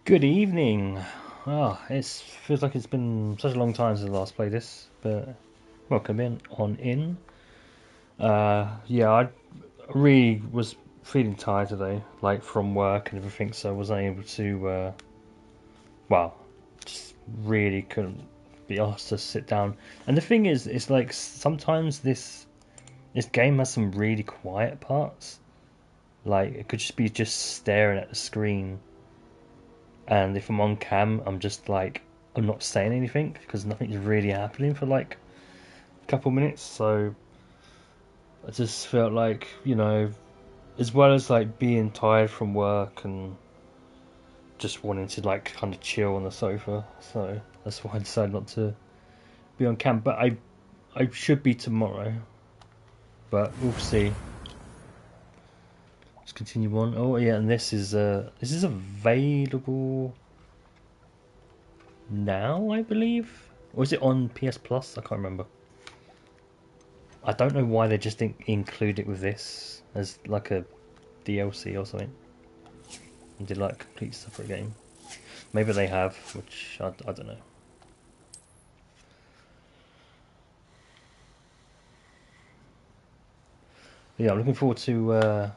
Good evening. Oh, it feels like it's been such a long time since I last played this, but welcome in. Yeah, I really was feeling tired today, like from work and everything, so I wasn't able to. Well, just really couldn't be asked to sit down. And the thing is, it's like sometimes this game has some really quiet parts. Like it could just be just staring at the screen, and if I'm on cam, I'm not saying anything because nothing's really happening for like a couple minutes. So I just felt like, as well as like being tired from work and just wanting to like kind of chill on the sofa. So that's why I decided not to be on cam. But I should be tomorrow, but we'll see. Let's continue on. Oh yeah, and this is available now, I believe. Or is it on PS Plus? I can't remember. I don't know why they just didn't include it with this as like a DLC or something. And did like a complete separate game. Maybe they have, which I don't know. But yeah, I'm looking forward to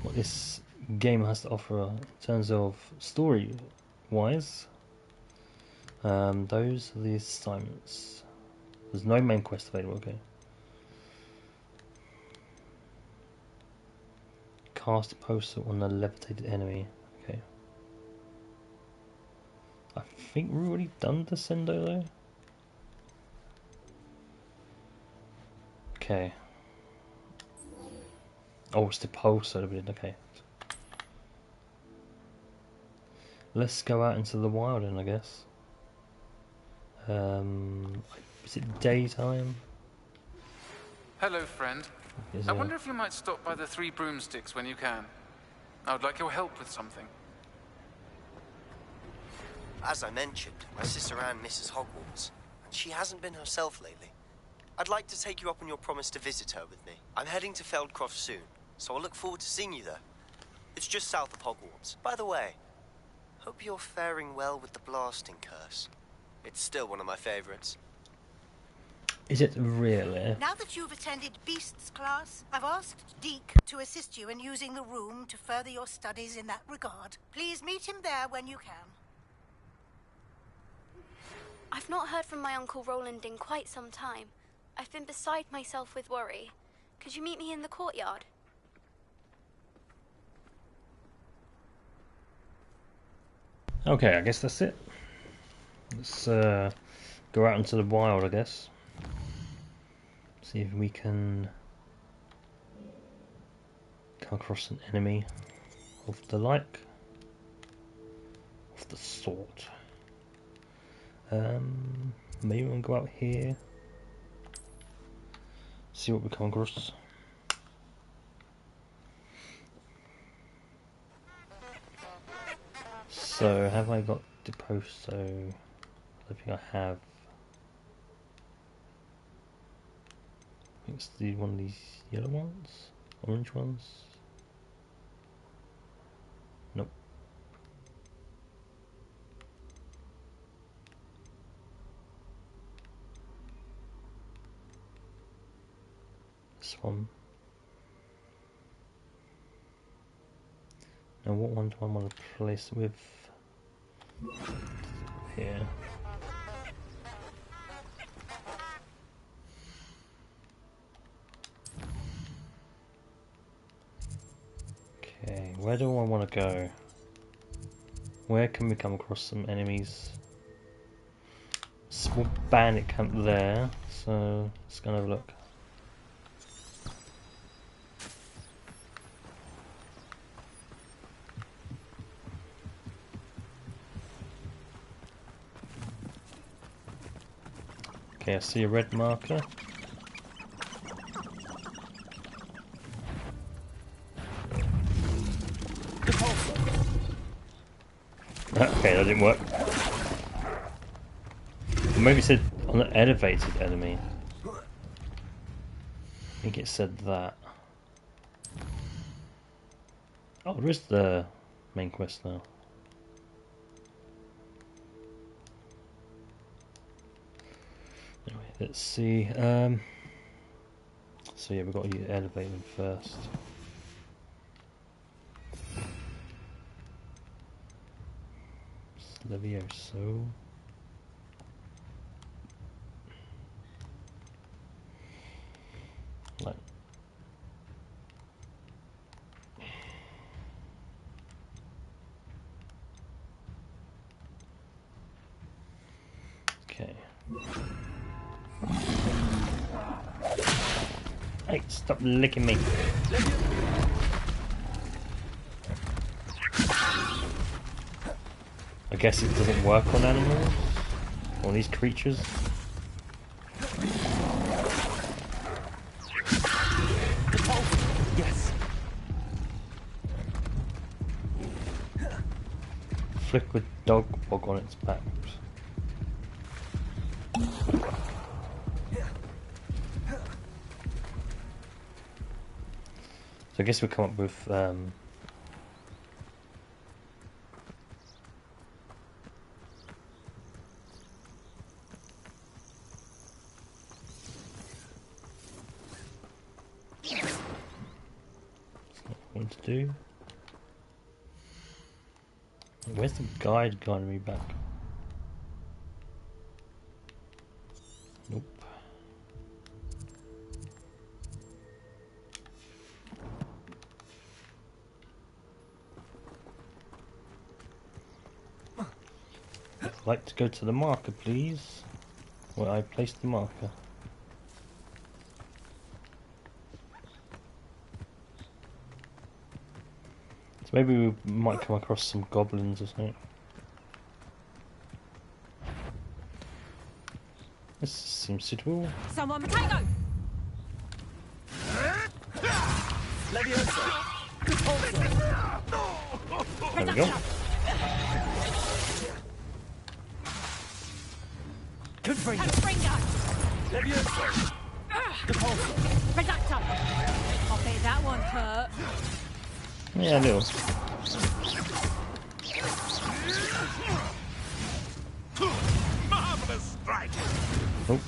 what this game has to offer in terms of story-wise. Those are the assignments. There's no main quest available, okay. Cast a poster on a levitated enemy. Okay. I think we've already done Descendo though. Okay. Oh, it's the poster that we did, okay. Let's go out into the wild then, I guess. Is it daytime? Hello, friend. I wonder if you might stop by the Three Broomsticks when you can. I would like your help with something. As I mentioned, my sister Anne misses Hogwarts, and she hasn't been herself lately. I'd like to take you up on your promise to visit her with me. I'm heading to Feldcroft soon, so I'll look forward to seeing you there. It's just south of Hogwarts. By the way, hope you're faring well with the blasting curse. It's still one of my favorites. Is it really? Now that you've attended Beasts class, I've asked Deke to assist you in using the room to further your studies in that regard. Please meet him there when you can. I've not heard from my Uncle Roland in quite some time. I've been beside myself with worry. Could you meet me in the courtyard? Okay, I guess that's it. Let's go out into the wild, I guess. See if we can come across an enemy of the like, of the sort. Maybe we'll go out here. See what we come across. So, have I got the post? So, I don't think I have. I think it's one of these yellow ones? Orange ones? Nope. This one. Now what one do I want to place with? Here. Okay, where do I want to go? Where can we come across some enemies? Small bandit camp there, so let's go and have a look. Okay, I see a red marker. Okay, that didn't work. Maybe it said on an elevated enemy. I think it said that. Oh, there is the main quest now. Anyway, let's see. So yeah, we've got to elevate them first. Levioso. Like. Okay. Hey, stop licking me. I guess it doesn't work on animals? On these creatures? Yes. Flick with dog bog on its back. So I guess we come up with what to do. Where's the guide guiding me back? Nope. I'd like to go to the marker, please. Where I placed the marker. So maybe we might come across some goblins or something. This seems suitable. Someone potato! Levioso. There we go. Confringo! Levioso. Reducto! I bet that one hurt. Yeah, a little. Marvelous strike. Nope.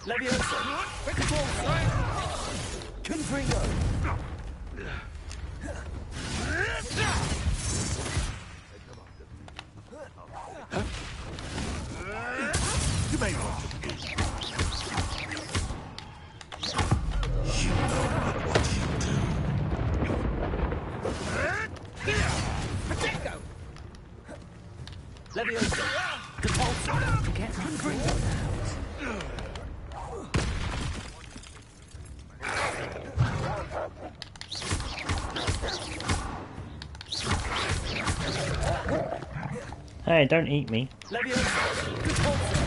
Levioso. Confringo. You may want to begin. You know not what you do. Potato! Levioso. Compulsory. Get Confringo Hey, don't eat me. Levioso. Compulsory.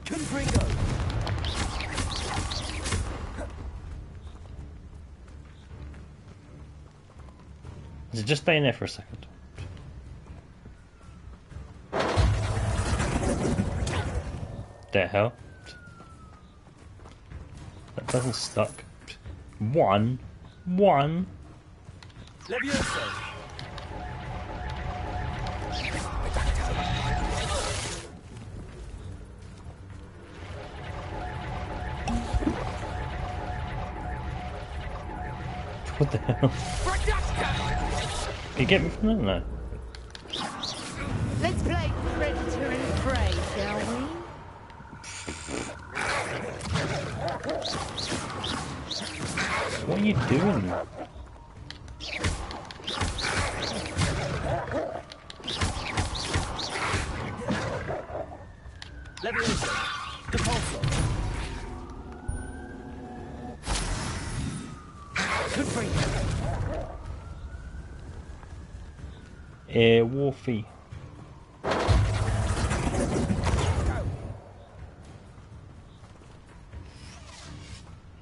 Confringo. Is it just staying there for a second? The hell? That doesn't stuck. One. Levioso. What the hell? Can you get me from there? No. Let's play Predator and Prey, shall we? What are you doing? Levioso. Compulso. Confringo. Wolfie.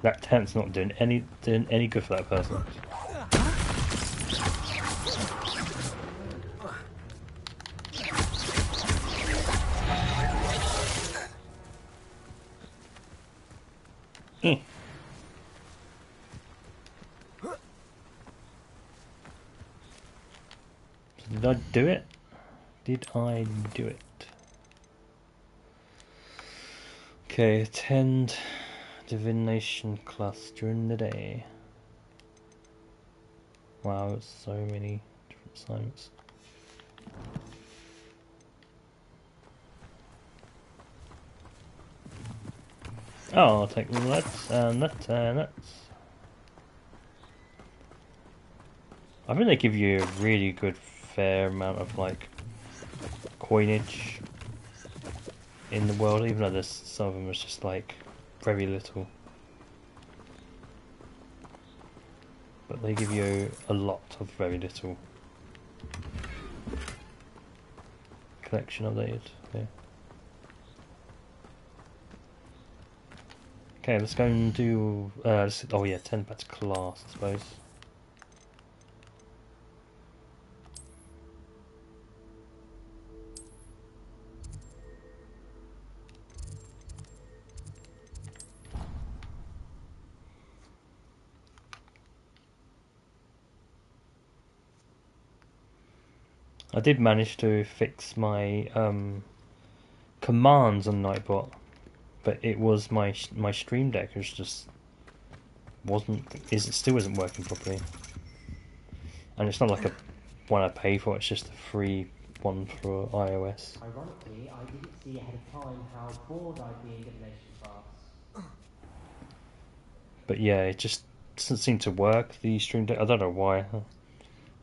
That tent's not doing any good for that person. Did I do it? Did I do it? Okay, attend divination class during the day. Wow, it's so many different assignments. Oh, I'll take that and that and that. I think they give you a really good fair amount of like coinage in the world, even though there's some of them is just like very little. But they give you a lot of very little. Collection updated, yeah. Okay, let's go and do, oh yeah, 10 back to class, I suppose. I did manage to fix my commands on Nightbot, but it was my Stream Deck was just still isn't working properly, and it's not like a one I pay for. It's just a free one for iOS. Ironically, I didn't see ahead of time how bored I'd be in divination class. But yeah, it just doesn't seem to work. The Stream Deck. I don't know why.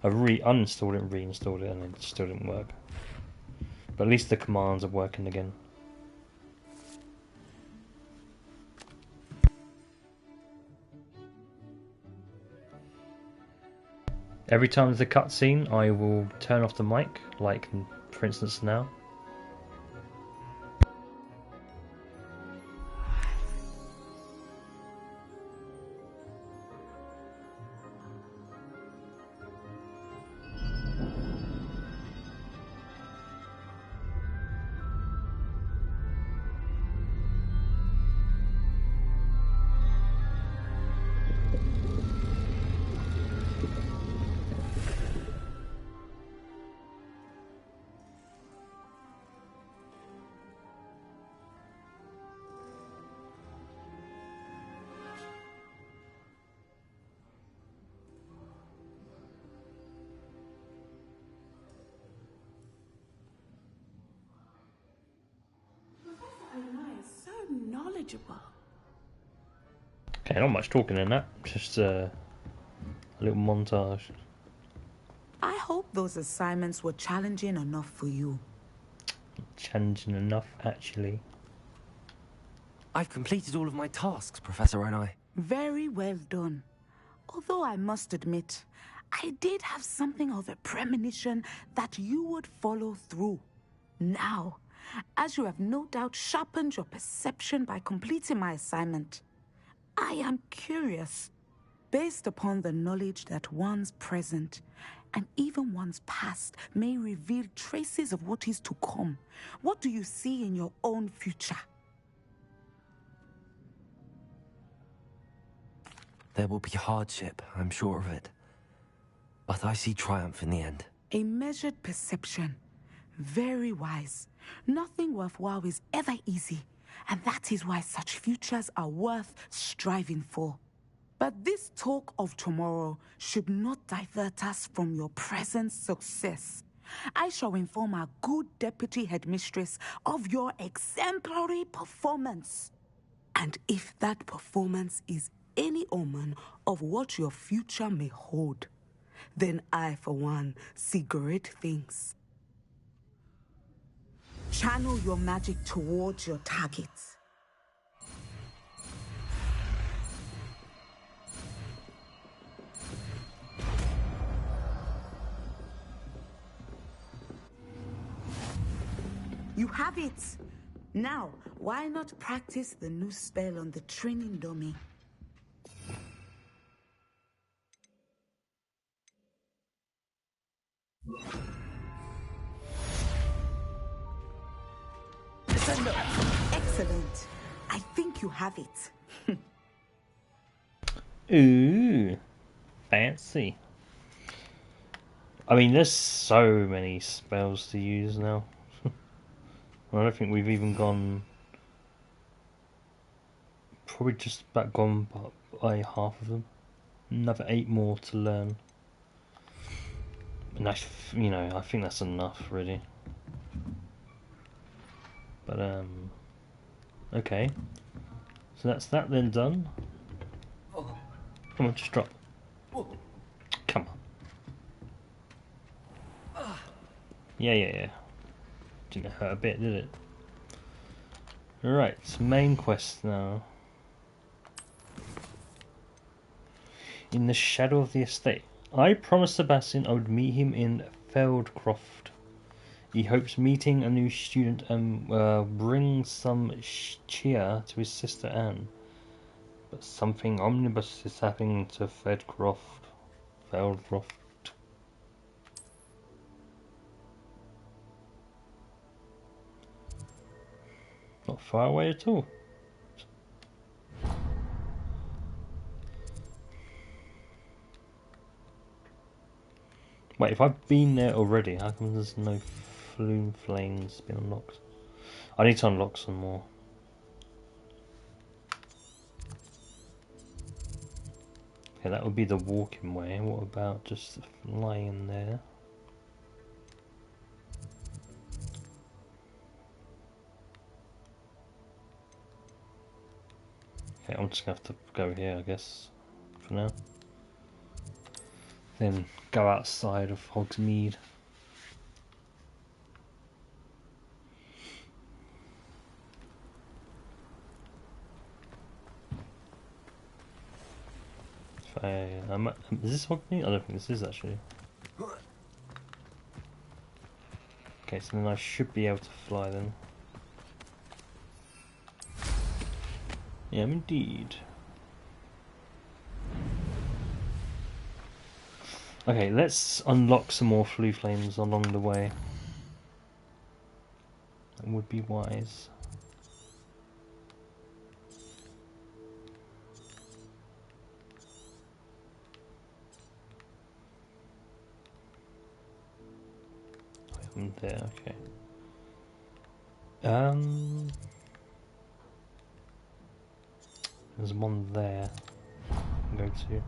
I uninstalled it and reinstalled it, and it still didn't work. But at least the commands are working again. Every time there's a cutscene, I will turn off the mic, like for instance now. Okay, not much talking in that, just a little montage. I hope those assignments were challenging enough for you. Challenging enough, actually. I've completed all of my tasks, Professor Onai. Very well done. Although I must admit, I did have something of a premonition that you would follow through. Now, as you have no doubt sharpened your perception by completing my assignment, I am curious, based upon the knowledge that one's present and even one's past may reveal traces of what is to come. What do you see in your own future? There will be hardship, I'm sure of it. But I see triumph in the end. A measured perception. Very wise. Nothing worthwhile is ever easy, and that is why such futures are worth striving for. But this talk of tomorrow should not divert us from your present success. I shall inform our good deputy headmistress of your exemplary performance. And if that performance is any omen of what your future may hold, then I, for one, see great things. Channel your magic towards your targets. You have it! Now, why not practice the new spell on the training dummy? Excellent. I think you have it. Ooh, fancy. I mean, there's so many spells to use now. I don't think we've even gone... Probably just about gone by half of them. Another 8 more to learn. And I, you know, I think that's enough, really. But, okay. So that's that then done. Come on, just drop. Come on. Yeah. Didn't hurt a bit, did it? Right, main quest now. In the shadow of the estate. I promised Sebastian I would meet him in Feldcroft. He hopes meeting a new student and bring some cheer to his sister Anne. But something omnibus is happening to Feldcroft. Not far away at all. Wait, if I've been there already, how come there's no flume flames been unlocked? I need to unlock some more. Okay, that would be the walking way. What about just flying there? Okay, I'm just gonna have to go here, I guess, for now. Then go outside of Hogsmeade. Is this Hogsmeade? I don't think this is actually. Okay, so then I should be able to fly then. Yeah, indeed. Okay, let's unlock some more flue flames along the way. That would be wise. I'm there, okay. There's one there I can go to.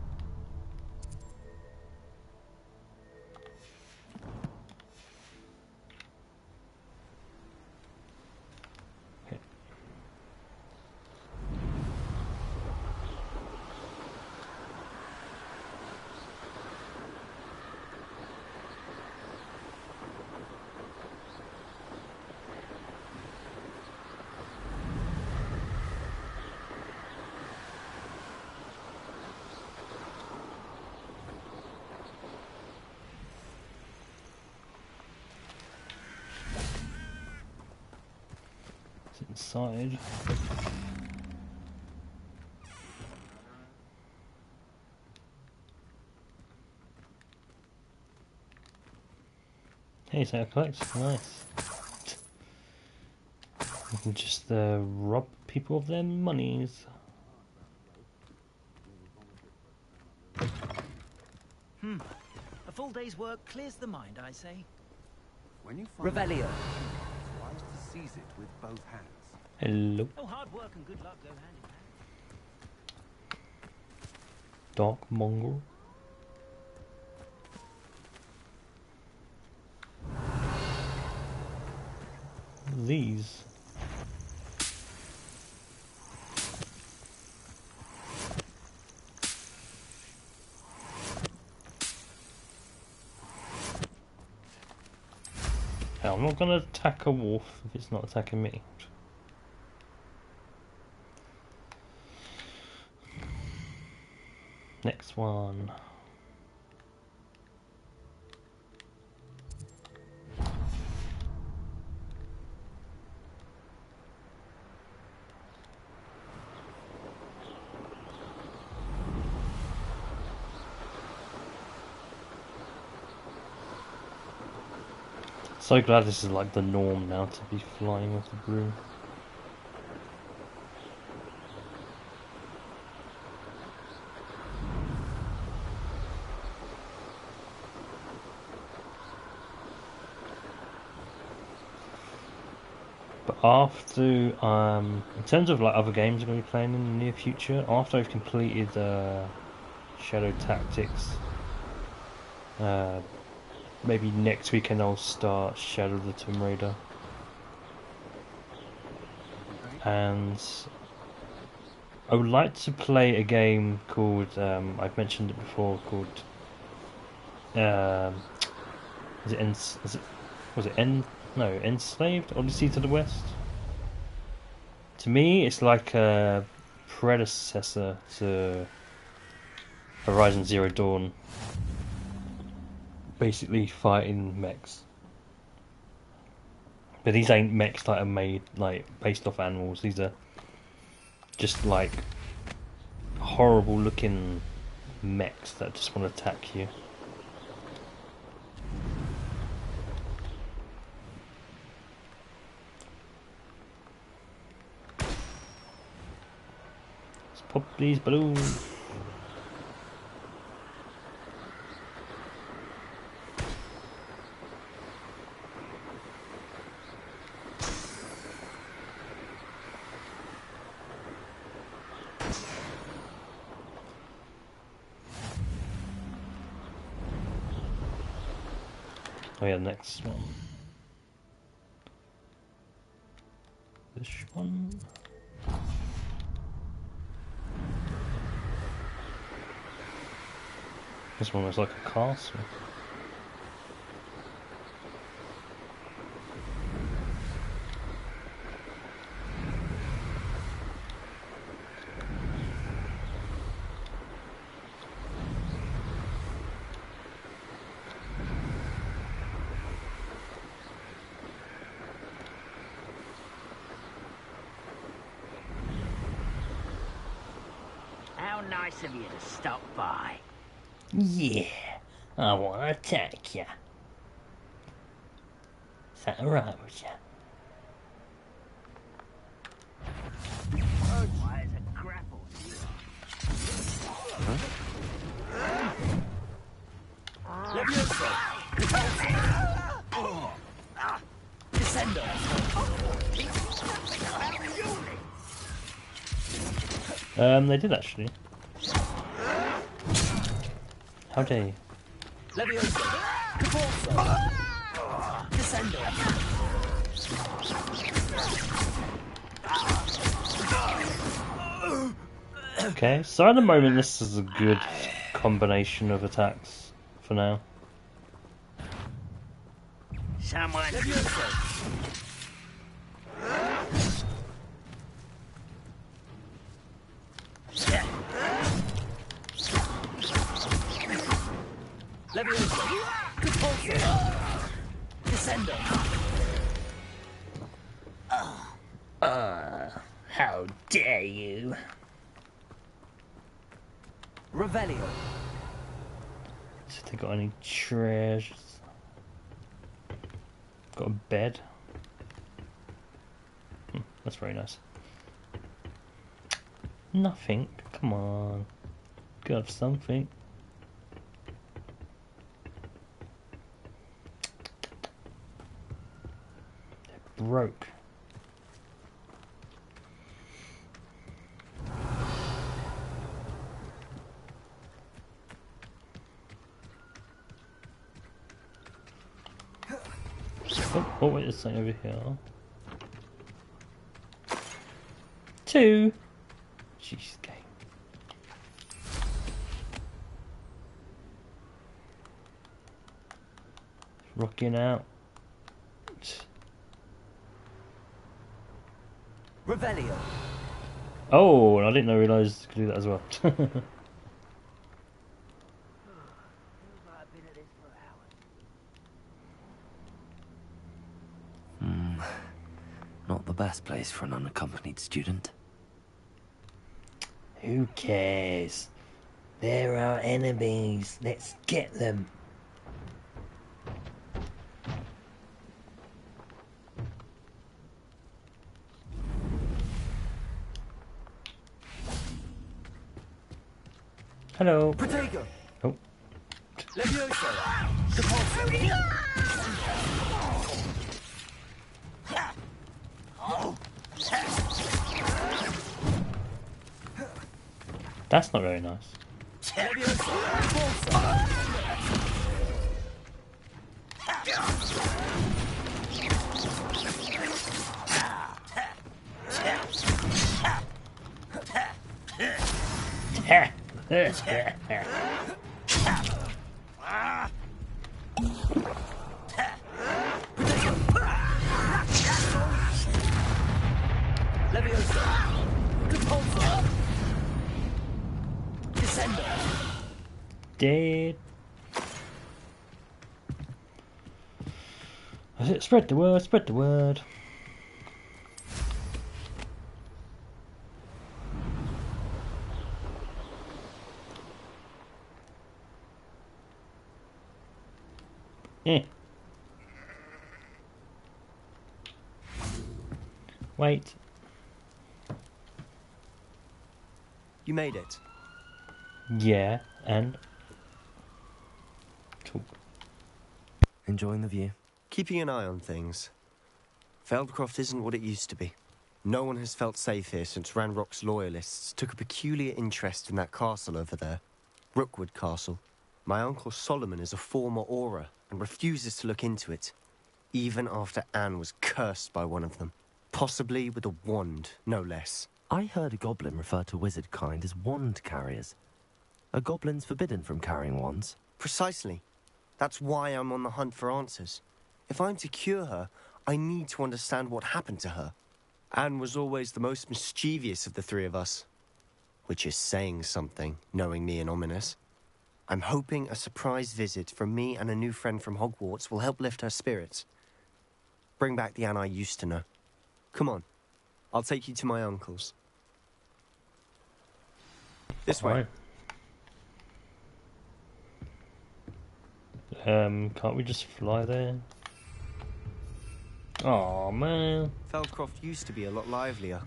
Inside. Hey, so I collect. Nice. You can just rob people of their monies. A full day's work clears the mind, I say. When you find Revelio. It's wise to seize it with both hands. Hello. Oh, hard work and good luck go hand in hand. Dark mongrel. These. I'm not going to attack a wolf if it's not attacking me. Next one. So glad this is like the norm now to be flying with the brew. After, in terms of like other games I'm going to be playing in the near future, after I've completed Shadow Tactics, maybe next weekend I'll start Shadow of the Tomb Raider. And I would like to play a game called, I've mentioned it before, called, Enslaved? Odyssey to the West? To me, it's like a predecessor to Horizon Zero Dawn. Basically fighting mechs. But these ain't mechs that are made, like, based off animals. These are just, like, horrible looking mechs that just want to attack you. Let's pop these balloons. Oh yeah, next one. This one. This one was like a castle. How nice of you to stop by. Yeah, I want to attack ya. Is that alright with ya? Why is a grapple you They did actually. How dare you? Okay, so at the moment this is a good combination of attacks for now. Someone. How dare you? Revelio. So they got any treasures? Got a bed. That's very nice. Nothing. Come on. Gotta have something. They're broke. Oh, wait, there's something over here. 2. Jeez, game. Rocking out. Revelio. Oh, I didn't realise you could do that as well. Not the best place for an unaccompanied student. Who cares? They're our enemies. Let's get them. Hello. Protego. Oh. That's not very nice. Dead. Spread the word, spread the word. Wait. You made it. Yeah, and talk. Enjoying the view. Keeping an eye on things. Feldcroft isn't what it used to be. No one has felt safe here since Ranrock's loyalists took a peculiar interest in that castle over there. Rookwood Castle. My uncle Solomon is a former Auror and refuses to look into it, even after Anne was cursed by one of them. Possibly with a wand, no less. I heard a goblin refer to wizard kind as wand carriers. Are goblins forbidden from carrying wands? Precisely. That's why I'm on the hunt for answers. If I'm to cure her, I need to understand what happened to her. Anne was always the most mischievous of the three of us. Which is saying something, knowing me and ominous. I'm hoping a surprise visit from me and a new friend from Hogwarts will help lift her spirits. Bring back the Anne I used to know. Come on. I'll take you to my uncle's. This way. Right. Can't we just fly there? Oh man. Feldcroft used to be a lot livelier.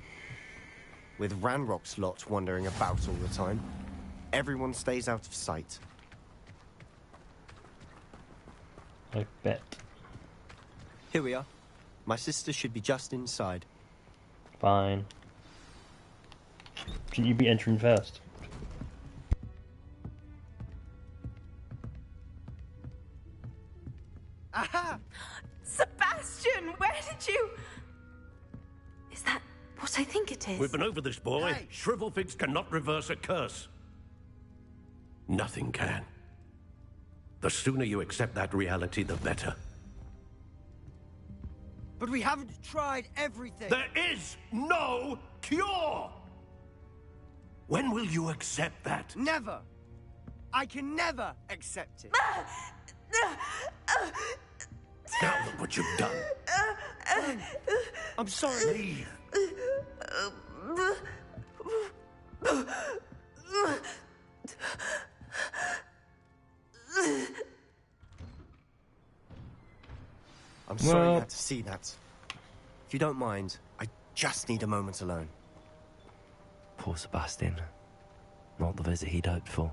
With Ranrock's lot wandering about all the time. Everyone stays out of sight. I bet. Here we are. My sister should be just inside. Fine. Should you be entering first? Aha! Sebastian, where did you... Is that what I think it is? We've been over this, boy. Hey. Shrivelfigs cannot reverse a curse. Nothing can. The sooner you accept that reality, the better. But we haven't tried everything. There is no cure! When will you accept that? Never. I can never accept it. Now look what you've done. I'm sorry. Leave. I'm sorry you had to see that. If you don't mind, I just need a moment alone. Poor Sebastian. Not the visit he'd hoped for.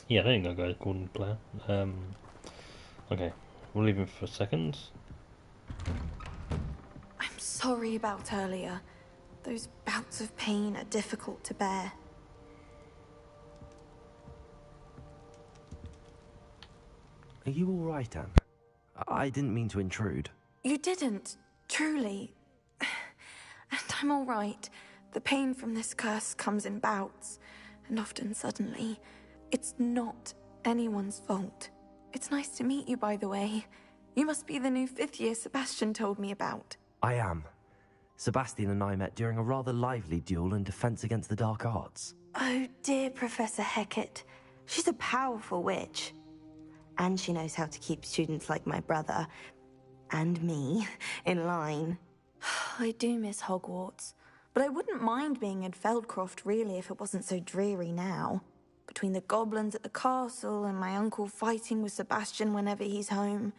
Yeah, they ain't gonna go according to plan. Okay, we'll leave him for a second. I'm sorry about earlier. Those bouts of pain are difficult to bear. Are you all right, Anne? I didn't mean to intrude. You didn't, truly. And I'm all right. The pain from this curse comes in bouts, and often suddenly. It's not anyone's fault. It's nice to meet you, by the way. You must be the new 5th year Sebastian told me about. I am. Sebastian and I met during a rather lively duel in defense against the dark arts. Oh dear, Professor Hecat. She's a powerful witch. And she knows how to keep students like my brother, and me, in line. I do miss Hogwarts, but I wouldn't mind being in Feldcroft, really, if it wasn't so dreary now. Between the goblins at the castle and my uncle fighting with Sebastian whenever he's home,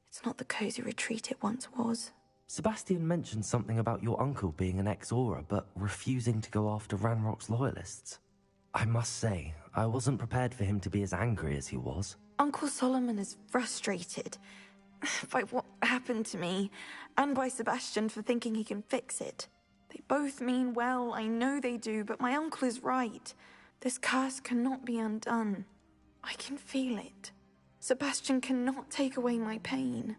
it's not the cozy retreat it once was. Sebastian mentioned something about your uncle being an ex-Auror, but refusing to go after Ranrock's loyalists. I must say, I wasn't prepared for him to be as angry as he was. Uncle Solomon is frustrated. by what happened to me, and by Sebastian for thinking he can fix it. They both mean well, I know they do, but my uncle is right. This curse cannot be undone. I can feel it. Sebastian cannot take away my pain.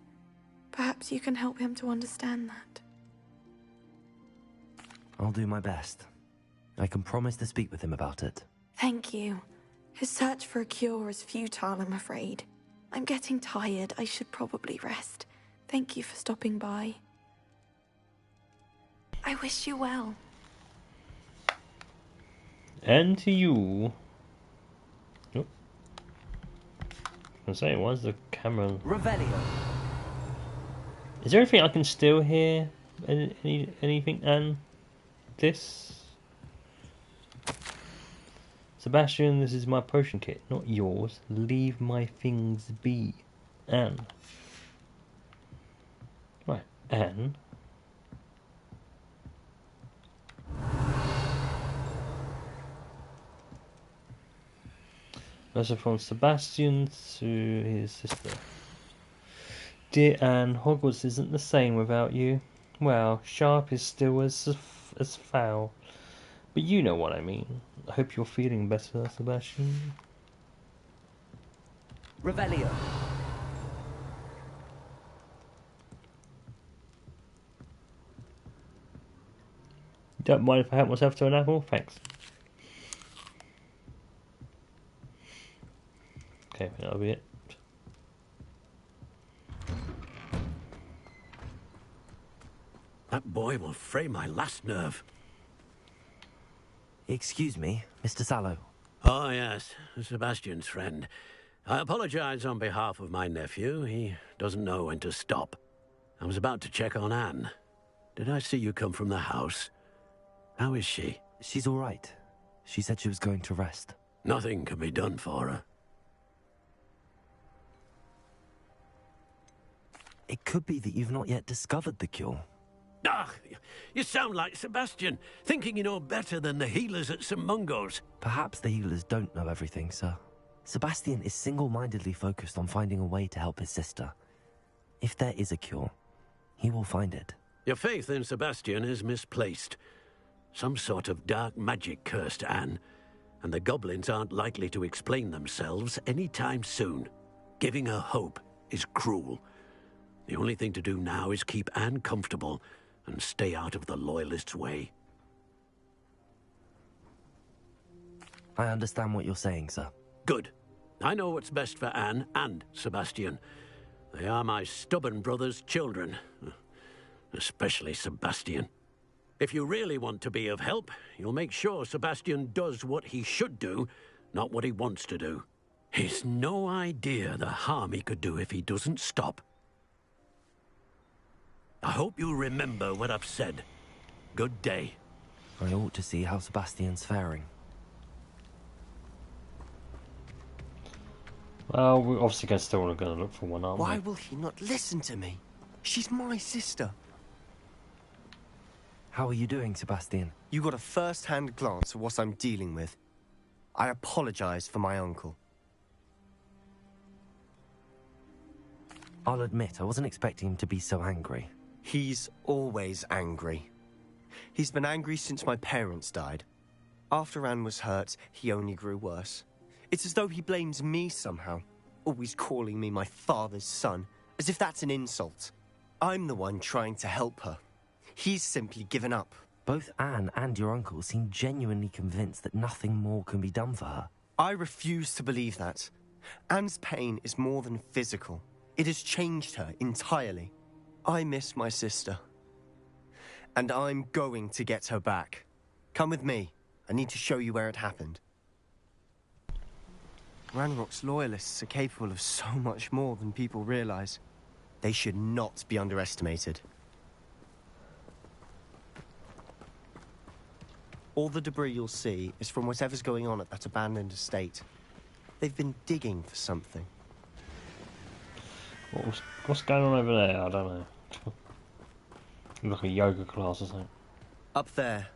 Perhaps you can help him to understand that. I'll do my best. I can promise to speak with him about it. Thank you. His search for a cure is futile, I'm afraid. I'm getting tired. I should probably rest. Thank you for stopping by. I wish you well. And to you. Oh. I was saying, why's the camera? Revelio. Is there anything I can still hear? Anything? And this? Sebastian, this is my potion kit, not yours. Leave my things be. Anne. Right, Anne. Message from Sebastian to his sister. Dear Anne, Hogwarts isn't the same without you. Well, sharp is still as foul. But you know what I mean. I hope you're feeling better, Sebastian. Revelio. Don't mind if I help myself to an apple? Thanks. Okay, that'll be it. That boy will fray my last nerve. Excuse me, Mr. Sallow. Oh, yes, Sebastian's friend. I apologize on behalf of my nephew. He doesn't know when to stop. I was about to check on Anne. Did I see you come from the house? How is she? She's all right. She said she was going to rest. Nothing can be done for her. It could be that you've not yet discovered the cure. Ah, you sound like Sebastian, thinking you know better than the healers at St. Mungo's. Perhaps the healers don't know everything, sir. Sebastian is single-mindedly focused on finding a way to help his sister. If there is a cure, he will find it. Your faith in Sebastian is misplaced. Some sort of dark magic cursed Anne, and the goblins aren't likely to explain themselves anytime soon. Giving her hope is cruel. The only thing to do now is keep Anne comfortable and stay out of the Loyalists' way. I understand what you're saying, sir. Good. I know what's best for Anne and Sebastian. They are my stubborn brother's children. Especially Sebastian. If you really want to be of help, you'll make sure Sebastian does what he should do, not what he wants to do. He's no idea the harm he could do if he doesn't stop. I hope you remember what I've said. Good day. I ought to see how Sebastian's faring. Well, we're obviously still going to look for one, aren't we? Why will he not listen to me? She's my sister. How are you doing, Sebastian? You got a first-hand glance at what I'm dealing with. I apologize for my uncle. I'll admit, I wasn't expecting him to be so angry. He's always angry. He's been angry since my parents died. After Anne was hurt, he only grew worse. It's as though he blames me somehow, always calling me my father's son, as if that's an insult. I'm the one trying to help her. He's simply given up. Both Anne and your uncle seem genuinely convinced that nothing more can be done for her. I refuse to believe that. Anne's pain is more than physical. It has changed her entirely. I miss my sister. And I'm going to get her back. Come with me. I need to show you where it happened. Ranrock's loyalists are capable of so much more than people realize. They should not be underestimated. All the debris you'll see is from whatever's going on at that abandoned estate. They've been digging for something. What's going on over there? I don't know. Like a yoga class or something. Up there,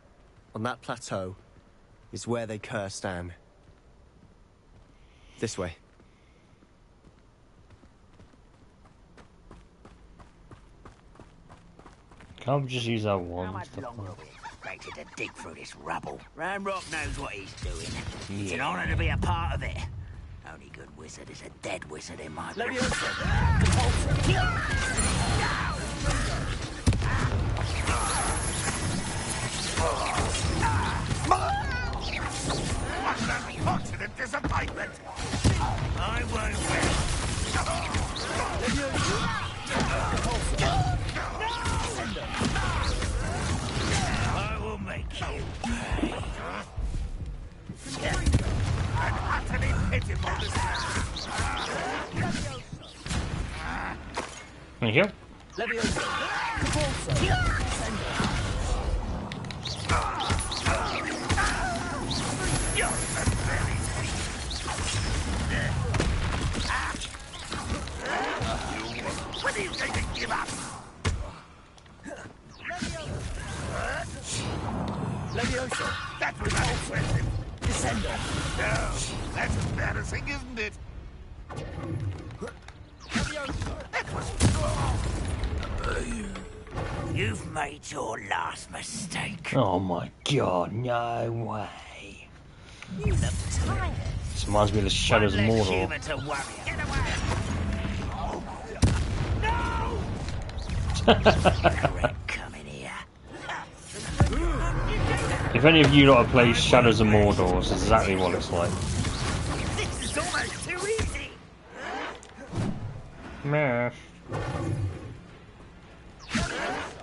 on that plateau, is where they cursed Anne. This way. Can't we just use our How wand much stuff? longer are we expected to dig through this rubble? Ramrock knows what he's doing. It's an Yeah. honor to be a part of it. Only good wizard is a dead wizard in my book. What an unfortunate disappointment! I won't win. I will make you pay. An utterly pitiful disaster. Thank you. When are you going to give up? Levioso. That was unimpressive. Descender. No, that's embarrassing, isn't it? That was... You've made your last mistake. Oh my god, no way. You look tired. This reminds me of the Shadows of One less Mordor. human to worry. Get away. Correct, come in here. If any of you lot have played Shadows of Mordor, it's exactly what it's like. This is almost too easy. Meh.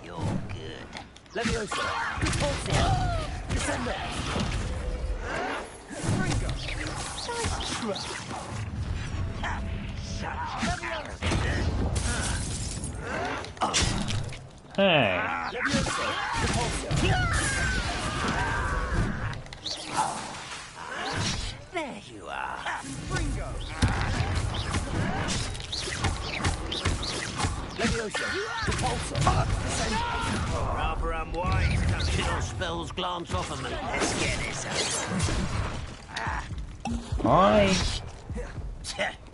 You're good. Levioso. Repulsor. Descender. Nice try. Hey. There you are. Levioso. Repulsor. Rather unwise. Touching or spells glance off of me. Let's get this over. I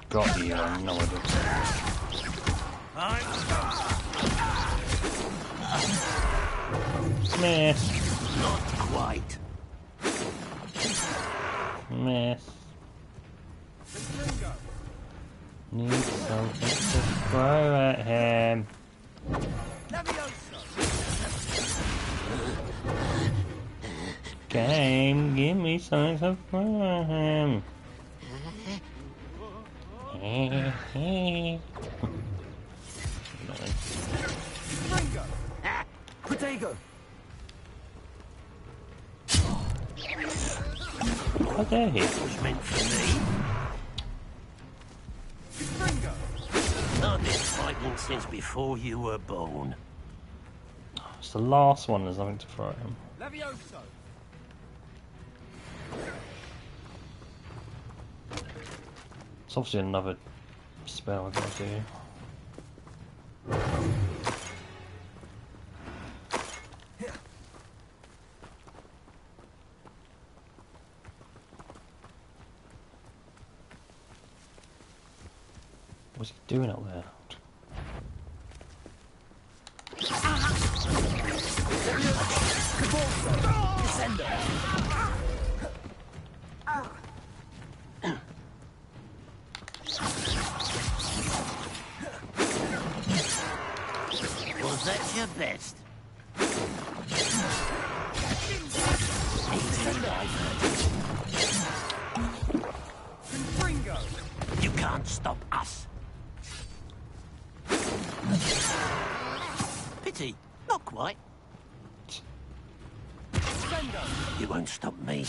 got you, I know I did. Meh. Not quite. Meh. Need something to throw at him. Game, give me something to throw at him. Protego. How dare he? It was meant for me. I've been fighting since before you were born. It's the last one, there's nothing to throw at him. Levioso. It's obviously another spell I've got to do. What's he doing up there? Was that your best? You can't stop us. Pity, not quite. You won't stop me.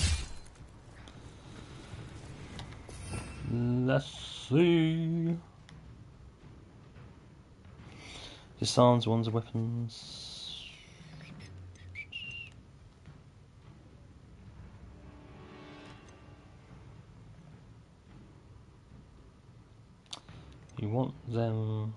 Let's see. Disarms one's weapons. You want them.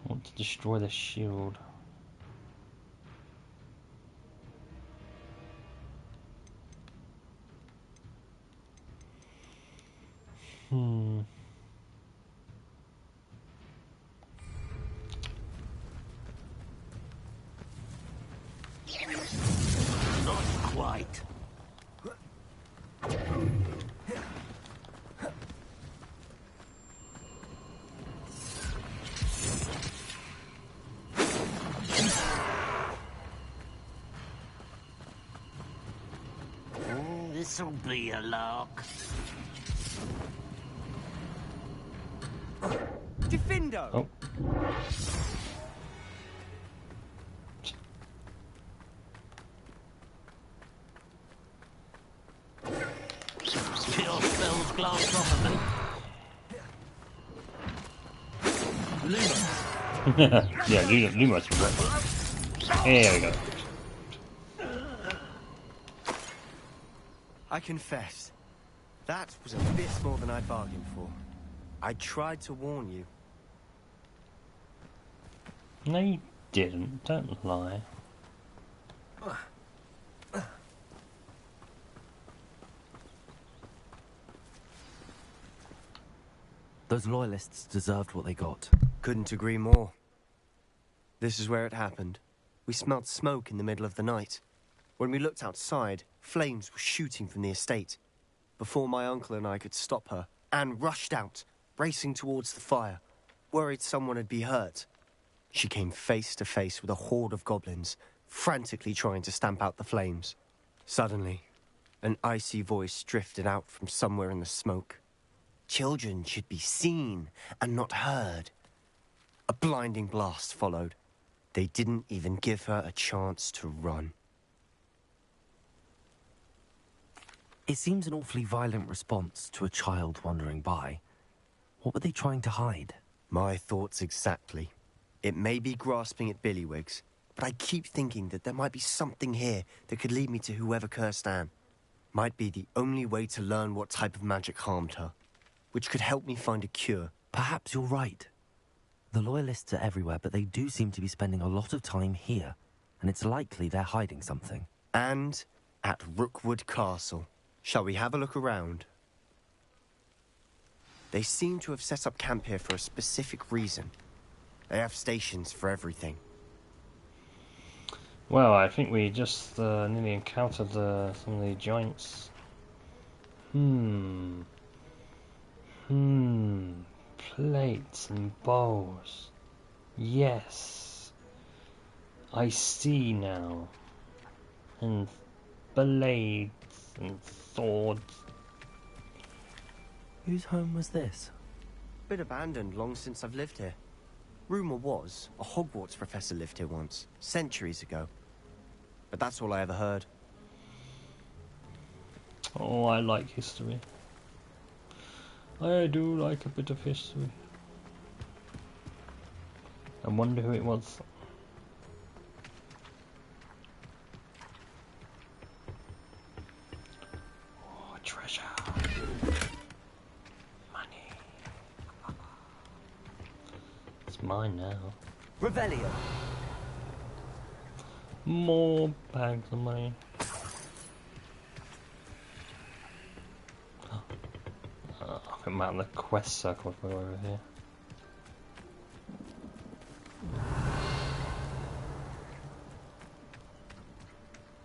Want to destroy the shield. Not quite. This'll be a lark. Gryffindor! Oh. Your spells glanced off of me. Lumos. Yeah, Lumos. Here we go. I confess, that was a bit more than I bargained for. I tried to warn you. No, you didn't. Don't lie. Those loyalists deserved what they got. Couldn't agree more. This is where it happened. We smelled smoke in the middle of the night. When we looked outside, flames were shooting from the estate. Before my uncle and I could stop her, Anne rushed out, racing towards the fire, worried someone had been hurt. She came face to face with a horde of goblins, frantically trying to stamp out the flames. Suddenly, an icy voice drifted out from somewhere in the smoke. Children should be seen and not heard. A blinding blast followed. They didn't even give her a chance to run. It seems an awfully violent response to a child wandering by. What were they trying to hide? My thoughts exactly. It may be grasping at Billywigs, but I keep thinking that there might be something here that could lead me to whoever cursed Anne. Might be the only way to learn what type of magic harmed her, which could help me find a cure. Perhaps you're right. The Loyalists are everywhere, but they do seem to be spending a lot of time here, and it's likely they're hiding something. And at Rookwood Castle. Shall we have a look around? They seem to have set up camp here for a specific reason. They have stations for everything. Well, I think we just nearly encountered some of the giants. Plates and bowls. Yes. I see now. And blades and swords. Whose home was this? Bit abandoned long since I've lived here. Rumour was a Hogwarts professor lived here once, centuries ago. But that's all I ever heard. Oh, I like history. I do like a bit of history. I wonder who it was. Oh, treasure. Money. It's mine now. Revelio. More bags of money. I think I'm out of the quest circle if I go over here.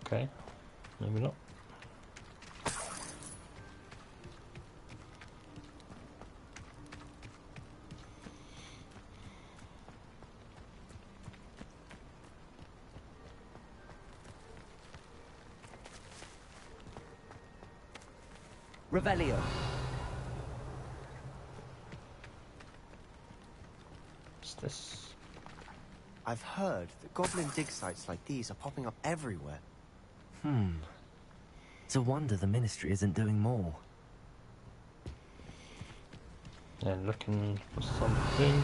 Okay, maybe not. Revelio. What's this? I've heard that goblin dig sites like these are popping up everywhere. It's a wonder the Ministry isn't doing more. They're looking for something.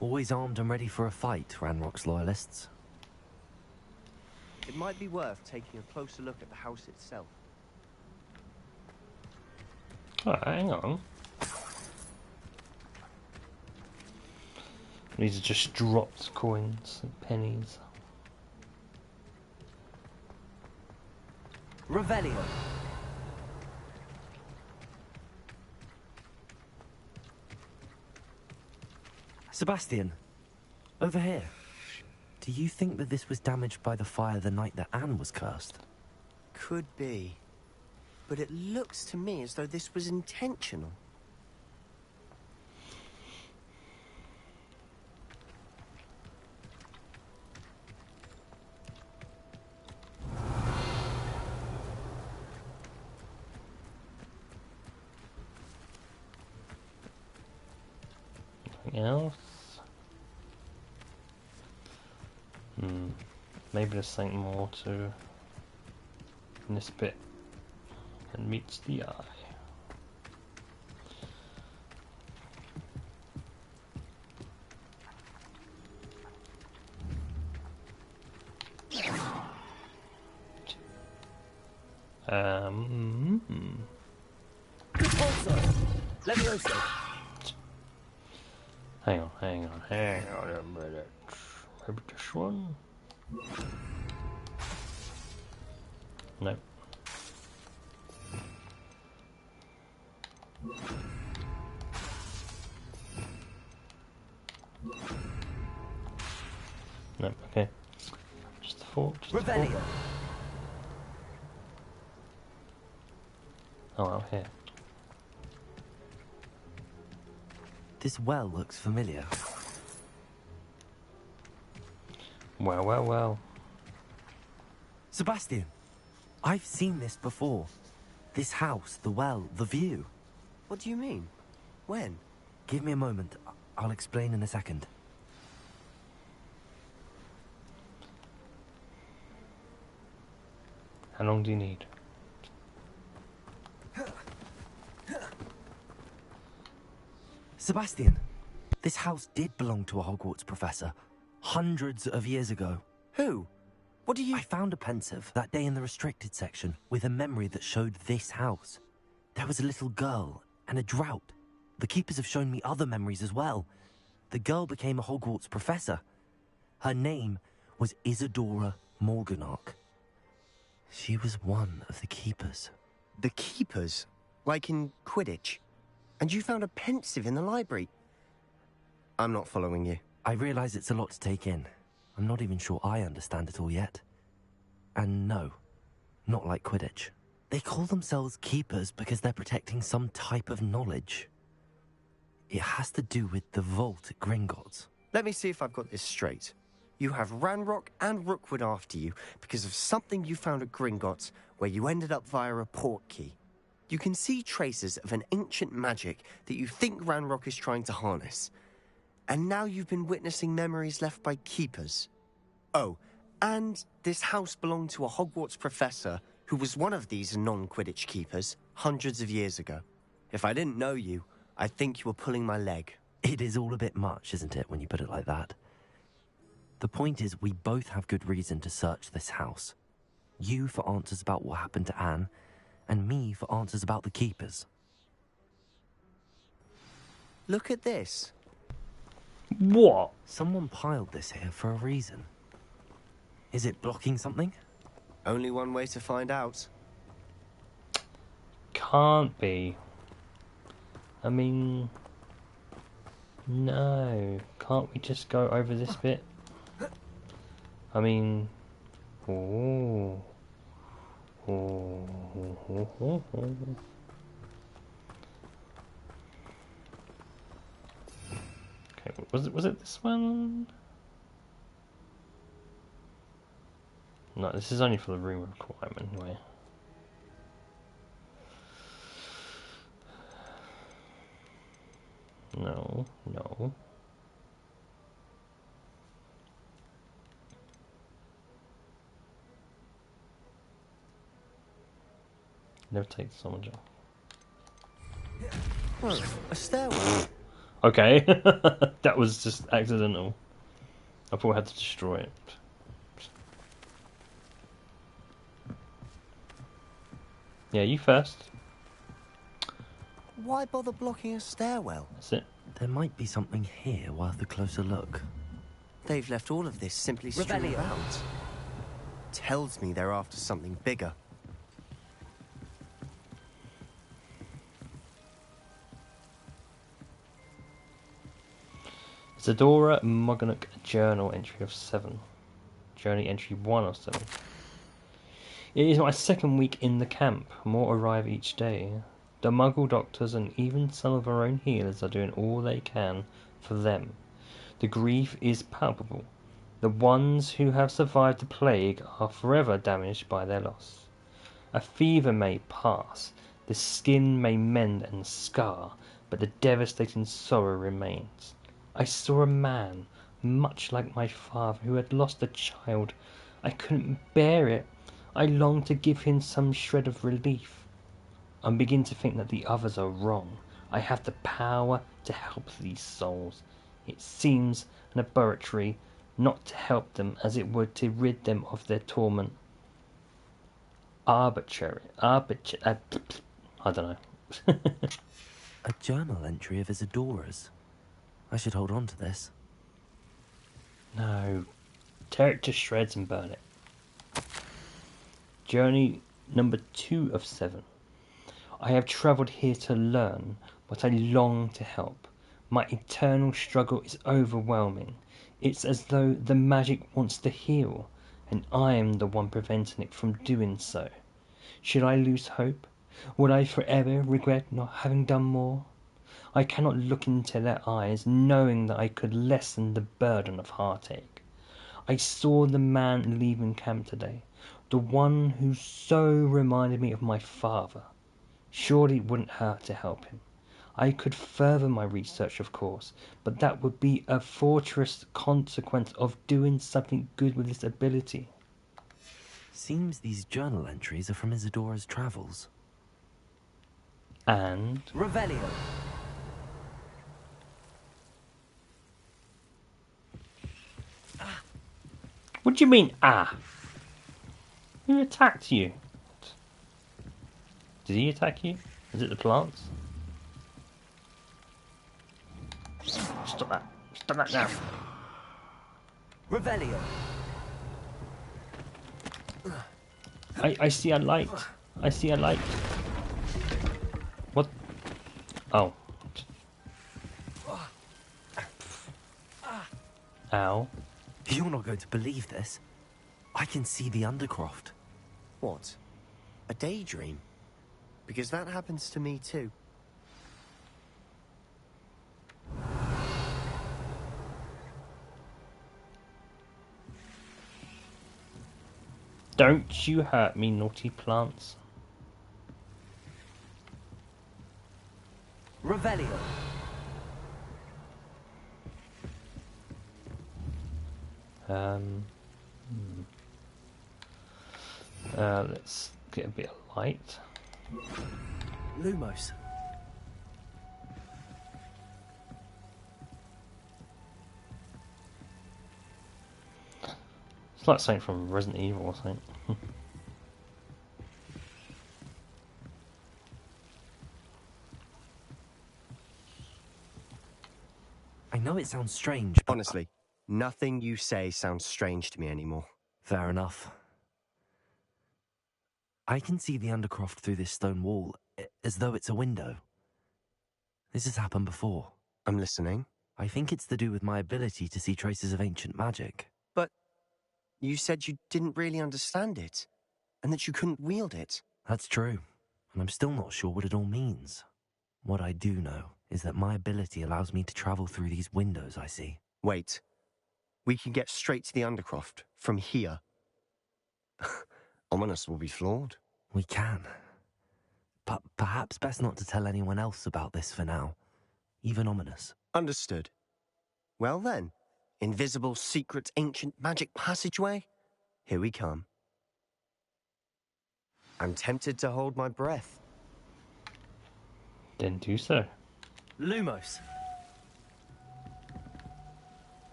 Always armed and ready for a fight, Ranrock's loyalists. It might be worth taking a closer look at the house itself. Oh, hang on. These are just dropped coins and pennies. Revelio. Sebastian, over here. Do you think that this was damaged by the fire the night that Anne was cursed? Could be. But it looks to me as though this was intentional. Anything else? Maybe there's something more to in this bit than meets the eye. Levioso. Hang on a minute. Maybe this one? No. No, okay. Just the four. Revelio. Oh, out here. This well looks familiar. Well. Sebastian, I've seen this before. This house, the well, the view. What do you mean? When? Give me a moment. I'll explain in a second. How long do you need? Sebastian, this house did belong to a Hogwarts professor hundreds of years ago. Who? What do you... I found a pensive that day in the restricted section with a memory that showed this house. There was a little girl and a drought. The keepers have shown me other memories as well. The girl became a Hogwarts professor. Her name was Isadora Morganach. She was one of the keepers. The keepers? Like in Quidditch? And you found a pensive in the library? I'm not following you. I realise it's a lot to take in. I'm not even sure I understand it all yet. And no, not like Quidditch. They call themselves keepers because they're protecting some type of knowledge. It has to do with the vault at Gringotts. Let me see if I've got this straight. You have Ranrock and Rookwood after you because of something you found at Gringotts where you ended up via a portkey. You can see traces of an ancient magic that you think Ranrock is trying to harness. And now you've been witnessing memories left by keepers. Oh, and this house belonged to a Hogwarts professor who was one of these non-Quidditch keepers hundreds of years ago. If I didn't know you, I'd think you were pulling my leg. It is all a bit much, isn't it, when you put it like that? The point is, we both have good reason to search this house. You for answers about what happened to Anne, and me for answers about the keepers. Look at this. What? Someone piled this here for a reason. Is it blocking something? Only one way to find out. Can't be. I mean... No. Can't we just go over this bit? I mean... Ooh. Okay, was it this one? No, this is only for the room requirement anyway. No. Never take someone job. Oh, a stairwell. Okay, that was just accidental. I thought I had to destroy it. Yeah, you first. Why bother blocking a stairwell? That's it. There might be something here worth a closer look. They've left all of this simply strewn about. Tells me they're after something bigger. Isadora Morganach journal entry of 7. Journey Entry 1 of 7. It is my second week in the camp. More arrive each day. The Muggle doctors and even some of our own healers are doing all they can for them. The grief is palpable. The ones who have survived the plague are forever damaged by their loss. A fever may pass, the skin may mend and scar, but the devastating sorrow remains. I saw a man, much like my father, who had lost a child. I couldn't bear it. I longed to give him some shred of relief. I begin to think that the others are wrong. I have the power to help these souls. It seems an arbitrary not to help them as it would to rid them of their torment. Arbitrary. I don't know. A journal entry of Isadora's. I should hold on to this. No. Tear it to shreds and burn it. Journey number 2 of 7. I have travelled here to learn, but I long to help. My eternal struggle is overwhelming. It's as though the magic wants to heal, and I am the one preventing it from doing so. Should I lose hope? Would I forever regret not having done more? I cannot look into their eyes, knowing that I could lessen the burden of heartache. I saw the man leaving camp today, the one who so reminded me of my father. Surely it wouldn't hurt to help him. I could further my research, of course, but that would be a fortuitous consequence of doing something good with this ability. Seems these journal entries are from Isadora's travels. And... Revelio. What do you mean, ah? Who attacked you? Did he attack you? Is it the plants? Stop that. Stop that now. Revelio. I see a light. I see a light. What? Oh. Ow. You're not going to believe this. I can see the Undercroft. What? A daydream? Because that happens to me too. Don't you hurt me, naughty plants. Revelio. Let's get a bit of light. Lumos. It's like something from Resident Evil or something. I know it sounds strange, but... Honestly, nothing you say sounds strange to me anymore. Fair enough. I can see the Undercroft through this stone wall, as though it's a window. This has happened before. I'm listening. I think it's to do with my ability to see traces of ancient magic. But you said you didn't really understand it, and that you couldn't wield it. That's true, and I'm still not sure what it all means. What I do know is that my ability allows me to travel through these windows I see. Wait. We can get straight to the Undercroft from here. Ominous will be flawed. We can. But perhaps best not to tell anyone else about this for now. Even Ominous. Understood. Well then, invisible, secret, ancient magic passageway? Here we come. I'm tempted to hold my breath. Then do so. Lumos.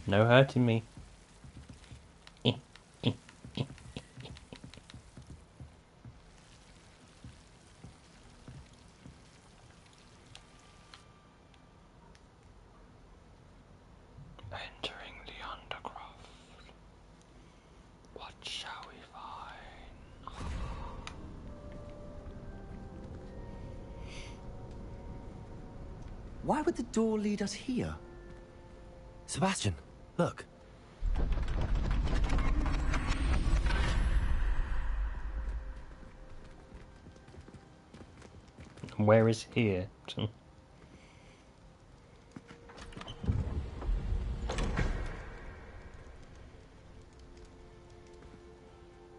No hurting me. Entering the Undercroft. What shall we find? Why would the door lead us here? Sebastian, look. Where is here?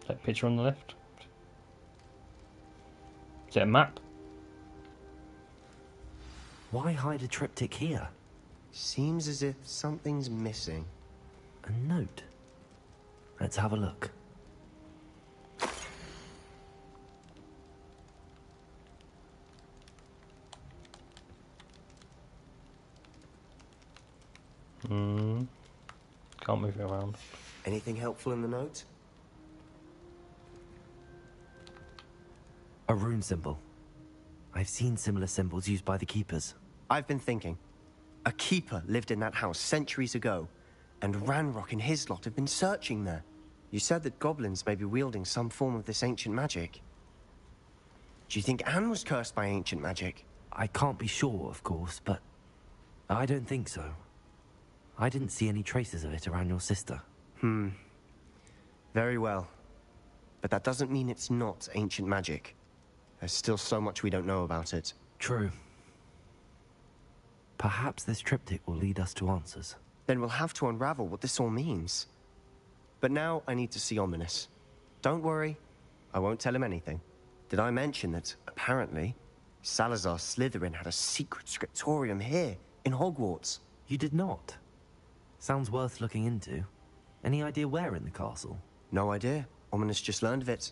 That picture on the left? Is it a map? Why hide a triptych here? Seems as if something's missing. A note. Let's have a look. Can't move it around. Anything helpful in the note? A rune symbol. I've seen similar symbols used by the keepers. I've been thinking. A keeper lived in that house centuries ago, and Ranrock and his lot have been searching there. You said that goblins may be wielding some form of this ancient magic. Do you think Anne was cursed by ancient magic? I can't be sure, of course, but I don't think so. I didn't see any traces of it around your sister. Very well. But that doesn't mean it's not ancient magic. There's still so much we don't know about it. True. Perhaps this triptych will lead us to answers. Then we'll have to unravel what this all means. But now I need to see Ominous. Don't worry, I won't tell him anything. Did I mention that, apparently, Salazar Slytherin had a secret scriptorium here, in Hogwarts? You did not? Sounds worth looking into. Any idea where in the castle? No idea. Ominous just learned of it.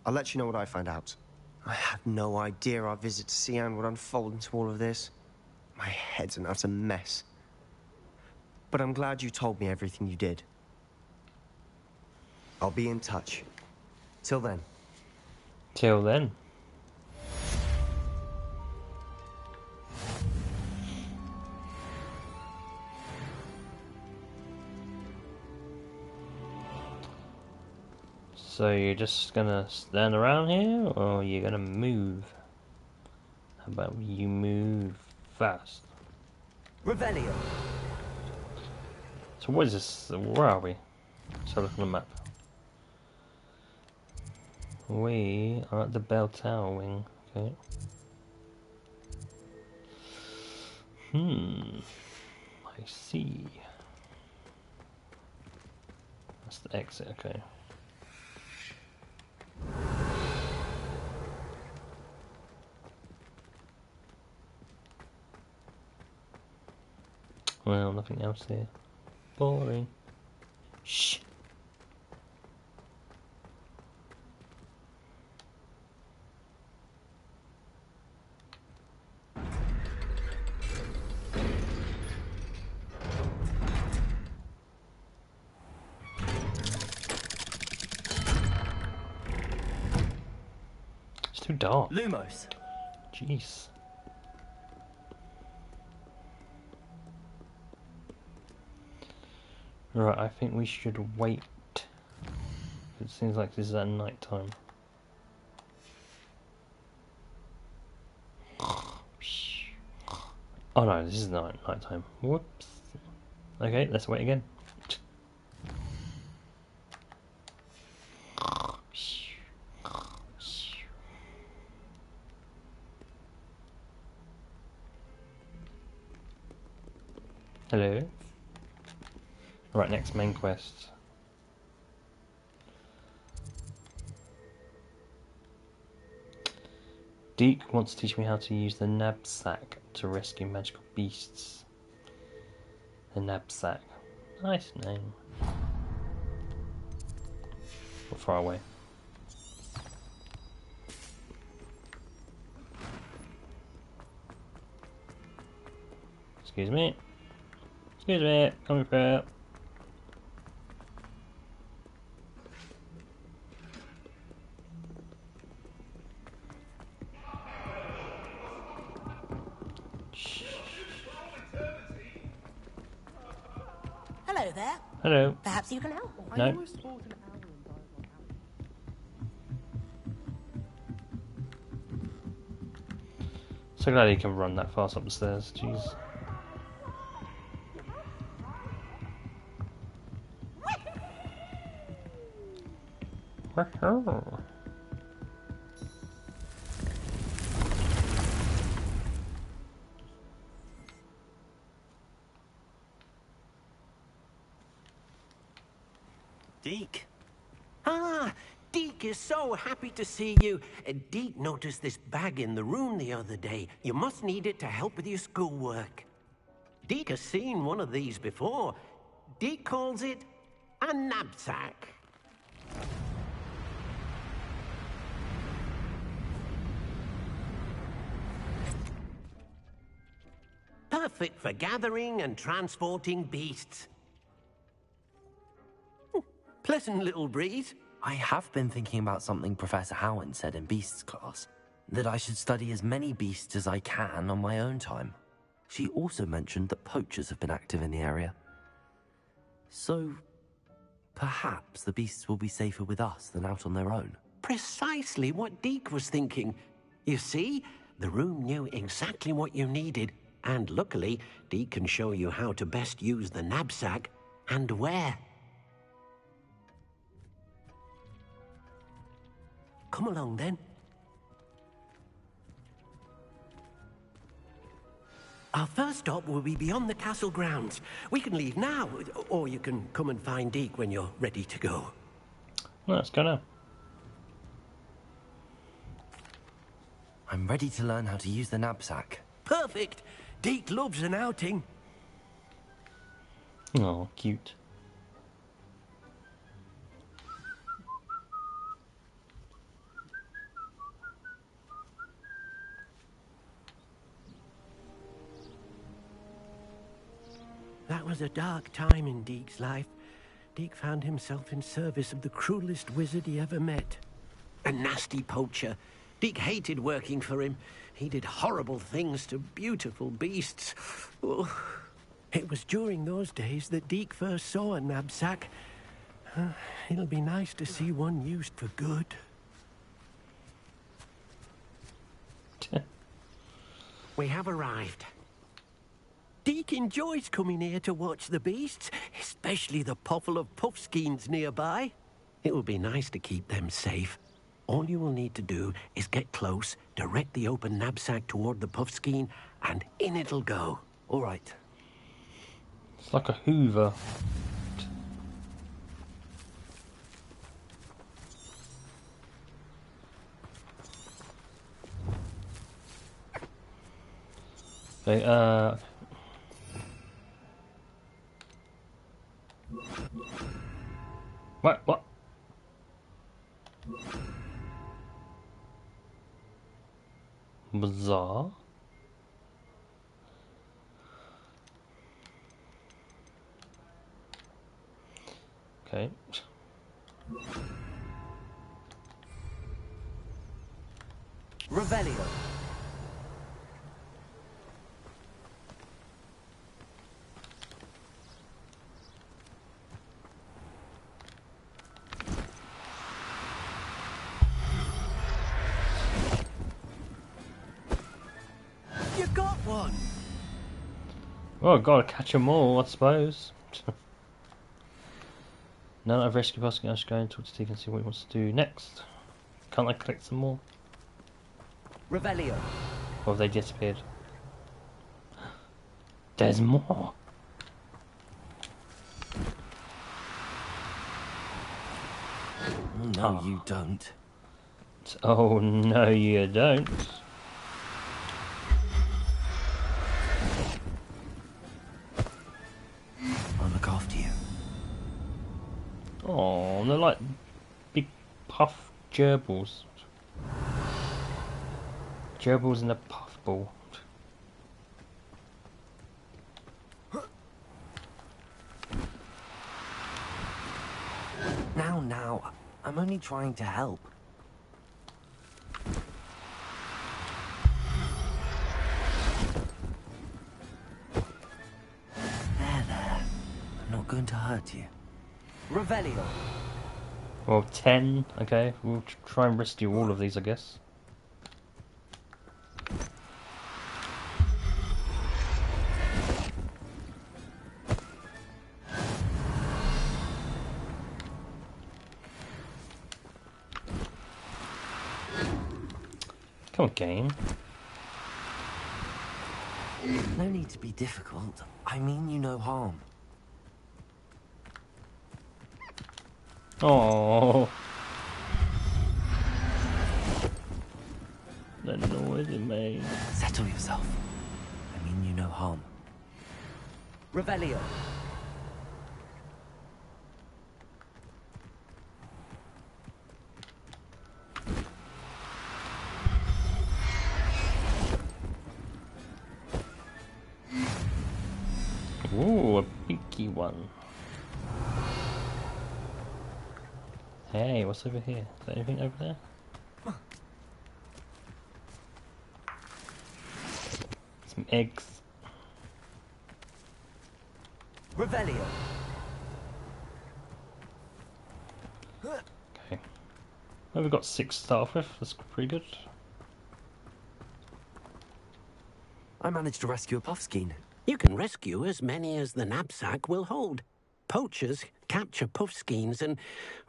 I'll let you know what I find out. I had no idea our visit to Cian would unfold into all of this. My head's an utter mess. But I'm glad you told me everything you did. I'll be in touch. Till then. Till then. So you're just gonna stand around here, or you're gonna move? How about you move fast? Revelio. So what is this? Where are we? Let's have a look on the map. We are at the bell tower wing. Okay. I see. That's the exit. Okay. Well, nothing else here. Boring. Shh. It's too dark. Lumos. Jeez. Right, I think we should wait. It seems like this is at night time. Oh no, this is night time. Whoops. Okay, let's wait again. Hello. Right, next main quest. Deke wants to teach me how to use the knapsack to rescue magical beasts. The knapsack. Nice name. We're far away. Excuse me. Excuse me. Coming through. Hello there. Hello. Perhaps you can help. No. So glad he can run that fast up the stairs. Jeez. Deke. Ah, Deke is so happy to see you. Deke noticed this bag in the room the other day. You must need it to help with your schoolwork. Deke has seen one of these before. Deke calls it a knapsack. Perfect for gathering and transporting beasts. Pleasant little breeze. I have been thinking about something Professor Howard said in Beasts class, that I should study as many beasts as I can on my own time. She also mentioned that poachers have been active in the area. So, perhaps the beasts will be safer with us than out on their own. Precisely what Deke was thinking. You see, the room knew exactly what you needed, and luckily, Deke can show you how to best use the knapsack and where. Come along, then. Our first stop will be beyond the castle grounds. We can leave now, or you can come and find Deke when you're ready to go. Let's go now. I'm ready to learn how to use the knapsack. Perfect! Deke loves an outing. Oh, cute. That was a dark time in Deke's life. Deke found himself in service of the cruelest wizard he ever met. A nasty poacher. Deke hated working for him. He did horrible things to beautiful beasts. Oh, it was during those days that Deke first saw a knapsack. It'll be nice to see one used for good. We have arrived. Deke enjoys coming here to watch the beasts, especially the potful of puffskeins nearby. It will be nice to keep them safe. All you will need to do is get close, direct the open knapsack toward the puffskein, and in it'll go. All right. It's like a Hoover. Okay, What? Bizarre. Okay. Revelio. You got one. Well, gotta catch them all, I suppose. Now that I've rescued Posky, I should go and talk to Tegan and see what he wants to do next. Can't I collect some more? Revelio. Or have they disappeared? There's more. No, you don't. Oh, no, you don't. I'll look after you. Oh, they're like big puff gerbils. Gerbils in a puffball. Now, I'm only trying to help. There. I'm not going to hurt you. Revelio. Well, 10. Okay, we'll try and rescue all of these, I guess. Come on, game. No need to be difficult. I mean you no harm. Oh, that noise it made. Settle yourself. I mean you no harm. Revelio. Ooh, a pinky one. Hey, what's over here? Is there anything over there? Some eggs. Revelio. Okay. Well, we've got 6 to start off with. That's pretty good. I managed to rescue a puffskein. You can rescue as many as the knapsack will hold. Poachers capture puffskeins and,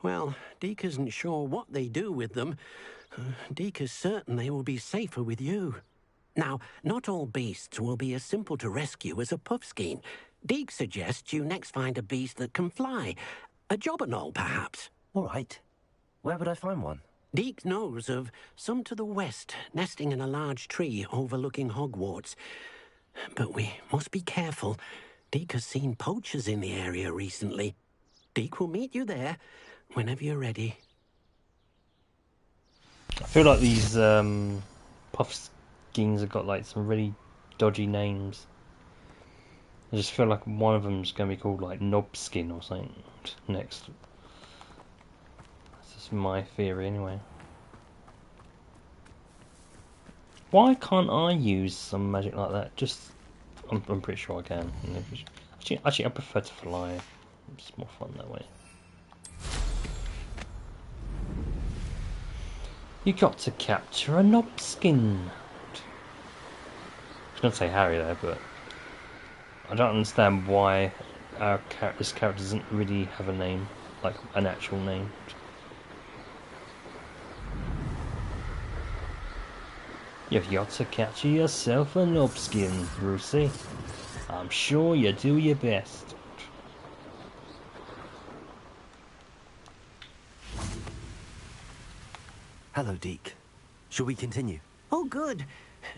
well, Deke isn't sure what they do with them. Deke is certain they will be safer with you. Now, not all beasts will be as simple to rescue as a puffskein. Deke suggests you next find a beast that can fly. A jobberknoll, perhaps. All right. Where would I find one? Deke knows of some to the west, nesting in a large tree overlooking Hogwarts. But we must be careful. Deke has seen poachers in the area recently. Deke will meet you there whenever you're ready. I feel like these puffskeins have got like some really dodgy names. I just feel like one of them's going to be called like Knobskin or something next. That's just my theory anyway. Why can't I use some magic like that? Just, I'm pretty sure I can. Actually, I prefer to fly. It's more fun that way. You got to capture a Knobskin. I was going to say Harry there, but I don't understand why this character doesn't really have a name, like an actual name. You've got to capture yourself a Knobskin, Brucey. I'm sure you do your best. Hello, Deke. Shall we continue? Oh, good.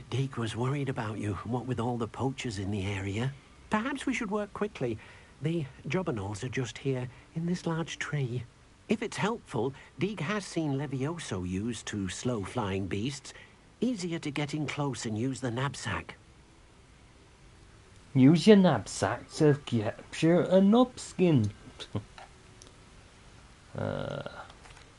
Deke was worried about you, what with all the poachers in the area. Perhaps we should work quickly. The jobberknolls are just here, in this large tree. If it's helpful, Deke has seen Levioso used to slow flying beasts. Easier to get in close and use the knapsack. Use your knapsack to capture a Knobskin.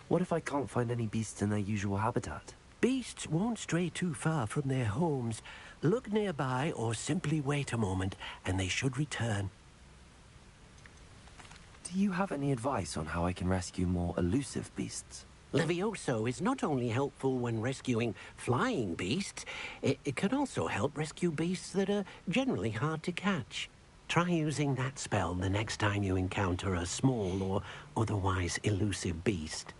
What if I can't find any beasts in their usual habitat? Beasts won't stray too far from their homes. Look nearby or simply wait a moment and they should return. Do you have any advice on how I can rescue more elusive beasts? Levioso is not only helpful when rescuing flying beasts, it can also help rescue beasts that are generally hard to catch. Try using that spell the next time you encounter a small or otherwise elusive beast.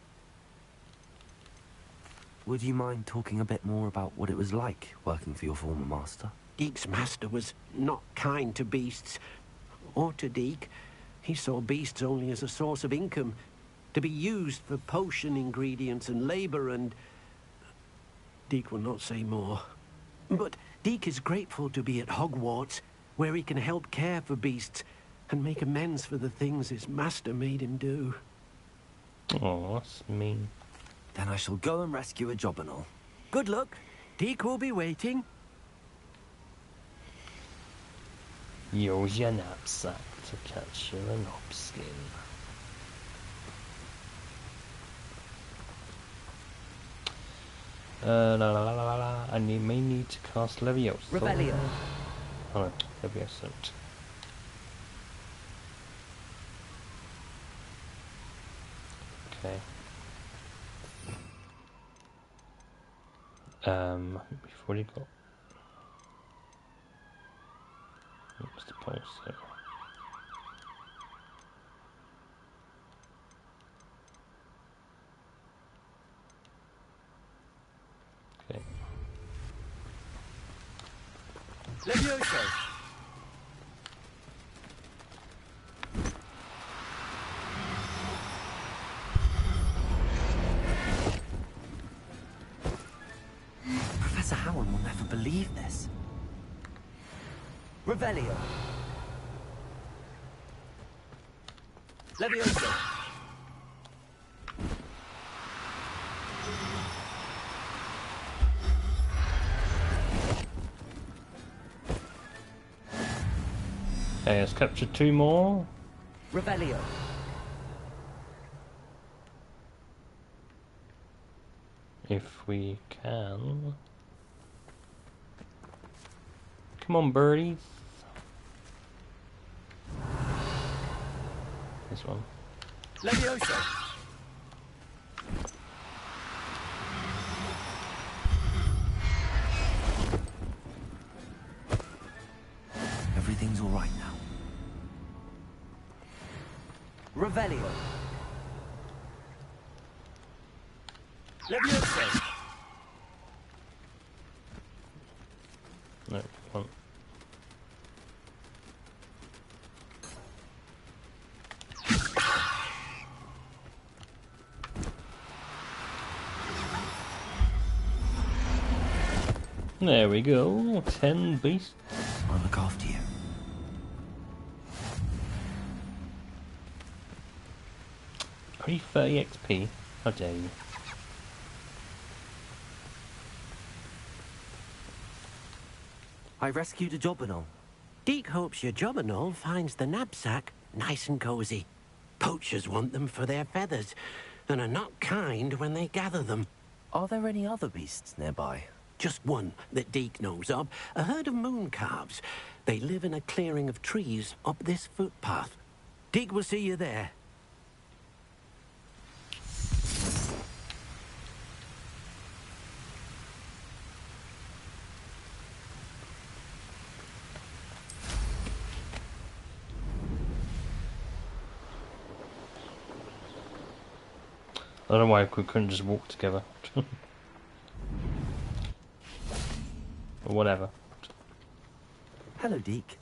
Would you mind talking a bit more about what it was like working for your former master? Deke's master was not kind to beasts, or to Deke. He saw beasts only as a source of income, to be used for potion ingredients and labor, and Deke will not say more. But Deke is grateful to be at Hogwarts, where he can help care for beasts and make amends for the things his master made him do. Oh, that's mean. Then I shall go and rescue a jobberknoll. Good luck. Deke will be waiting. Use your knapsack to capture a Knobskin. I may need to cast Levioso. Revelio. Oh no, Levioso. Okay. We've already got. What's the pulse? Okay. Levioso. Professor Howard will never believe this. Revelio. Levioso. Okay, let's capture 2 more. Revelio. If we can. Come on, birdies. This one. Levioso. Everything's all right now. Revelio. Levioso. No, one. There we go. 10 beasts. I'll look after you. Only 30 XP. How dare you? I rescued a Jobberknoll. Deke hopes your Jobberknoll finds the knapsack nice and cozy. Poachers want them for their feathers, and are not kind when they gather them. Are there any other beasts nearby? Just one that Deke knows of, a herd of moon calves. They live in a clearing of trees up this footpath. Deke will see you there. I don't know why we couldn't just walk together. Or whatever. Hello, Deke.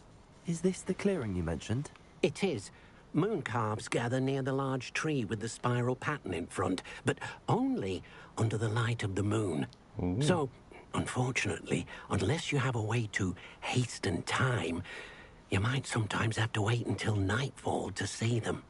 Is this the clearing you mentioned? It is. Moon calves gather near the large tree with the spiral pattern in front, but only under the light of the moon. Ooh. So, unfortunately, unless you have a way to hasten time, you might sometimes have to wait until nightfall to see them.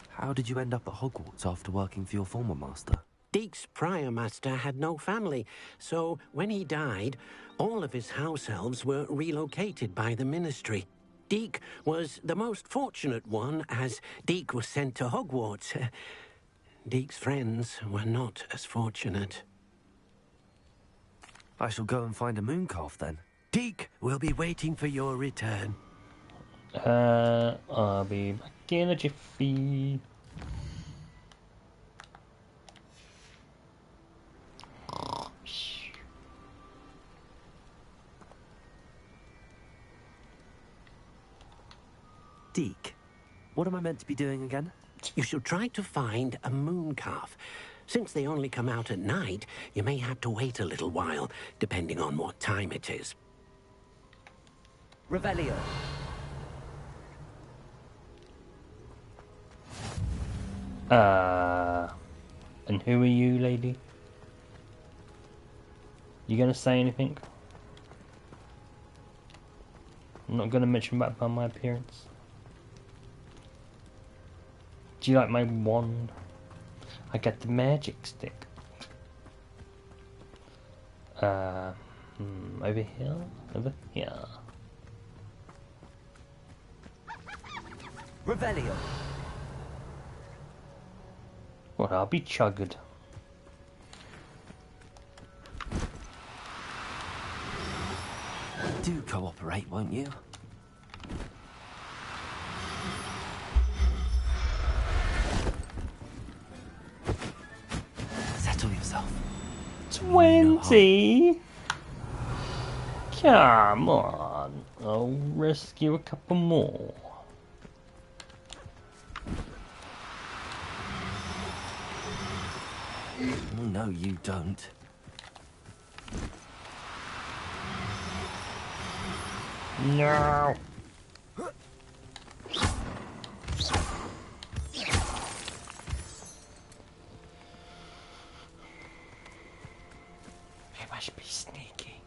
How did you end up at Hogwarts after working for your former master? Deke's prior master had no family, so when he died, all of his house elves were relocated by the ministry. Deke was the most fortunate one, as Deke was sent to Hogwarts. Deke's friends were not as fortunate. I shall go and find a moon calf then. Deke will be waiting for your return. I'll be back in a jiffy. Deke, what am I meant to be doing again? You should try to find a moon calf. Since they only come out at night, you may have to wait a little while, depending on what time it is. Revelio. And who are you, lady? You gonna say anything? I'm not gonna mention about my appearance. Do you like my wand? I got the magic stick. Over here? Over here. Revelio. Well, I'll be chugged. Do cooperate, won't you? Settle yourself. 20? Come on. I'll rescue a couple more. Oh, no, you don't. No. I must be sneaky.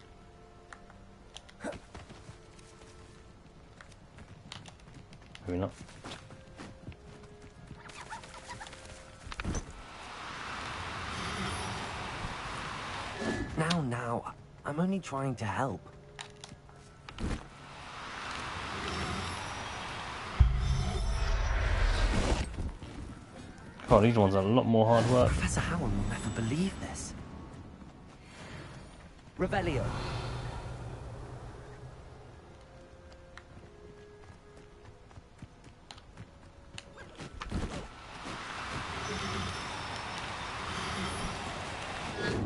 Maybe not. Now, I'm only trying to help. God, these ones are a lot more hard work. Professor Howard will never believe this. Revelio.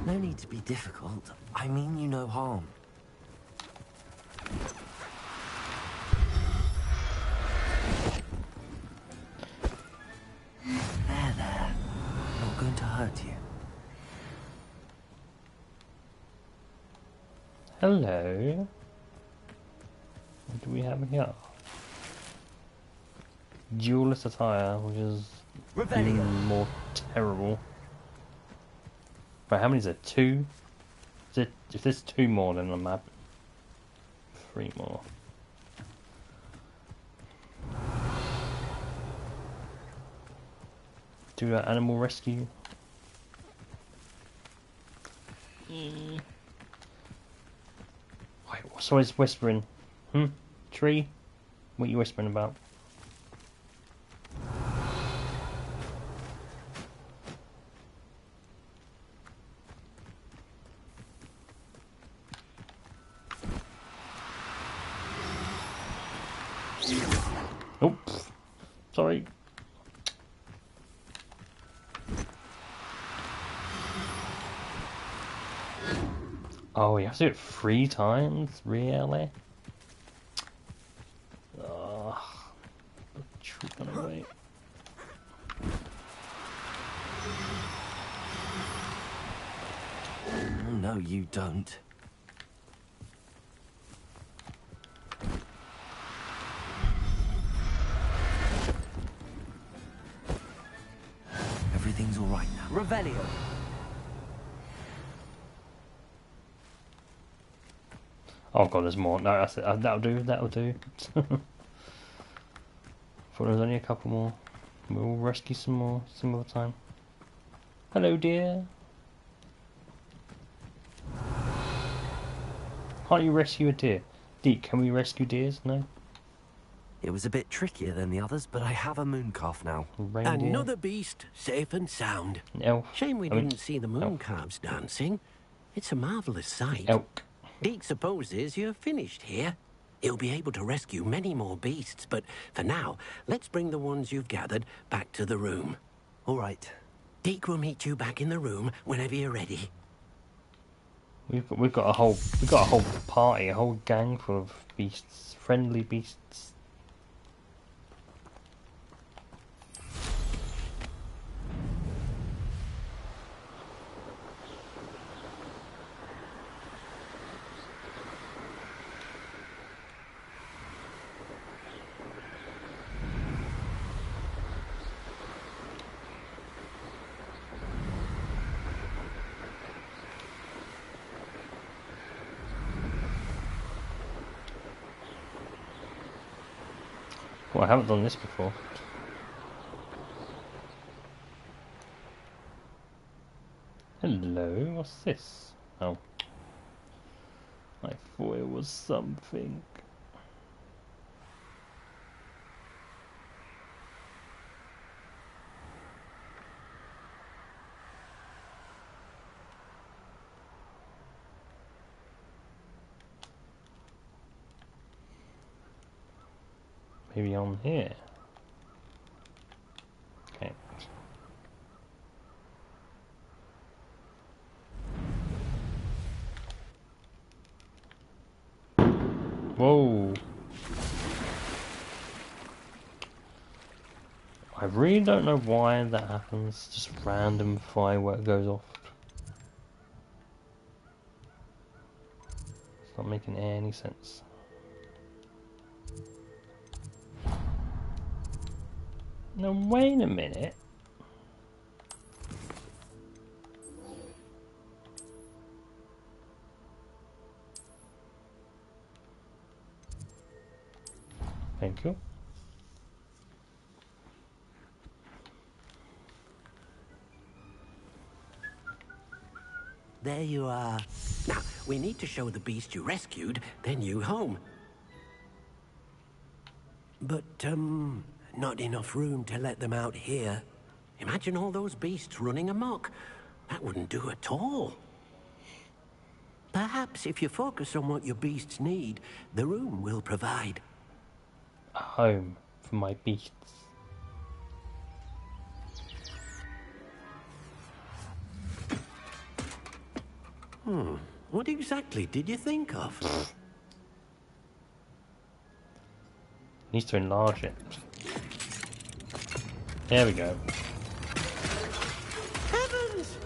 No need to be difficult. I mean you no harm. There. Not going to hurt you. Hello. What do we have here? Duelist attire, which is even more terrible. Right, how many is it? 2? If there's 2 more than the map, 3 more. Do that animal rescue. Wait, what's always whispering? Tree? What are you whispering about? Oh, sorry. Oh, you have to do it 3 times? Really? Wait. No, you don't. Everything's all right now. Revelio. Oh god, there's more. No, that's it. That'll do. That'll do. Thought there was only a couple more. We'll rescue some more some other time. Hello, dear. Can't you rescue a deer? Deke, can we rescue deers? No. It was a bit trickier than the others, but I have a moon calf now. Reindeer. Another beast, safe and sound. Elf. Shame we didn't see the moon calves dancing. It's a marvellous sight. Elk. Deke supposes you're finished here. He'll be able to rescue many more beasts, but for now, let's bring the ones you've gathered back to the room. All right. Deke will meet you back in the room whenever you're ready. We've got a whole party, a whole gang full of beasts, friendly beasts. Well, I haven't done this before. Hello, what's this? Oh. I thought it was something. Maybe on here. Okay. Whoa. I really don't know why that happens. Just random firework goes off. It's not making any sense. Now wait a minute. Thank you. There you are. Now, we need to show the beast you rescued their new home. But, not enough room to let them out here. Imagine all those beasts running amok. That wouldn't do at all. Perhaps if you focus on what your beasts need, the room will provide. A home for my beasts. What exactly did you think of? Needs to enlarge it. There we go. Heavens!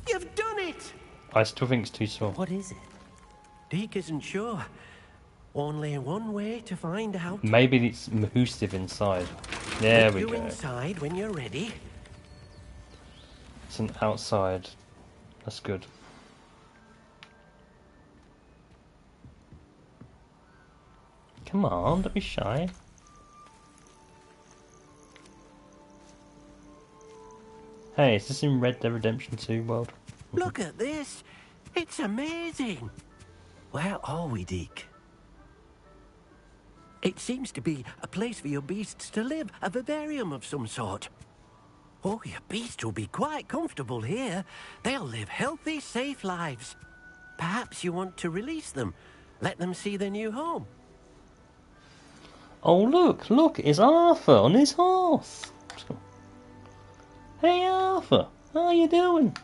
You've done it! I still think it's too small. What is it? Deke isn't sure. Only one way to find out. Maybe it's Mahusive inside. There we You go. inside when you're ready. It's an outside. That's good. Come on, don't be shy. Hey, is this in Red Dead Redemption 2 world? Look at this. It's amazing. Where are we, Deke? It seems to be a place for your beasts to live, a vivarium of some sort. Oh, your beasts will be quite comfortable here. They'll live healthy, safe lives. Perhaps you want to release them. Let them see their new home. Oh, look, it's Arthur on his horse. Hey, Arthur, how you doing?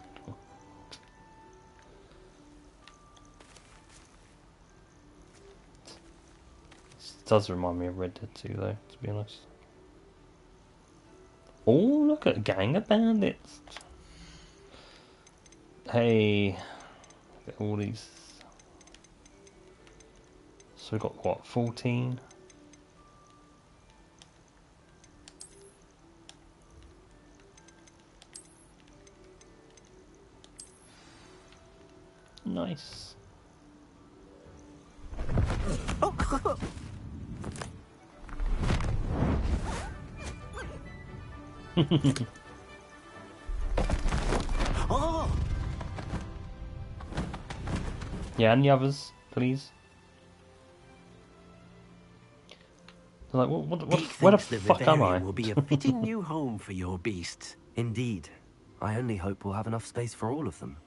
This does remind me of Red Dead 2, though, to be honest. Oh, look at a gang of bandits. Hey, look at all these. So we've got, what, 14? Nice. Oh! Yeah, and the others, please. They're like, where the fuck am I? Will be a fitting new home for your beasts. Indeed. I only hope we'll have enough space for all of them.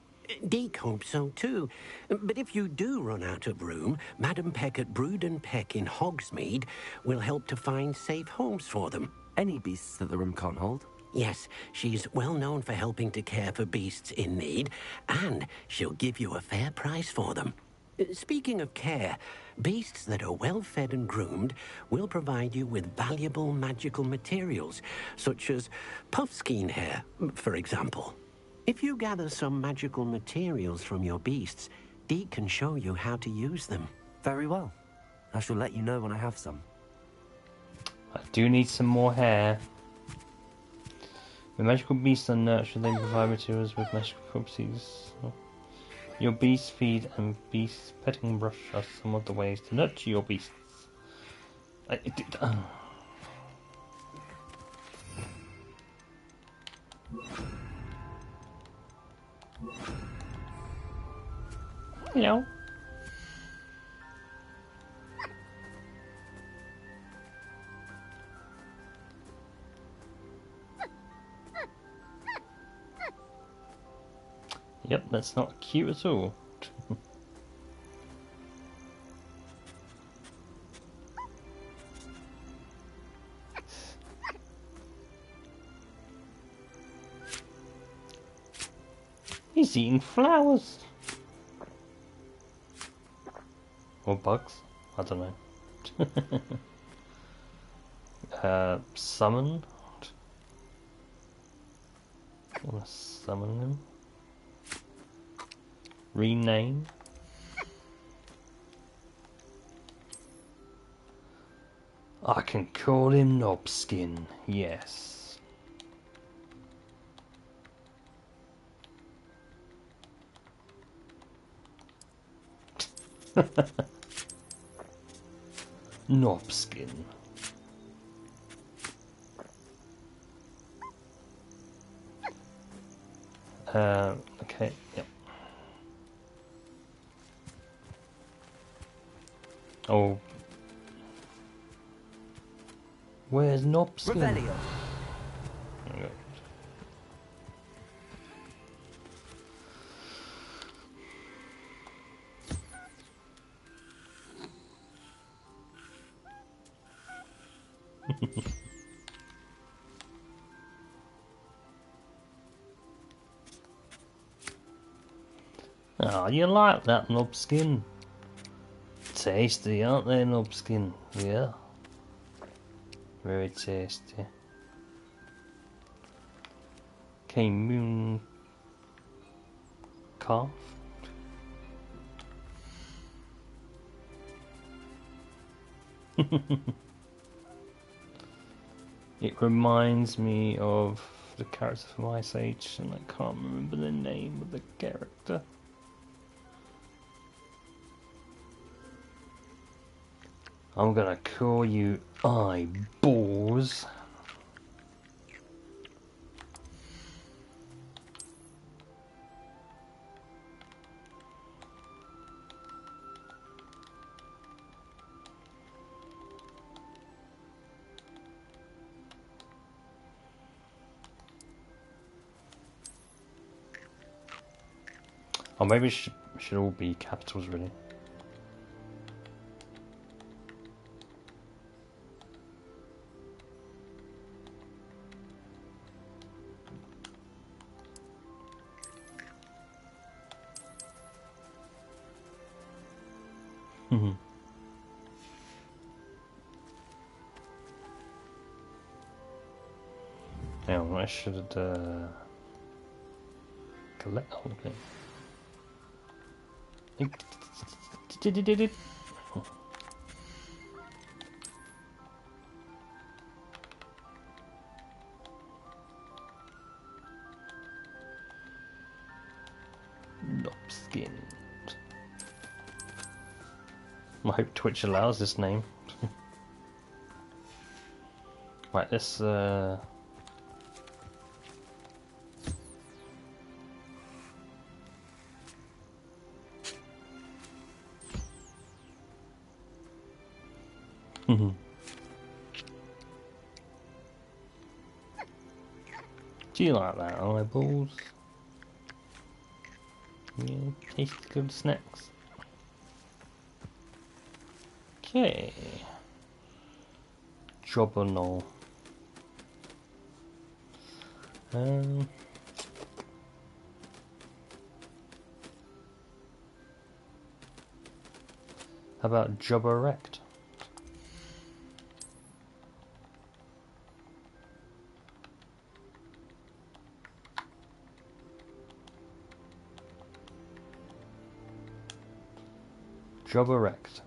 Deke hopes so too. But if you do run out of room, Madam Peck at Brood and Peck in Hogsmeade will help to find safe homes for them. Any beasts that the room can't hold? Yes, she's well known for helping to care for beasts in need, and she'll give you a fair price for them. Speaking of care, beasts that are well fed and groomed will provide you with valuable magical materials, such as puffskein hair, for example. If you gather some magical materials from your beasts, Deke can show you how to use them. Very well. I shall let you know when I have some. I do need some more hair. When magical beasts are nurtured, they provide materials with magical properties. Your beast feed and beast petting brush are some of the ways to nurture your beasts. Hello. Yep, that's not cute at all. He's eating flowers. Or bugs? I don't know. Summon? I want to summon him. Rename. I can call him Knobskin, yes. Knobskin. Okay, yep. Oh. Where's Knobskin? Revelio. Oh, you like that, Knobskin? Tasty, aren't they, Knobskin? Yeah. Very tasty. Okay, moon calf. It reminds me of the character from Ice Age, and I can't remember the name of the character. I'm gonna call you Eyeballs. Or maybe it should all be capitals, really. Mm-hmm. Yeah, I should collect. Oh, okay. Knobskin. I hope Twitch allows this name. Right, let's Do you like that, Eyeballs? Yeah, tasty good snacks. Okay. Job or no? How about job erect? Job erect.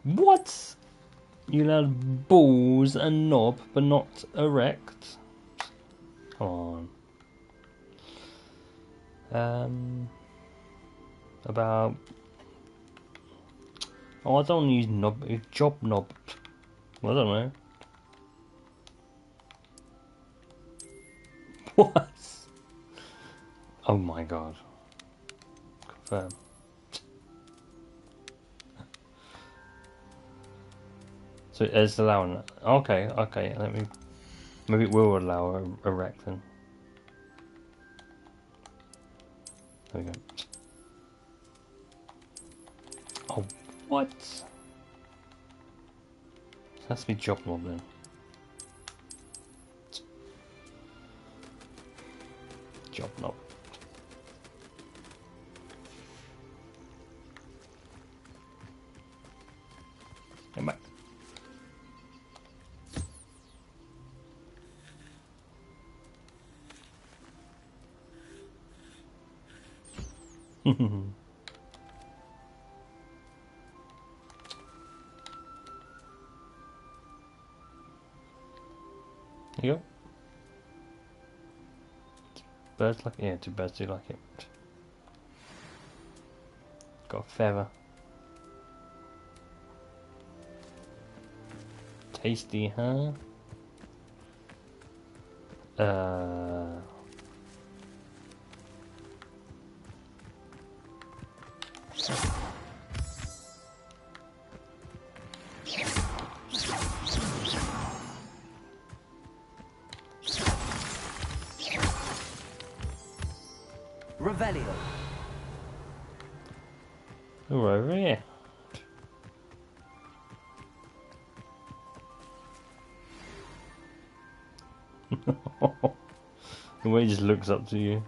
What? You'll have balls and knob, but not erect? Come on. About... Oh, I don't use knob, it's job knob. I don't know. What? Oh my god. Confirm. So it's allowing that. Okay, okay, let me... Maybe it will allow erect then. There we go. Oh, what? It has to be job knob then. Job knob. Come back. you go. Birds like it? Yeah, 2 birds do like it. Got a feather. Tasty, huh? Revelio. We're over here. The way he just looks up to you.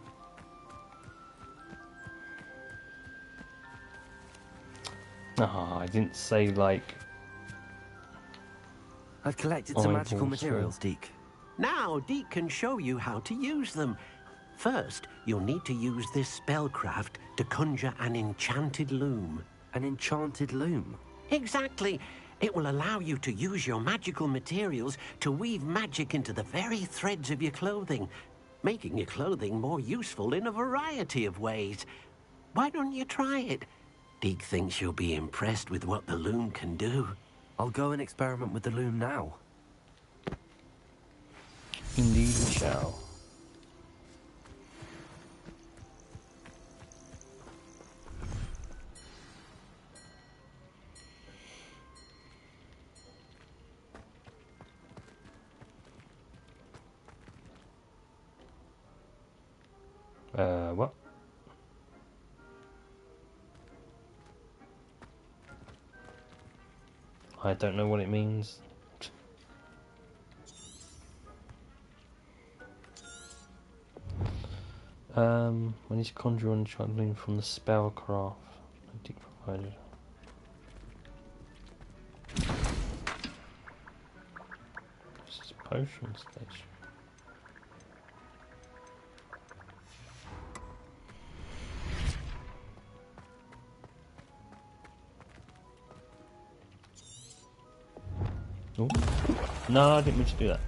Ah, I didn't say like. I've collected some magical materials, Deke. Now, Deke can show you how to use them. First, you'll need to use this spellcraft to conjure an enchanted loom. An enchanted loom? Exactly. It will allow you to use your magical materials to weave magic into the very threads of your clothing, making your clothing more useful in a variety of ways. Why don't you try it? Deke thinks you'll be impressed with what the loom can do. I'll go and experiment with the loom now. Indeed we shall. What? I don't know what it means. When you conjure on juggling from the spellcraft, I think provided. This is potion station. Oh. No, I didn't mean to do that.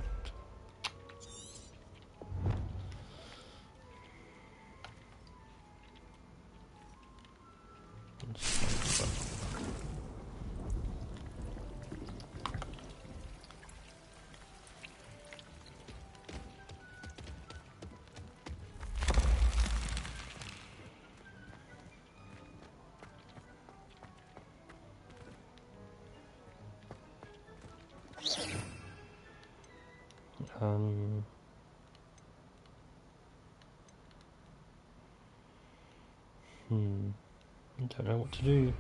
I don't know what to do.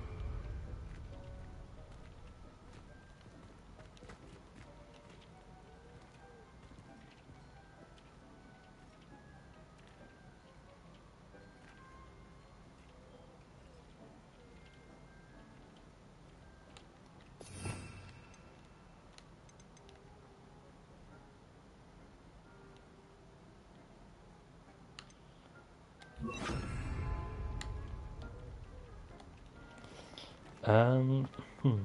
Hmm.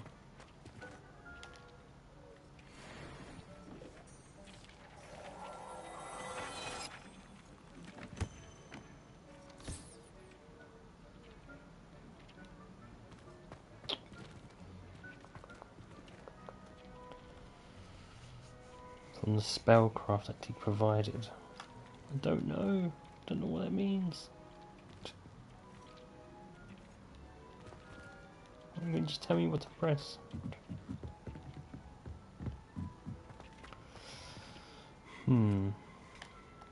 From the spellcraft that he provided. I don't know. Don't know what that means. I mean, just tell me what to press.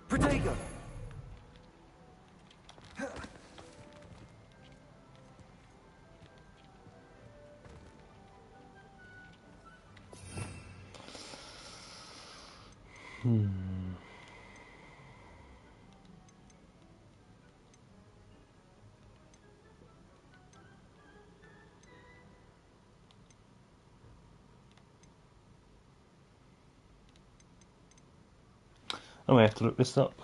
Protego. I may have to look this up.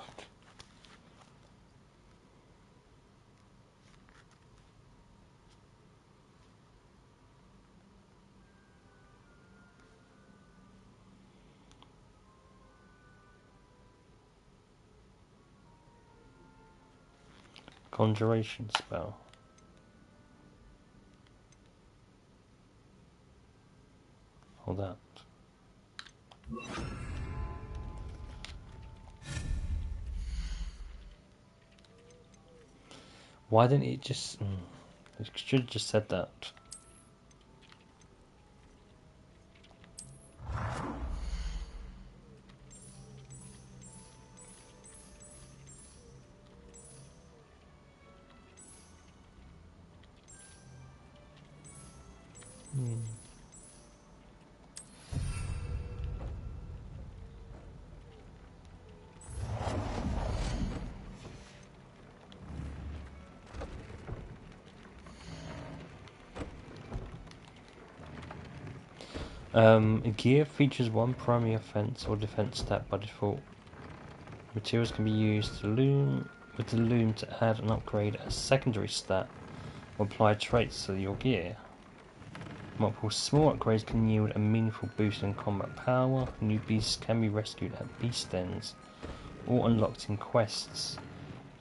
Conjuration spell. Hold that. Why didn't it just... It should have just said that. Gear features one primary offense or defense stat by default. Materials can be used with the loom to add and upgrade a secondary stat or apply traits to your gear. Multiple small upgrades can yield a meaningful boost in combat power. New beasts can be rescued at beast dens or unlocked in quests.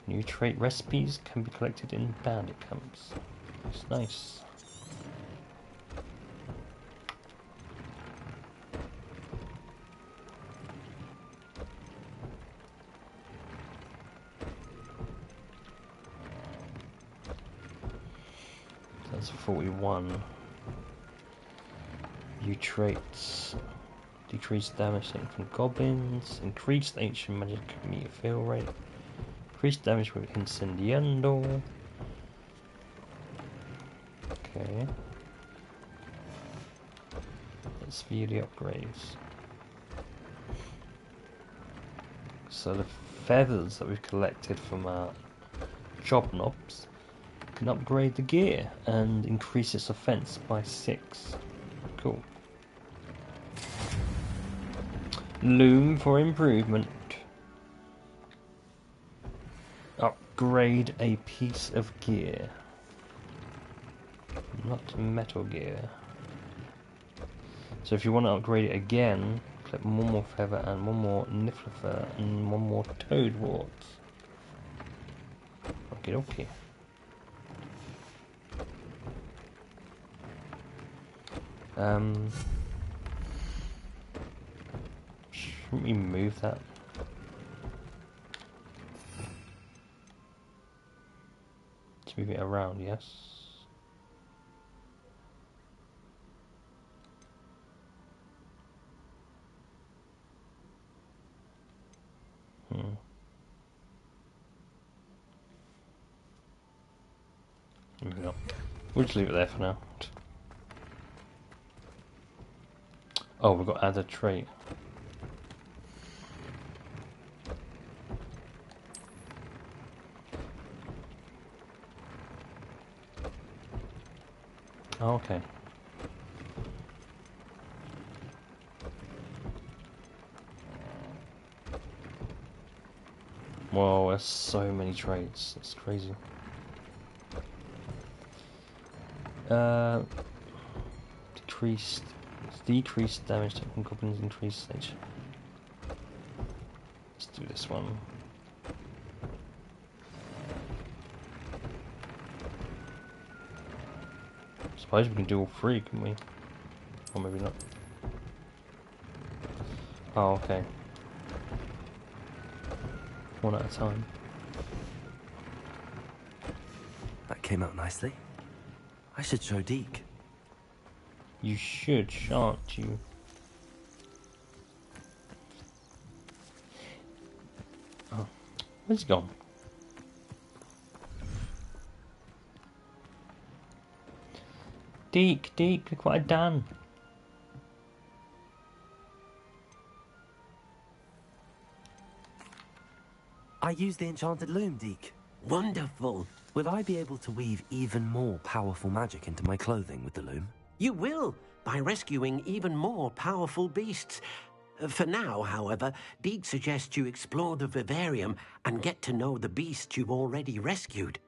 New trait recipes can be collected in bandit camps. It's nice. That's 41. New traits. Decreased damage taken from goblins. Increased ancient magic meter fill rate. Increased damage with incendiando. Okay. Let's view the upgrades. So the feathers that we've collected from our job knobs can upgrade the gear and increase its offense by 6. Cool. Loom for improvement. Upgrade a piece of gear. Not metal gear. So if you want to upgrade it again, click one more feather and one more niffler fur and one more toad warts. Okay, okay. Shouldn't we move that? Let's move it around, yes. Maybe not. We'll just leave it there for now. Oh, we've got to add a trait. Oh, okay. Whoa, there's so many traits. That's crazy. Decreased damage taken from goblins, increased stage. Let's do this one. Suppose we can do all 3, can we? Or maybe not. Oh, okay. One at a time. That came out nicely. I should show Deke. You should, shan't you? Oh, where's he gone? Deke, look what I've done. I used the enchanted loom, Deke. Wonderful. Will I be able to weave even more powerful magic into my clothing with the loom? You will, by rescuing even more powerful beasts. For now, however, Deke suggests you explore the vivarium and get to know the beasts you've already rescued.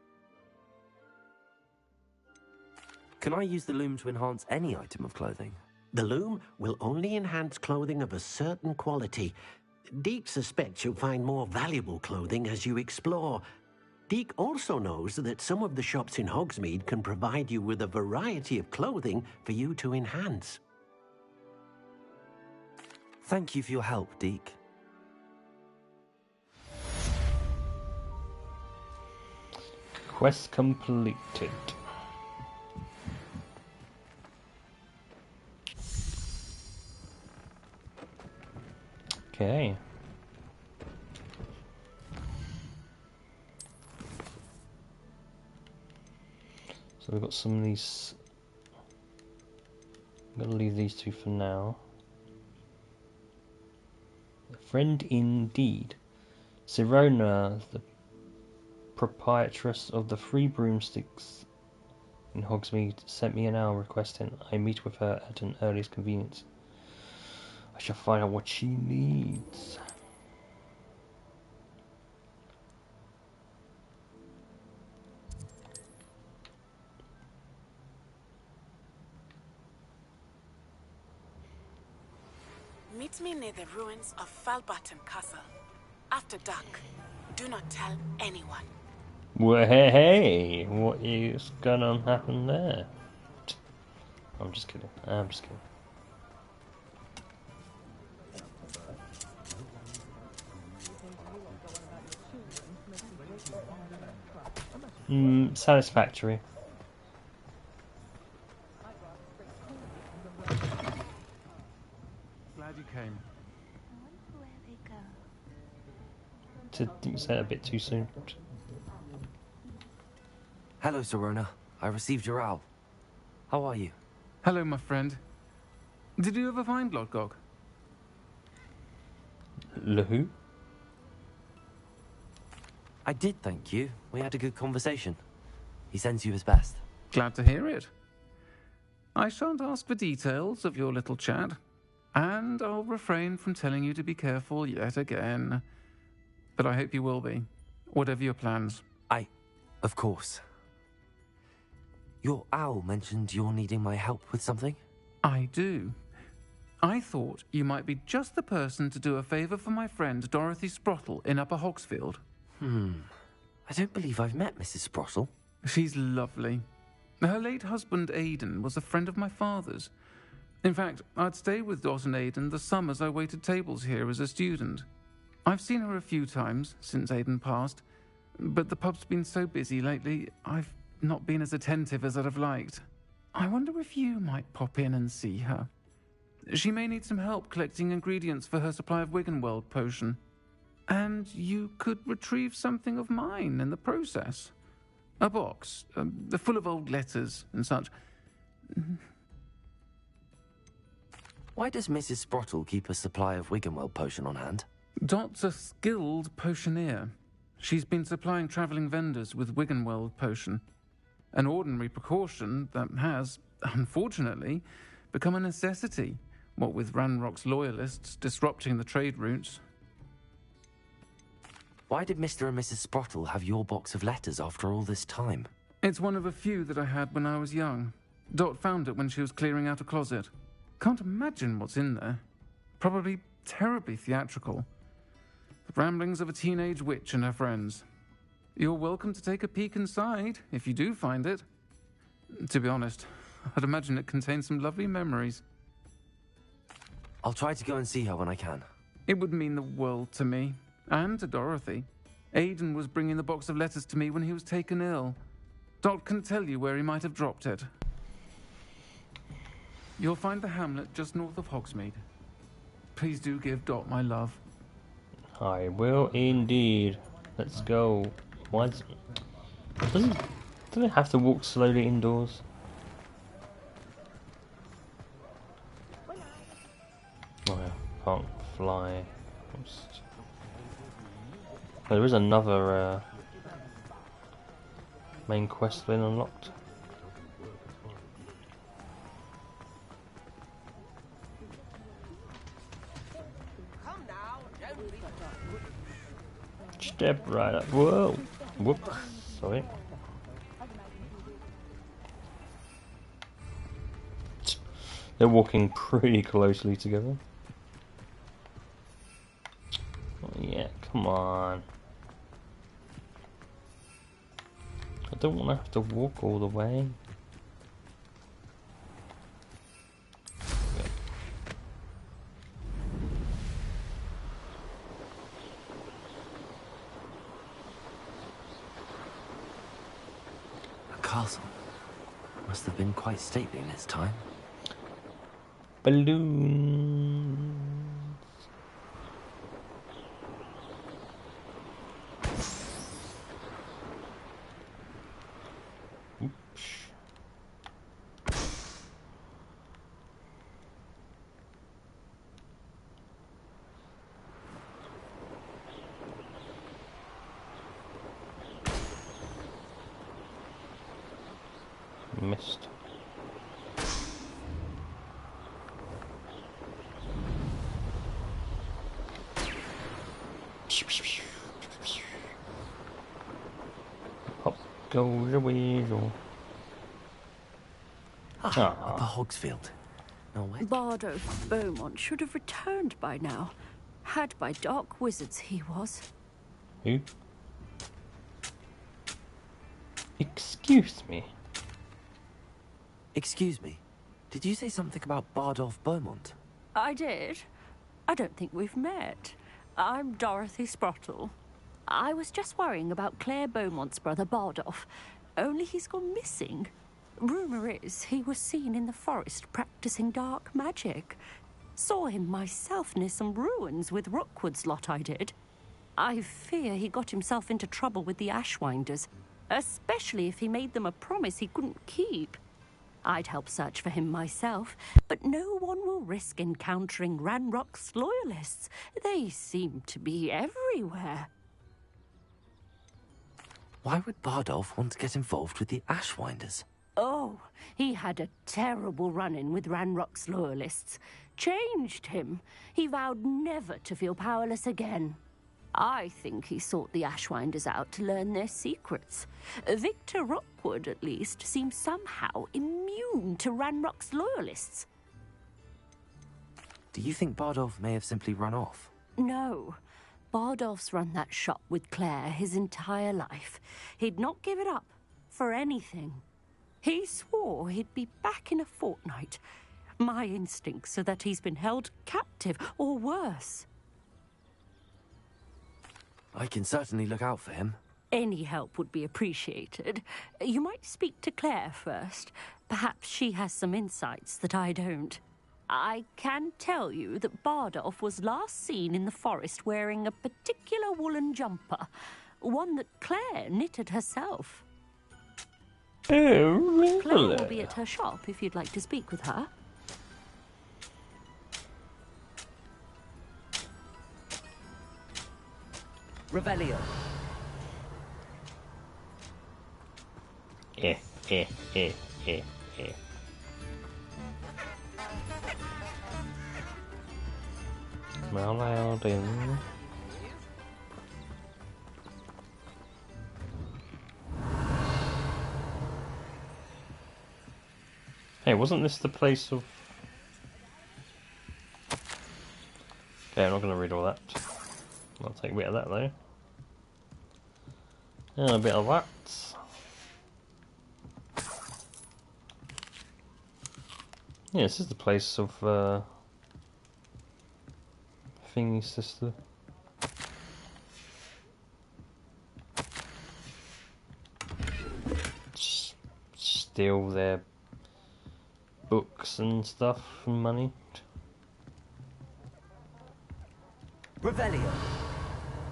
Can I use the loom to enhance any item of clothing? The loom will only enhance clothing of a certain quality. Deke suspects you'll find more valuable clothing as you explore. Deke also knows that some of the shops in Hogsmeade can provide you with a variety of clothing for you to enhance. Thank you for your help, Deke. Quest completed. Okay. So we've got some of these. I'm going to leave these two for now. Friend indeed. Sirona, the proprietress of the Three Broomsticks in Hogsmeade, sent me an hour requesting I meet with her at an earliest convenience. I shall find out what she needs. Meet me near the ruins of Falbaton Castle. After dark. Do not tell anyone. Well, hey, what is gonna happen there? I'm just kidding. I'm just kidding. Satisfactory. Glad you came. Didn't you say that a bit too soon? Hello, Sirona. I received your owl. How are you? Hello, my friend. Did you ever find Lodgok? Who? I did, thank you. We had a good conversation. He sends you his best. Glad to hear it. I shan't ask for details of your little chat, and I'll refrain from telling you to be careful yet again. But I hope you will be, whatever your plans. Of course. Your owl mentioned you're needing my help with something? I do. I thought you might be just the person to do a favour for my friend Dorothy Sprottle in Upper Hogsfield. I don't believe I've met Mrs. Sprottle. She's lovely. Her late husband Aidan was a friend of my father's. In fact, I'd stay with Dot and Aidan the summers I waited tables here as a student. I've seen her a few times since Aidan passed, but the pub's been so busy lately, I've not been as attentive as I'd have liked. I wonder if you might pop in and see her. She may need some help collecting ingredients for her supply of Wiggenweld potion. And you could retrieve something of mine in the process. A box, full of old letters and such. Why does Mrs. Sprottle keep a supply of Wiggenweld potion on hand? Dot's a skilled potioneer. She's been supplying travelling vendors with Wiggenweld potion. An ordinary precaution that has, unfortunately, become a necessity, what with Ranrock's loyalists disrupting the trade routes. Why did Mr. and Mrs. Sprottle have your box of letters after all this time? It's one of a few that I had when I was young. Dot found it when she was clearing out a closet. Can't imagine what's in there. Probably terribly theatrical. The ramblings of a teenage witch and her friends. You're welcome to take a peek inside, if you do find it. To be honest, I'd imagine it contains some lovely memories. I'll try to go and see her when I can. It would mean the world to me, and to Dorothy. Aidan was bringing the box of letters to me when he was taken ill. Dot can tell you where he might have dropped it. You'll find the hamlet just north of Hogsmeade. Please do give Dot my love. I will indeed. Let's go. Why doesn't it have to walk slowly indoors? Oh, I can't fly. There is another main quest been unlocked. Step right up. Whoa! Whoops. Sorry. They're walking pretty closely together. Oh, yeah, come on. I don't want to have to walk all the way. A castle. Must have been quite stately in its time. Balloons. Oops. Missed. Hop goes the weasel. Upper Hogsfield. No way. Bardo Beaumont should have returned by now. Had by dark wizards he was. Who? Excuse me. Excuse me. Did you say something about Bardolph Beaumont? I did. I don't think we've met. I'm Dorothy Sprottle. I was just worrying about Claire Beaumont's brother Bardolph. Only he's gone missing. Rumour is he was seen in the forest practicing dark magic. Saw him myself near some ruins with Rookwood's lot I did. I fear he got himself into trouble with the Ashwinders, especially if he made them a promise he couldn't keep. I'd help search for him myself, but no one will risk encountering Ranrock's loyalists. They seem to be everywhere. Why would Bardolph want to get involved with the Ashwinders? Oh, he had a terrible run-in with Ranrock's loyalists. Changed him. He vowed never to feel powerless again. I think he sought the Ashwinders out to learn their secrets. Victor Rookwood, at least, seems somehow immune to Ranrock's loyalists. Do you think Bardolph may have simply run off? No. Bardolph's run that shop with Claire his entire life. He'd not give it up for anything. He swore he'd be back in a fortnight. My instincts are that he's been held captive, or worse. I can certainly look out for him. Any help would be appreciated. You might speak to Claire first. Perhaps she has some insights that I don't. I can tell you that Bardolph was last seen in the forest wearing a particular woolen jumper, one that Claire knitted herself. Oh, really? Claire will be at her shop if you'd like to speak with her. Revelio. Eh. Smell loud in. Hey, wasn't this the place of... Okay, I'm not going to read all that. I'll take a bit of that though. And a bit of that. Yeah, this is the place of Thingy's sister. Just steal their books and stuff and money. Revelio.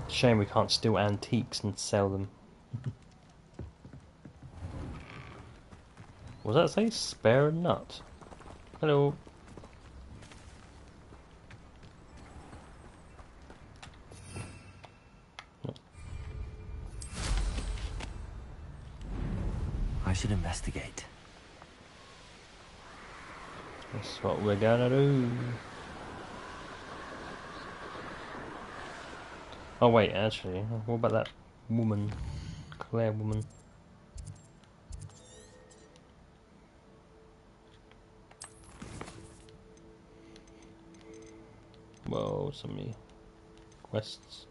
Shame we can't steal antiques and sell them. What does that say? Spare a nut. Hello. I should investigate. That's what we're gonna do. Oh wait, actually, what about that woman? Claire woman. Whoa, so many quests.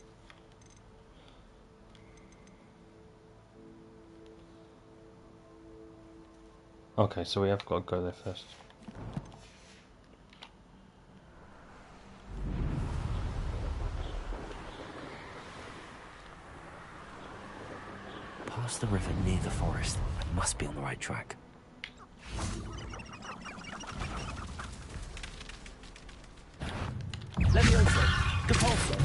Okay, so we have got to go there first. Past the river near the forest. I must be on the right track. Levioso. Depulso.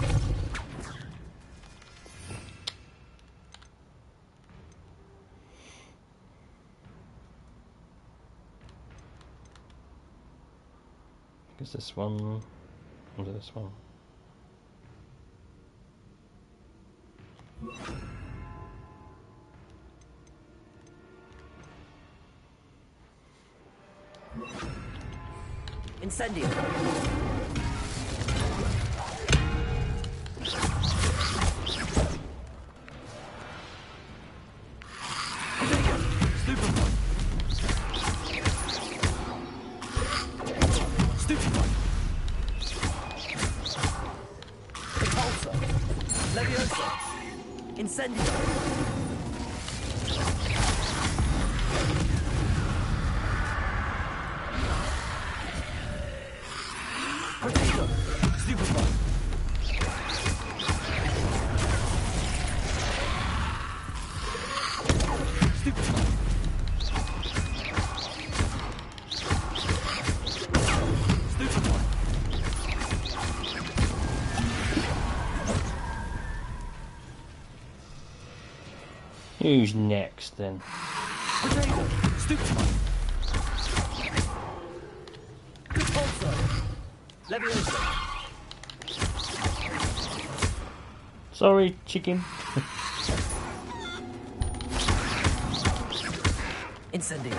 Is this one? Or this one? Incendio. Incendio. Potato. Stupefy. Stupefy. Stupefy. Who's next then? Potato. Stupefy. Depulso. Levioso. Sorry, chicken. Incendio.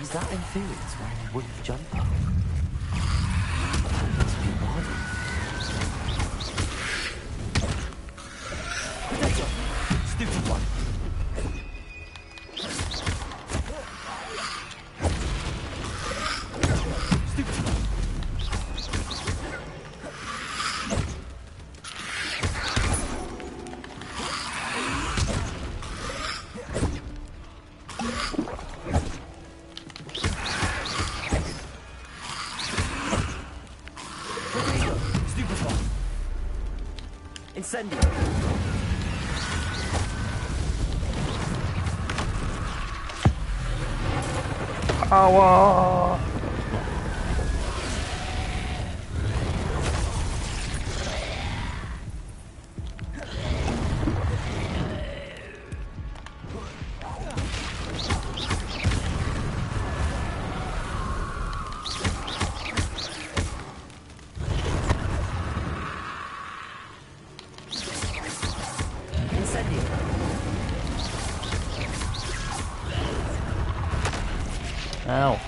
Is that Inferior's wearing a wolf jumper? Must be Barney. Potato. Stupefy. Incendio. Power! Ow.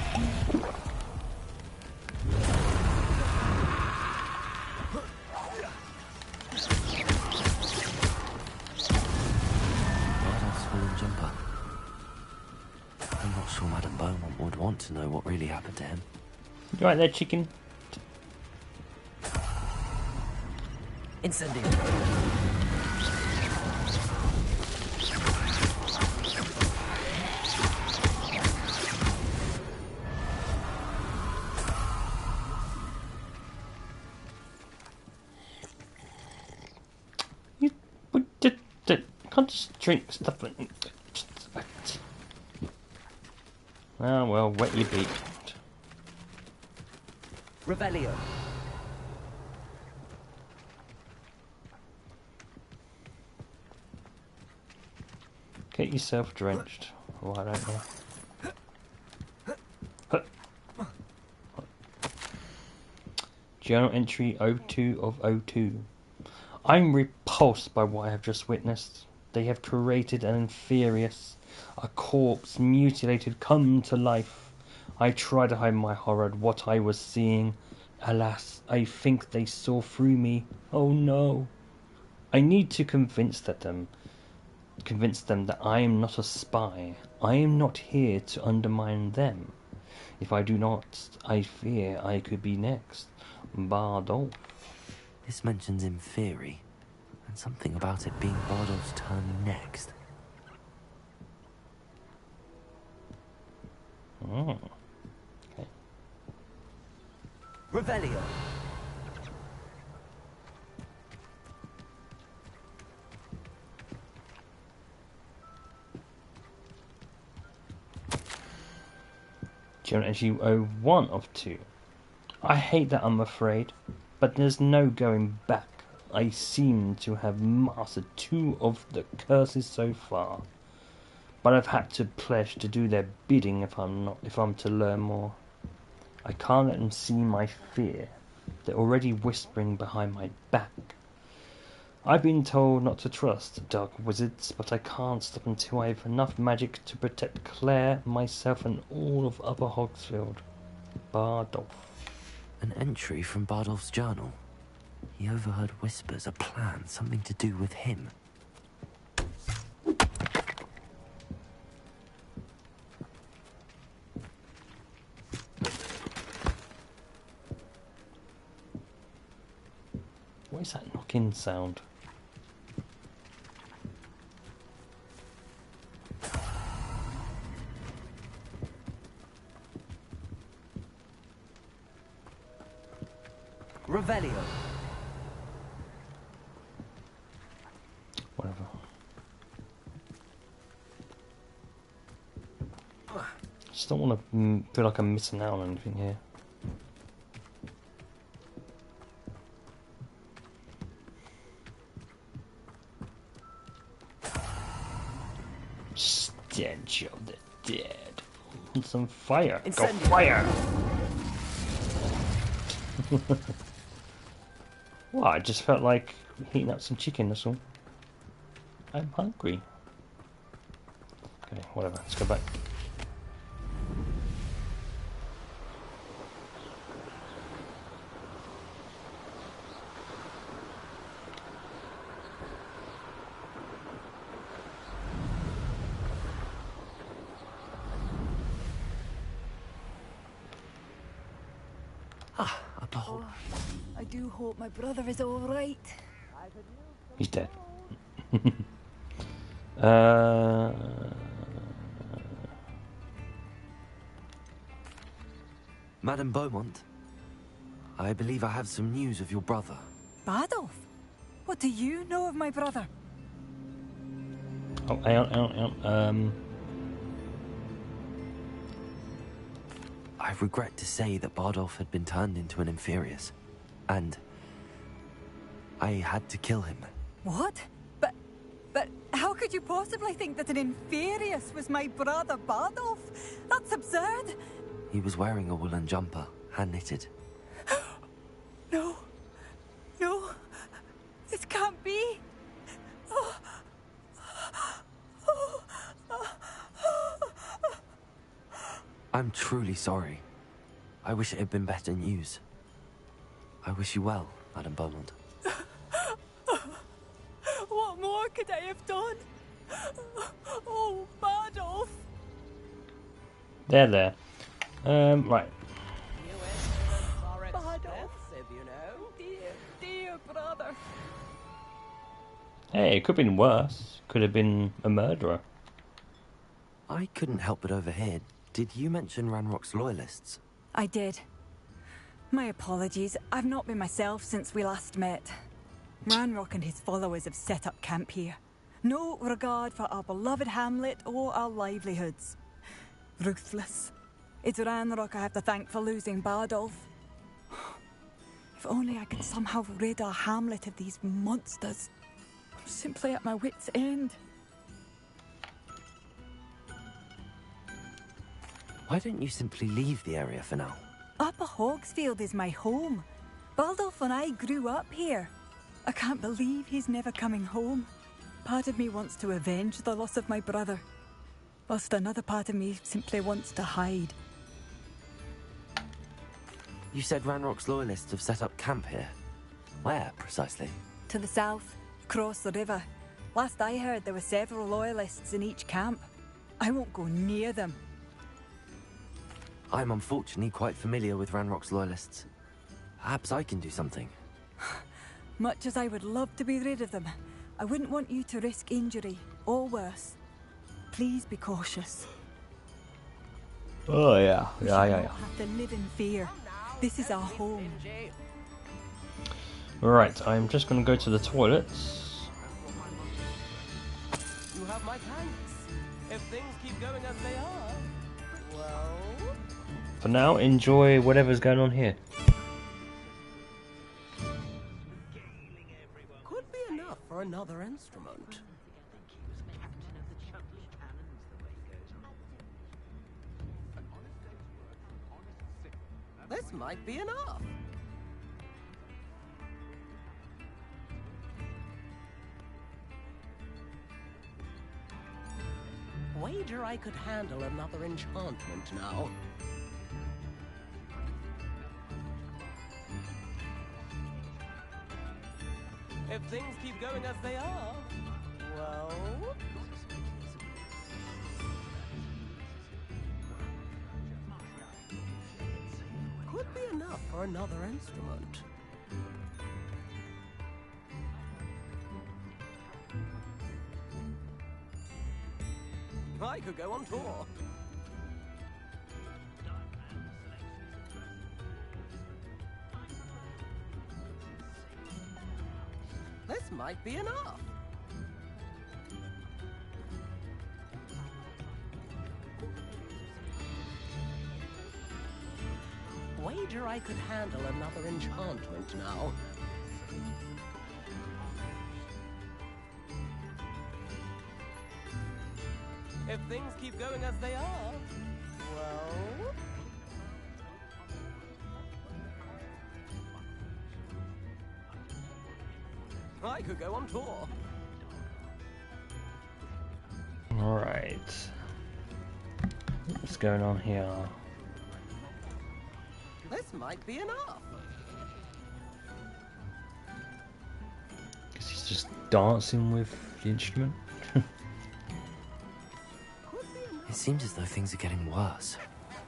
Jumper. I'm not sure Madam Beaumont would want to know what really happened to him. You right there, chicken? Incendio. Can't just drink stuff. Ah, well, wet your beak. Revelio. Get yourself drenched. Oh, I don't know. Journal entry 02 of 02. I'm repulsed by what I have just witnessed. They have created an inferious, a corpse mutilated come to life. I tried to hide my horror at what I was seeing. Alas, I think they saw through me. Oh no. I need to convince them that I am not a spy. I am not here to undermine them. If I do not, I fear I could be next. Bardolph. This mentions Inferi. And something about it being Bardolph's turn next. Oh. Okay. Revelio. As you owe one of two. I hate that, I'm afraid, but there's no going back. I seem to have mastered 2 of the curses so far, but I've had to pledge to do their bidding if I'm to learn more. I can't let them see my fear. They're already whispering behind my back. I've been told not to trust dark wizards, but I can't stop until I have enough magic to protect Claire, myself, and all of Upper Hogsfield. Bardolph. An entry from Bardolph's journal. He overheard whispers, a plan, something to do with him. What is that knocking sound? Revelio. Whatever. Just don't want to feel like I'm missing out on anything here. Stench of the dead. And some fire. Go fire! Well, I just felt like heating up some chicken, that's all. I'm hungry. Okay, whatever, let's go back. Oh, I do hope my brother is all right. He's dead. Madame Beaumont, I believe I have some news of your brother. Bardolph? What do you know of my brother? Oh, hang on. I regret to say that Bardolph had been turned into an Inferius, and I had to kill him. What? But how could you possibly think that an Inferius was my brother Bardolph? That's absurd. He was wearing a woolen jumper, hand-knitted. No. No. This can't be. I'm truly sorry. I wish it had been better news. I wish you well, Madame Beaumont. What more could I have done? Oh, Bardolph. There. Right. Bardolph, you know. Dear brother. Hey, it could have been worse. Could have been a murderer. I couldn't help but overhear. Did you mention Ranrock's loyalists? I did. My apologies. I've not been myself since we last met. Ranrock and his followers have set up camp here. No regard for our beloved hamlet or our livelihoods. Ruthless. It's Ranrock I have to thank for losing Bardolph. If only I could somehow rid our hamlet of these monsters. I'm simply at my wit's end. Why don't you simply leave the area for now? Upper Hogsfield is my home. Bardolph and I grew up here. I can't believe he's never coming home. Part of me wants to avenge the loss of my brother, whilst another part of me simply wants to hide. You said Ranrock's loyalists have set up camp here. Where, precisely? To the south, across the river. Last I heard, there were several loyalists in each camp. I won't go near them. I'm unfortunately quite familiar with Ranrock's loyalists. Perhaps I can do something. Much as I would love to be rid of them, I wouldn't want you to risk injury, or worse. Please be cautious. Oh yeah. We should not have to live in fear. This is our home. Right, I'm just going to go to the toilets. You have my thanks. If things keep going as they are, well... For now, enjoy whatever's going on here. Could be enough for another instrument. This might be enough. Wager I could handle another enchantment now. If things keep going as they are, well... Could be enough for another instrument. I could go on tour. This might be enough. Wager I could handle another enchantment now. If things keep going as they are, well... I could go on tour. Alright. What's going on here? This might be enough. Guess he's just dancing with the instrument. It seems as though things are getting worse.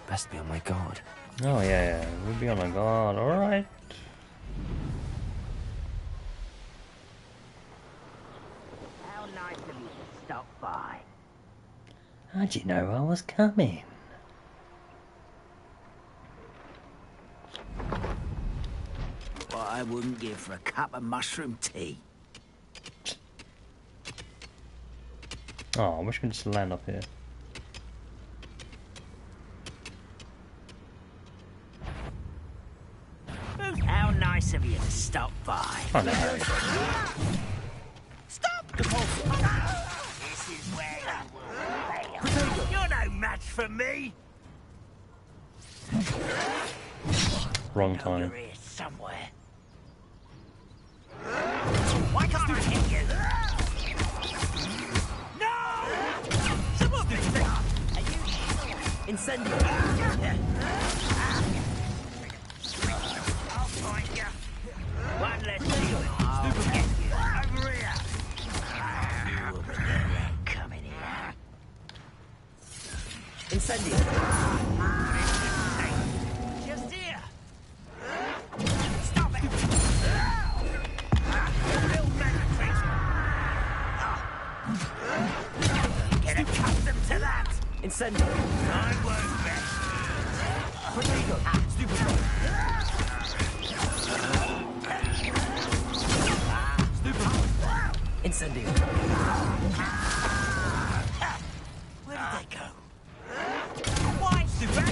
Best be on my guard. Oh yeah, we'll be on our guard. Alright. How nice of you to stop by. How'd you know I was coming? What I wouldn't give for a cup of mushroom tea. Oh, I wish we could just land up here. How nice of you to stop by. Oh, no. Stop! This is where you will fail. You're no match for me. Wrong time. You're here somewhere. Why can't I hit you? No! Some of this thing. Are you incendiary? I'll find you. One less deal. I'll get you. Over here. You will regret coming here. Incendiary. Just here. Stop it. Real mandatory. Get accustomed to that. Incendiary. I won't best. Protego. Stupid. Incendiary. Where did they go? Why stupid?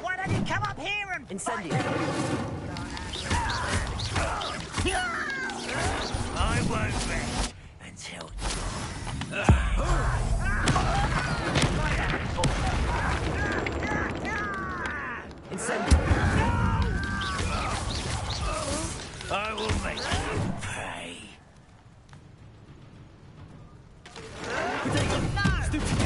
Why don't you come up here and incendiary? I won't rest until incendiary. I will make you pay. Stupid.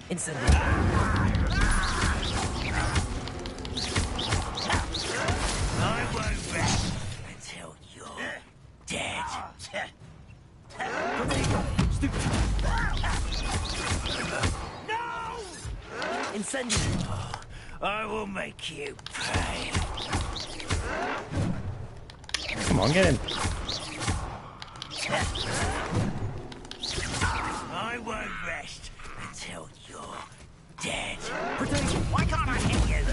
Incendiary. Incendio. I will make you pay. Come on, get him. I won't rest until you're dead. Why can't I hit you?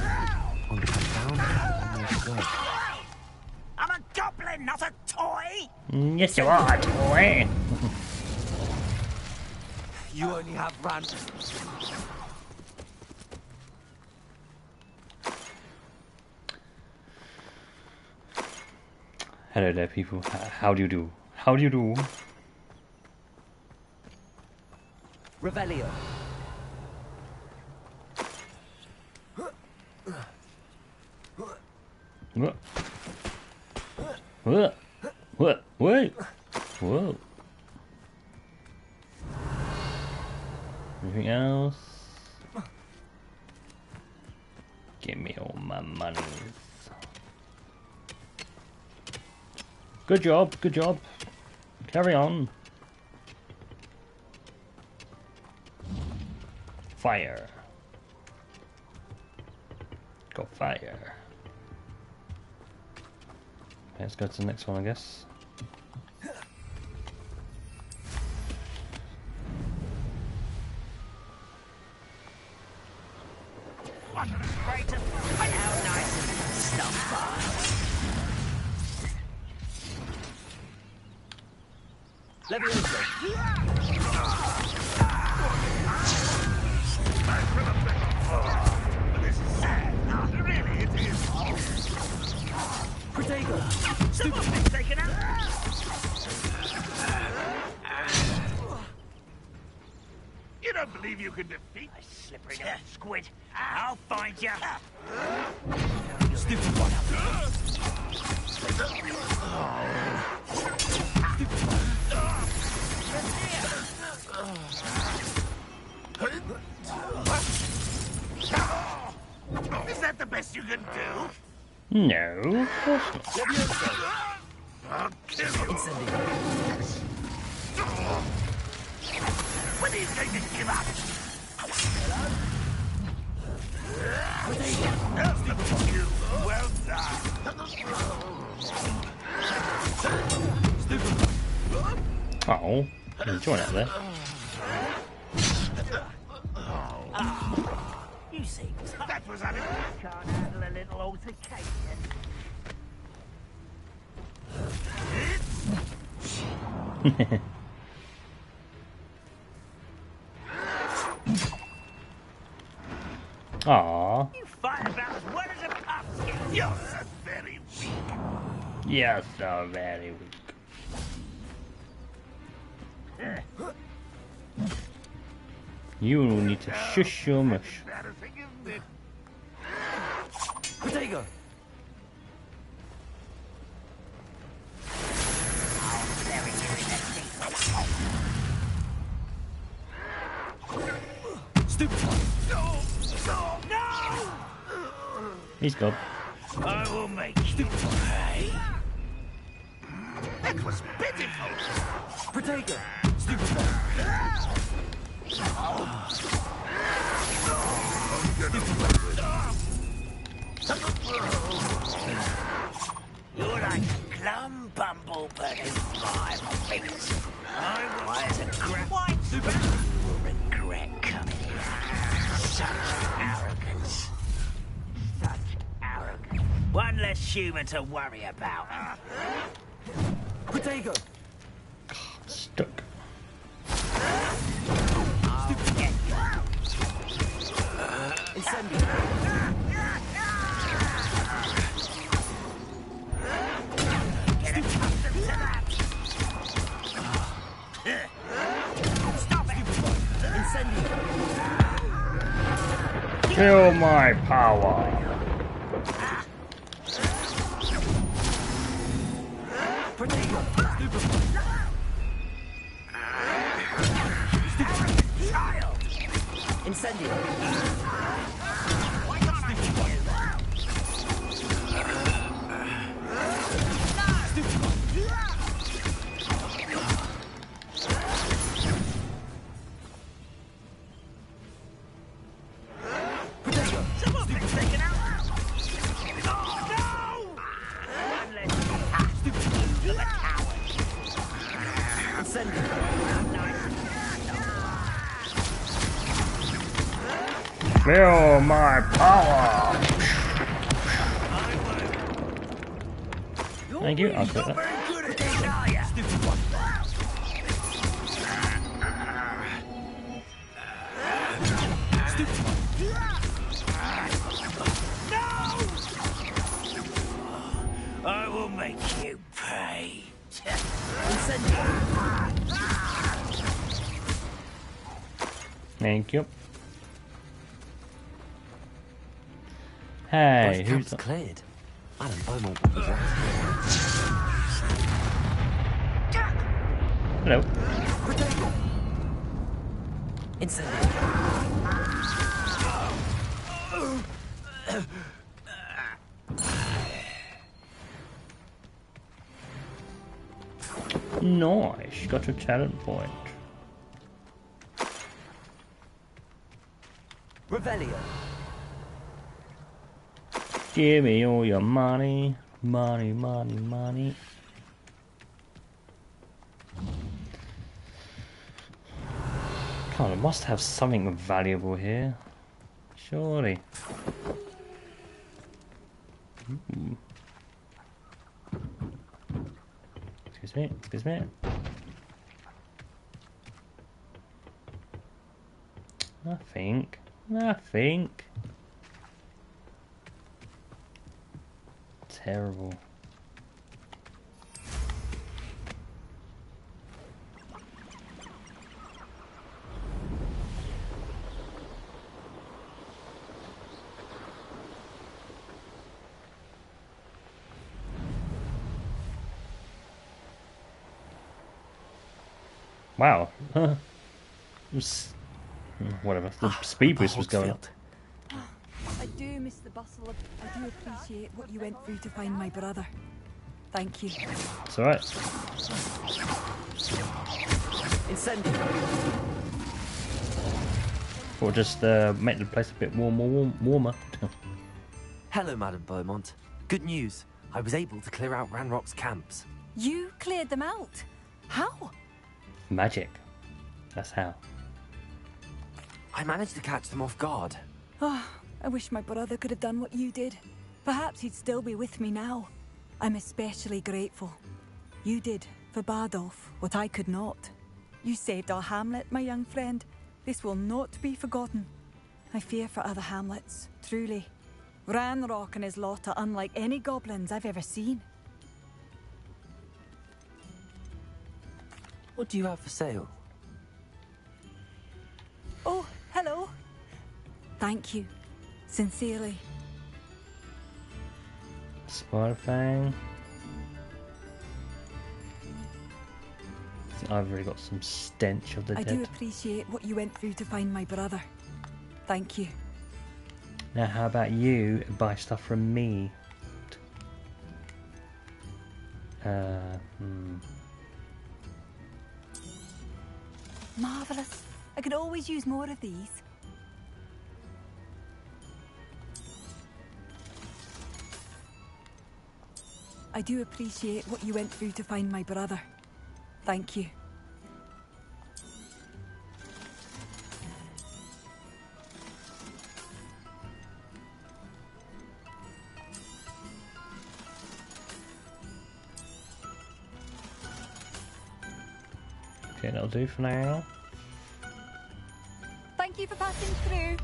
I'm a goblin, not a toy! Yes, you are, toy. You only have run. Hello there, people. How do you do? How do you do? Revelio. What? What? What? Wait! Whoa. Anything else? Give me all my money. Good job, good job. Carry on. Fire. Got fire. Okay, let's go to the next one, I guess. What a great how nice stuff. Levioso. This is sad. Really, it is. Protego. Stupid thing taken out. You don't believe you can defeat a slippery little squid. I'll find you. Stupid one. Is that the best you can do? No, of course not. I'll kill you. When are you going to give up? You, well done. Oh, enjoying it there. You see, that was unexpected. Can't handle a little altercation. Aww. You fight about as well as a pumpkin. You're very weak. Yes, so very weak. You will need to shush your mush. Embarrassing, isn't it? Protego. Stupid. No! He's gone. I will make you pay. That was pitiful. Protego. Stupid one. You're like a plum bumble, but in my face. I was a white you will regret coming here. Such arrogance. Such arrogance. One less human to worry about. Protego. Stuck. Incendio. Get accustomed to that. Stop it. Incendio. Feel my power. Protego. Stupid one. Child. Incendio. Why can't I hit you? Feel my power. Thank you. I'll quit that. I will make you pay. Thank you. Hey, Both who's camps cleared? Madam Beaumont was right. Hello. Incendiary. Nice, got a talent point. Revelio. Give me all your money, money, money, money. Come on, I must have something valuable here. Surely. Excuse me, excuse me. Nothing. Terrible. Wow. It was, whatever. The speed boost was going up. I do miss the bustle of... I do appreciate what you went through to find my brother. Thank you. It's alright. Incendiary. Or just make the place a bit warmer. Hello, Madam Beaumont. Good news. I was able to clear out Ranrock's camps. You cleared them out? How? Magic. That's how. I managed to catch them off guard. Oh, I wish my brother could have done what you did. Perhaps he'd still be with me now. I'm especially grateful. You did, for Bardolph, what I could not. You saved our hamlet, my young friend. This will not be forgotten. I fear for other hamlets, truly. Ranrock and his lot are unlike any goblins I've ever seen. What do you have for sale? Oh, hello. Thank you. Sincerely. Spiderfang. I've really got some stench of the dead. I do appreciate what you went through to find my brother. Thank you. Now how about you buy stuff from me? Marvellous. I could always use more of these. I do appreciate what you went through to find my brother. Thank you. Okay, that'll do for now. Thank you for passing through.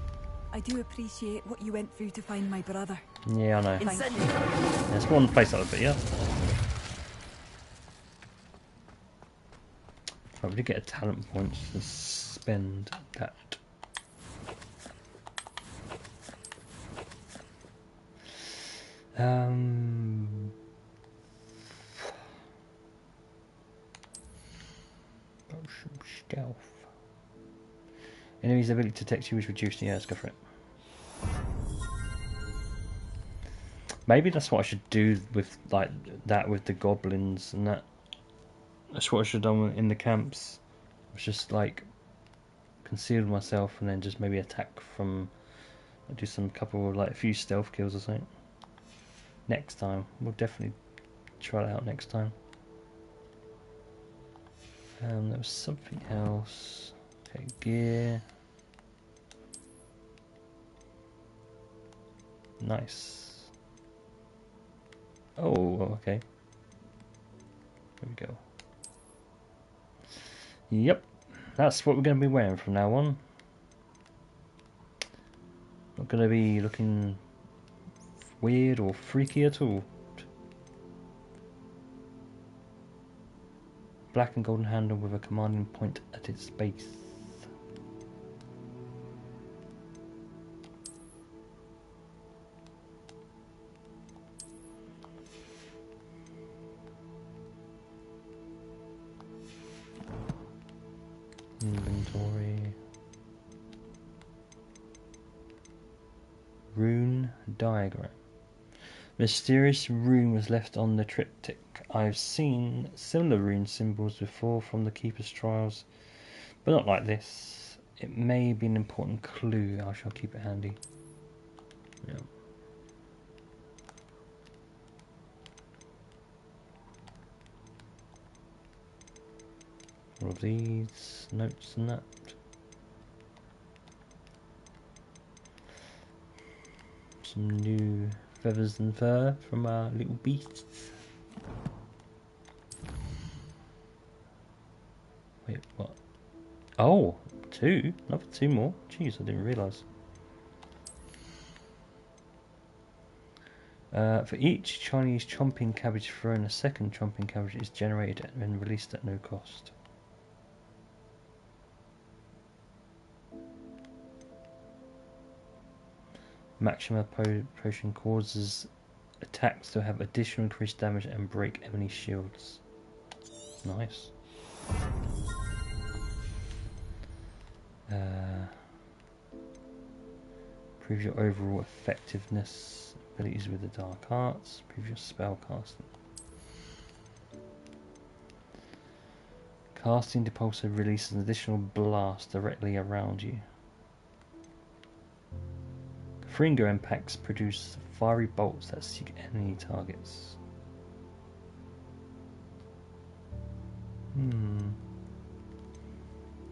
I do appreciate what you went through to find my brother. Yeah, I know. Yeah, there's one place that would be, yeah. Right, we did get a talent point to spend that. Potion stealth. Enemy's ability to detect you is reduced. Yeah, let's go for it. Maybe that's what I should do with like that with the goblins and that. That's what I should have done in the camps. Was just like conceal myself and then just maybe attack from. Do some couple of like a few stealth kills or something. Next time, we'll definitely try that out next time. There was something else. Okay, gear. Nice. Oh, okay. There we go. Yep, that's what we're going to be wearing from now on. Not going to be looking weird or freaky at all. Black and golden handle with a commanding point at its base. Inventory. Rune diagram. Mysterious rune was left on the triptych. I've seen similar rune symbols before from the Keeper's Trials, but not like this. It may be an important clue. I shall keep it handy. Yeah. All of these notes and that. Some new feathers and fur from our little beasts. Wait, what? Oh, two? Another two more? Jeez, I didn't realise. For each Chinese chomping cabbage thrown, a second chomping cabbage is generated and released at no cost. Maxima potion causes attacks to have additional increased damage and break enemy shields. Nice. Improve your overall effectiveness, abilities with the dark arts, improve your spell casting. Casting Depulso releases an additional blast directly around you. Fringo impacts produce fiery bolts that seek enemy targets.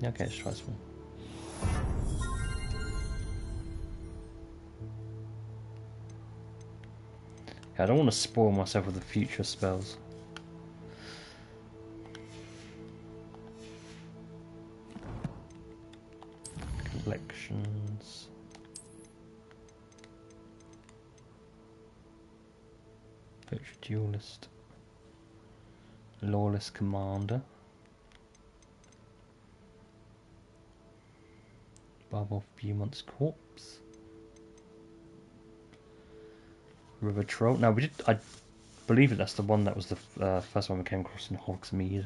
Okay, let's try this one. I don't want to spoil myself with the future spells. Collections. Poacher Duelist. Lawless Commander. Barb of Beaumont's Corpse. River Troll. Now we did. I believe that's the one that was the first one we came across in Hogsmeade.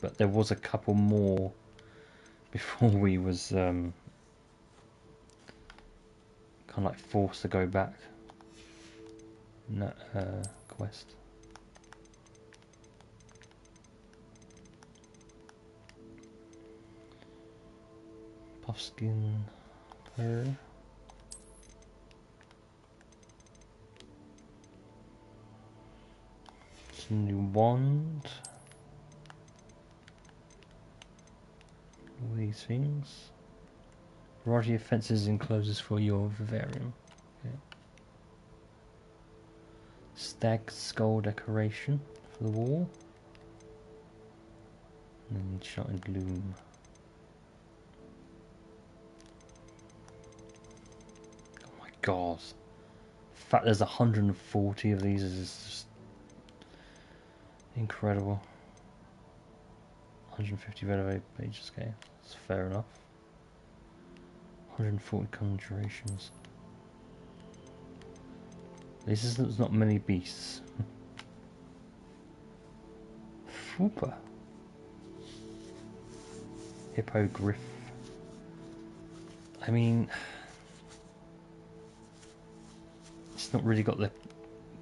But there was a couple more before we was kind of like forced to go back in that quest. Puffskin fur. Some new wand. All these things. Variety of fences and closes for your vivarium. Okay. Stag skull decoration for the wall. And then enchanted loom. Oh my god. The fact there's 140 of these is just incredible. 150 renovate pages, okay, that's fair enough. 140 conjurations. This is there's not many beasts. Fupa. Hippogriff. I mean, it's not really got the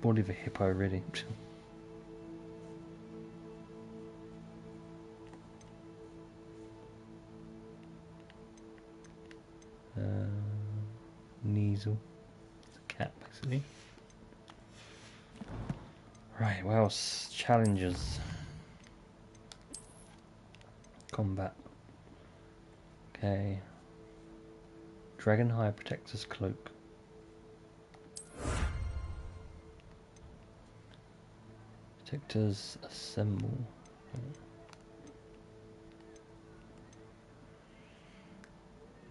body of a hippo, really. Neasel. It's a cat, basically. Right, what else? Challenges. Combat. Okay. Dragon High Protector's Cloak. Protectors assemble.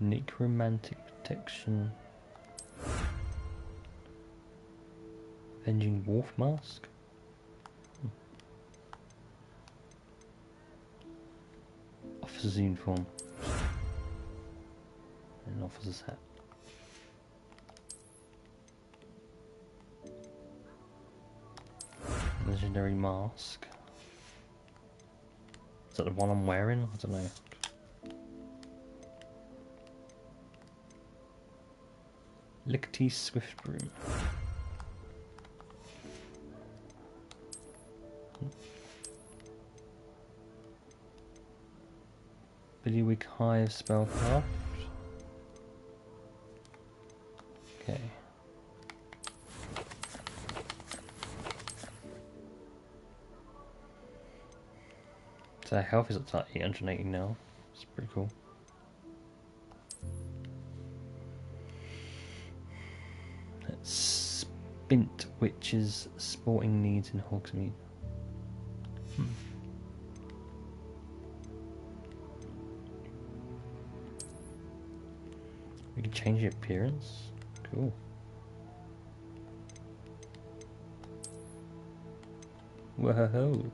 Necromantic protection. Avenging Wolf Mask. Officer's uniform. And an officer's hat. Legendary mask. Is that the one I'm wearing? I don't know. Lickety Swift Broom. Billywick Hive Spellcraft. Okay. So our health is up to 880 now. It's pretty cool. Spint Witches Sporting Needs in Hogsmeade. We can change the appearance. Cool. Whoa.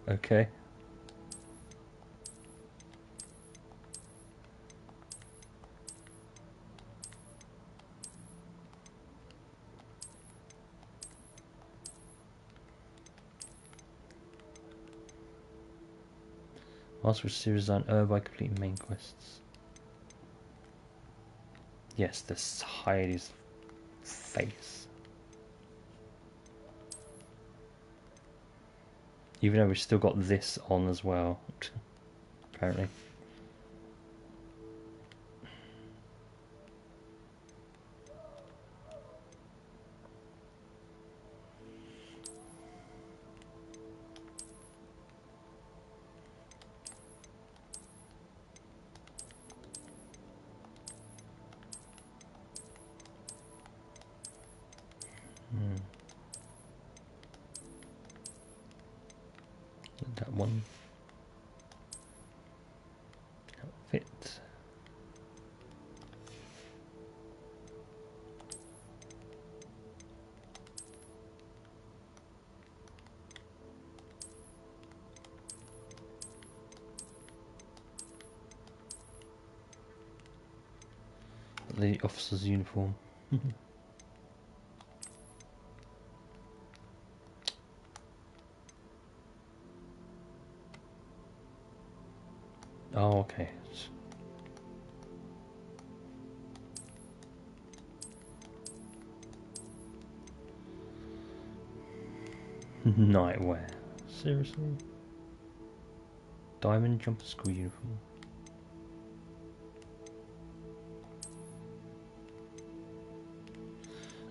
Okay. Master of Series Design by completing main quests. Yes, this hide his face. Even though we've still got this on as well, apparently. That one. Outfit. The officer's uniform. Oh, okay. Nightwear. Seriously? Diamond jumper school uniform.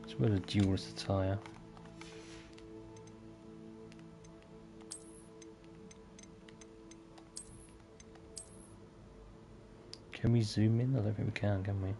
Let's wear a duelist attire. Can we zoom in? I don't think we can we?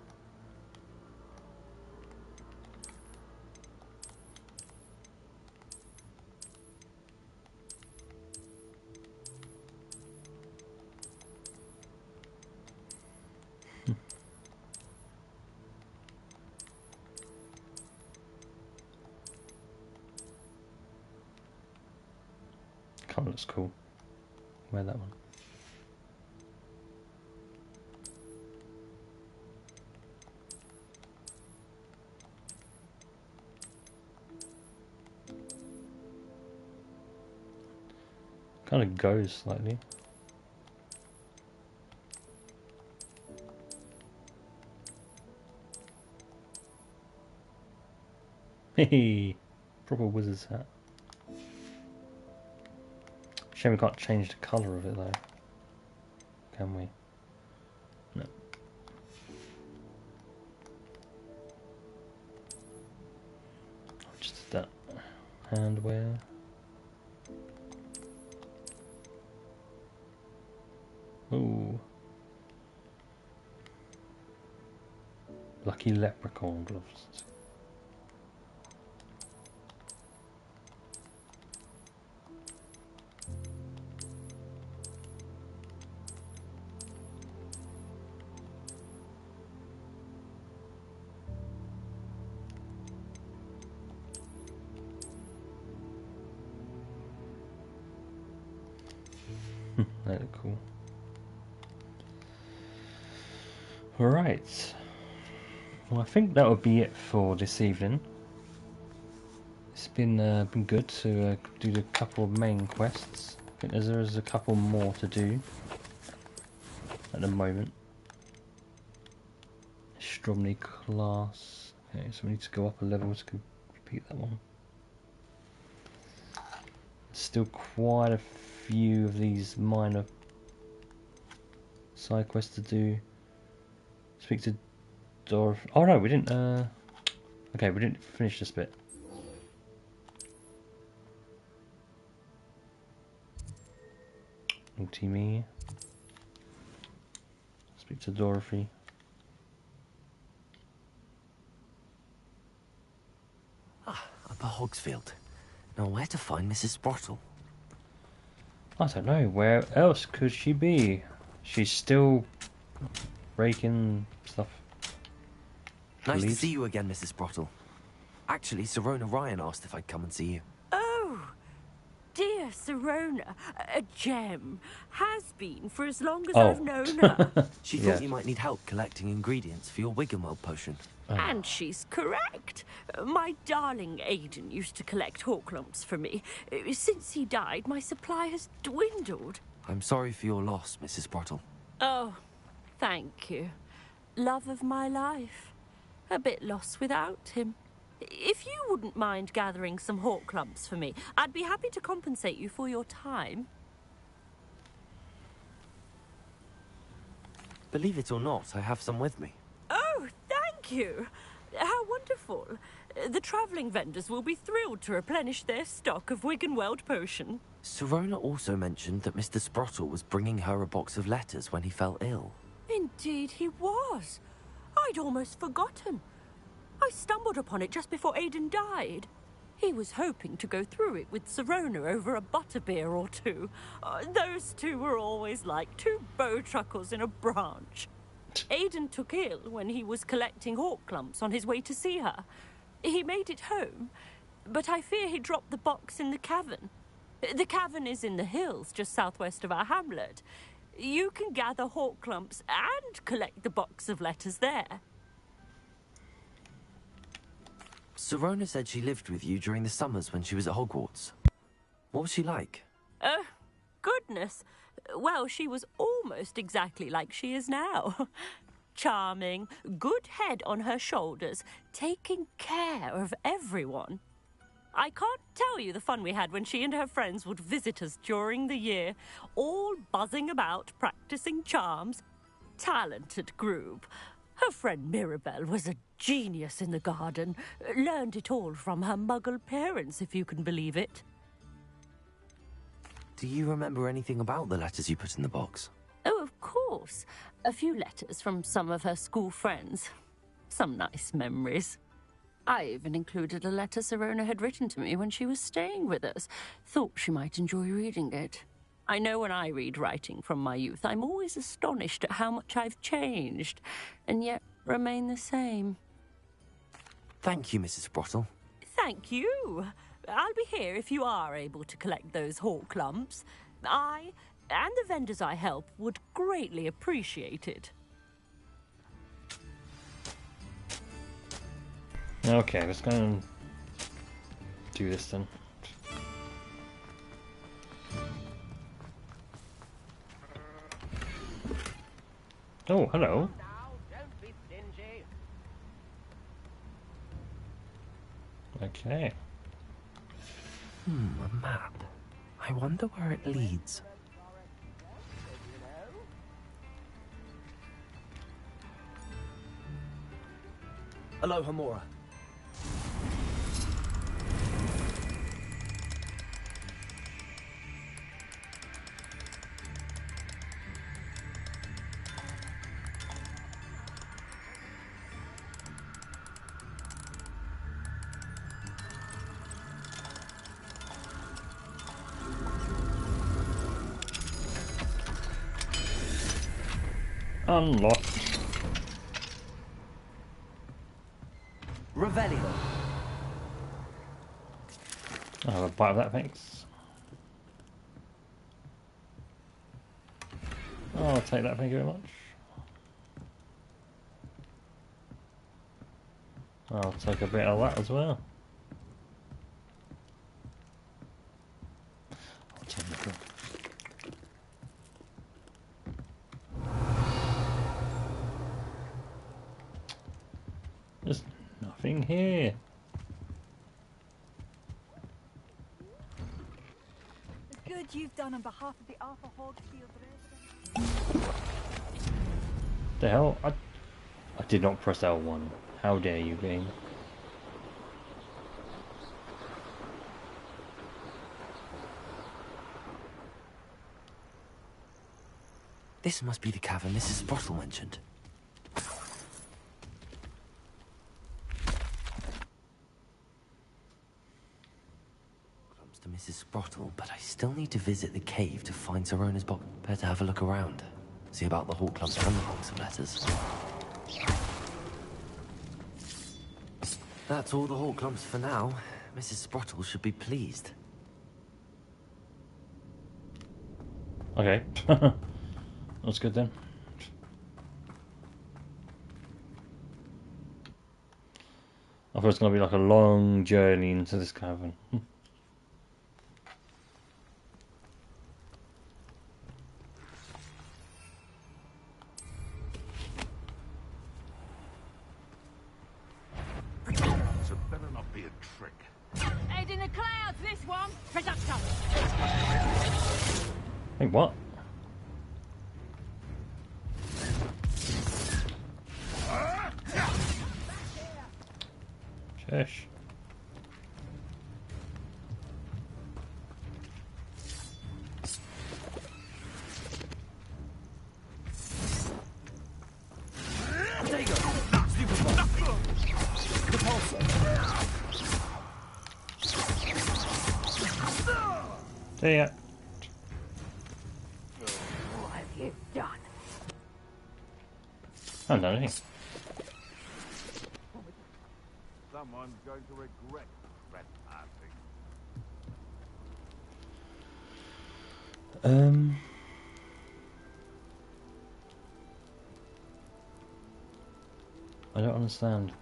Colour looks cool. Wear that one. Kind of goes slightly. Hey, proper wizard's hat. Shame we can't change the colour of it though. Can we? No. Just that handwear. Lucky leprechaun gloves. That look cool. Alright. Well, I think that would be it for this evening. It's been good to do a couple of main quests. I think there's a couple more to do at the moment. Astronomy class. Okay, so we need to go up a level to complete that one. Still quite a few of these minor side quests to do. Speak to Dorothy. Oh no, we didn't. Okay, we didn't finish this bit. Naughty me. Speak to Dorothy. Upper Hogsfield. Now, where to find Mrs. Sprottle? I don't know. Where else could she be? She's still raking stuff. Nice to see you again, Mrs. Sprottle. Actually, Sirona Ryan asked if I'd come and see you. Oh, dear Sirona, a gem. Has been for as long as I've known her. She thought you might need help collecting ingredients for your Wiggenweld potion. And she's correct. My darling Aidan used to collect Horklumps for me. Since he died, my supply has dwindled. I'm sorry for your loss, Mrs. Sprottle. Oh, thank you. Love of my life. A bit lost without him. If you wouldn't mind gathering some Horklumps for me, I'd be happy to compensate you for your time. Believe it or not, I have some with me. Oh, thank you. How wonderful. The travelling vendors will be thrilled to replenish their stock of Wiggenweld potion. Sirona also mentioned that Mr. Sprottle was bringing her a box of letters when he fell ill. Indeed he was. I'd almost forgotten. I stumbled upon it just before Aidan died. He was hoping to go through it with Sirona over a butterbeer or two. Those two were always like two bowtruckles in a branch. Aidan took ill when he was collecting Horklumps on his way to see her. He made it home, but I fear he dropped the box in the cavern. The cavern is in the hills just southwest of our hamlet. You can gather Horklumps and collect the box of letters there. Sirona said she lived with you during the summers when she was at Hogwarts. What was she like? Goodness. Well, she was almost exactly like she is now. Charming, good head on her shoulders, taking care of everyone. I can't tell you the fun we had when she and her friends would visit us during the year, all buzzing about, practicing charms. Talented group. Her friend Mirabelle was a genius in the garden. Learned it all from her muggle parents, if you can believe it. Do you remember anything about the letters you put in the box? Oh, of course. A few letters from some of her school friends. Some nice memories. I even included a letter Sirona had written to me when she was staying with us. Thought she might enjoy reading it. I know when I read writing from my youth, I'm always astonished at how much I've changed, and yet remain the same. Thank you, Mrs. Sprottle. Thank you. I'll be here if you are able to collect those Horklumps. I, and the vendors I help, would greatly appreciate it. Okay, let's go and do this then. Oh, hello. Okay. A map. I wonder where it leads. Aloha Mora. Unlocked. Revelio. I'll have a bite of that, thanks. I'll take that, thank you very much. I'll take a bit of that as well. I'll take a bit. There's nothing here. The good you've done on behalf of the Arthur Hogsfield residents. The hell? I did not press L1. How dare you, game? This must be the cavern Mrs. Sprottle mentioned. Crumbs to Mrs. Sprottle, but I still need to visit the cave to find Sorona's box. Better have a look around. See about the Hall Clubs and the box of letters. That's all the Hall Clumps for now. Mrs. Sprottle should be pleased. Okay. That's good then. I thought it was going to be like a long journey into this cavern. Hey, what? Shush. There you go. See ya. What have you done? I haven't done anything. Someone's going to regret trespassing. I don't understand.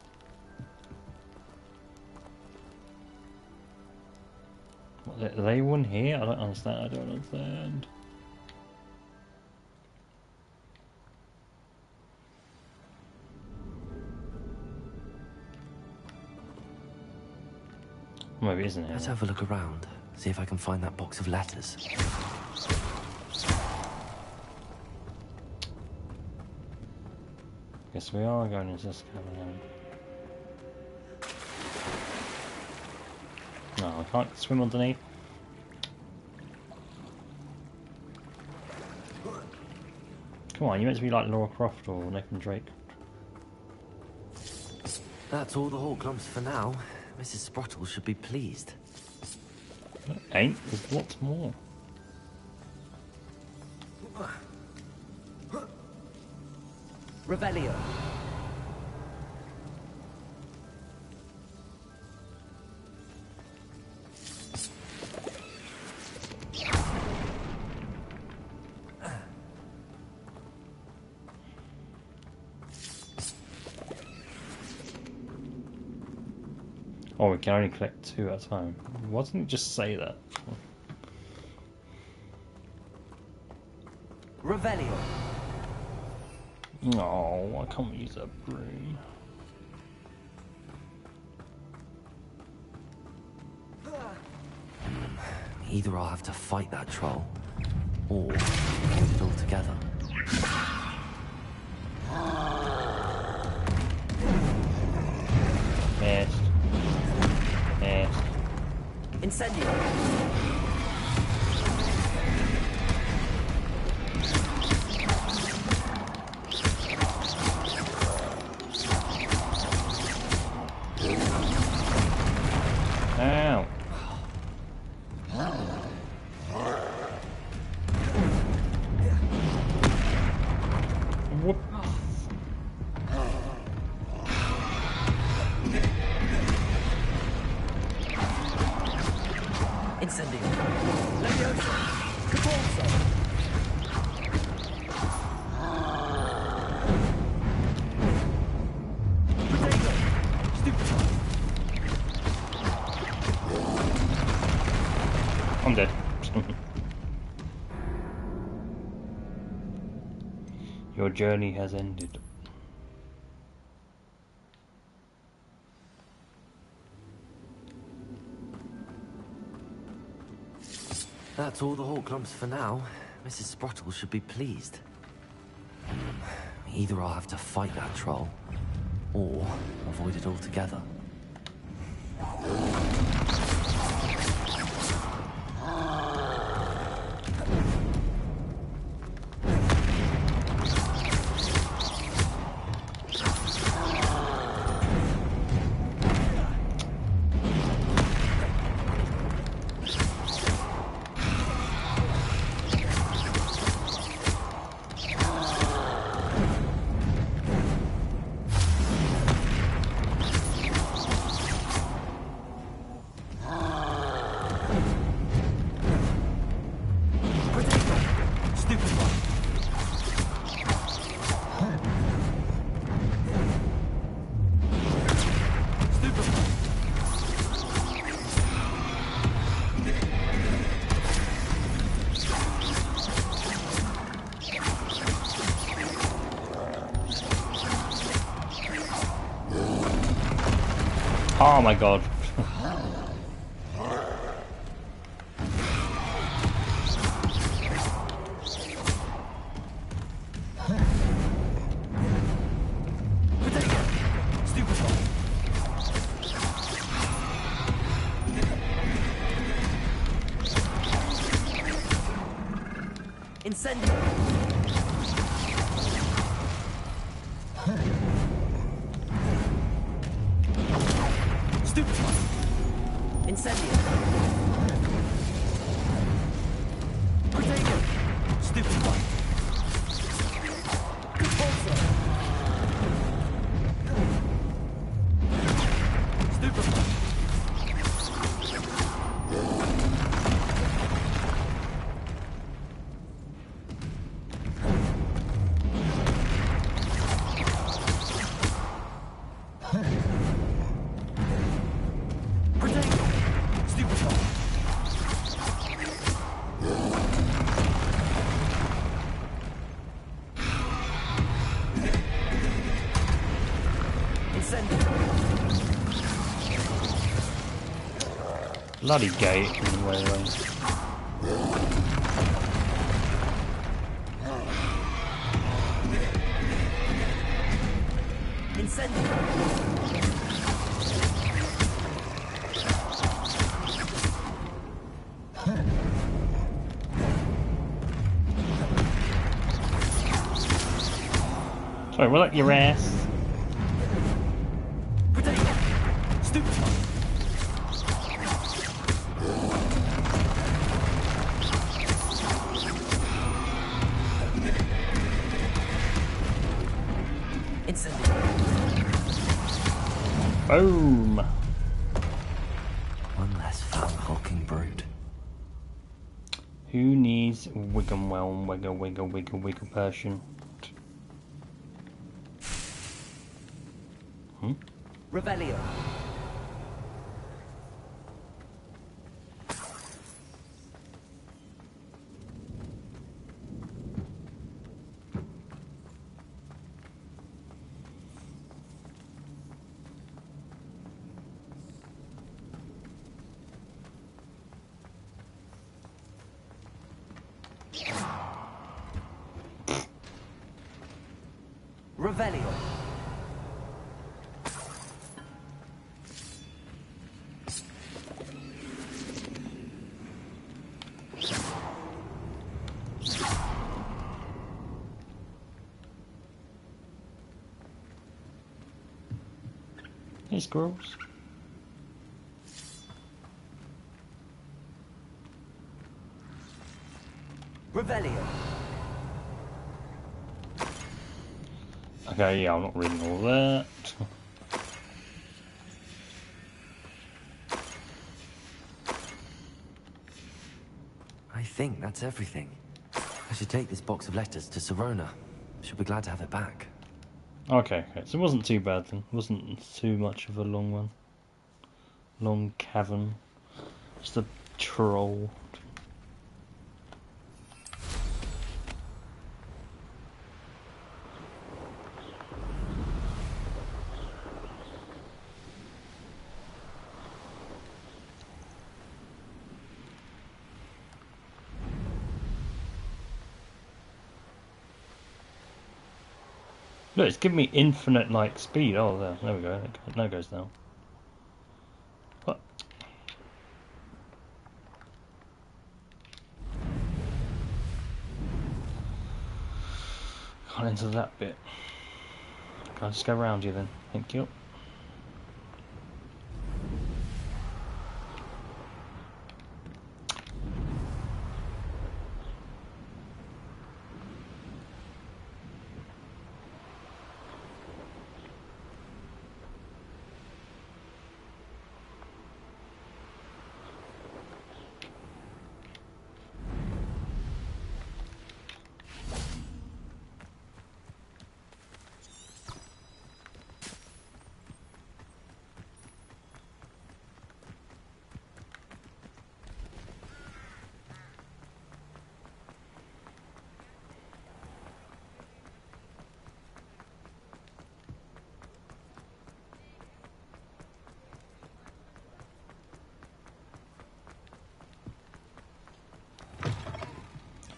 What, they won here? I don't understand. I don't understand. Maybe it isn't here. Let's have a look around. See if I can find that box of letters. Guess we are going into this cavern. No, I can't swim underneath. Come on, you meant to be like Laura Croft or Nathan Drake. That's all the Hall Clumps for now. Mrs. Sprottle should be pleased. Ain't, there's lots more. Revelio. Oh, we can only collect 2 at a time. Why doesn't it just say that? Revelio. No, I can't use a broom. Either I'll have to fight that troll, or avoid it altogether. Missed. Missed. Incendio. Ow. Whoop. Incendio. Leviosa. Capulso. Potato. Stupefy. I'm dead. Your journey has ended. That's all the Horcrux for now. Mrs. Sprottle should be pleased. Either I'll have to fight that troll, or avoid it altogether. Oh my god. Incendio. Stupefy. Incendio. Potato. Stupefy. Compulso. Stupefy. Bloody gate in the way. Incendio. Sorry, was that your ass? Potato. Stupefy. Boom! One less foul hulking brood. Who needs Wiggenwell, wiggle Persian? Revelio. Revelio. Hey, squirrels. Revelio. Okay, yeah, I'm not reading all that. think that's everything. I should take this box of letters to Sirona. She'll be glad to have it back. Okay, so it wasn't too bad then. It wasn't too much of a long one. Long cavern. Just a troll. Look, it's giving me infinite like speed. Oh, there we go. That goes down. What? Can't enter that bit. Can I just go around you then? Thank you.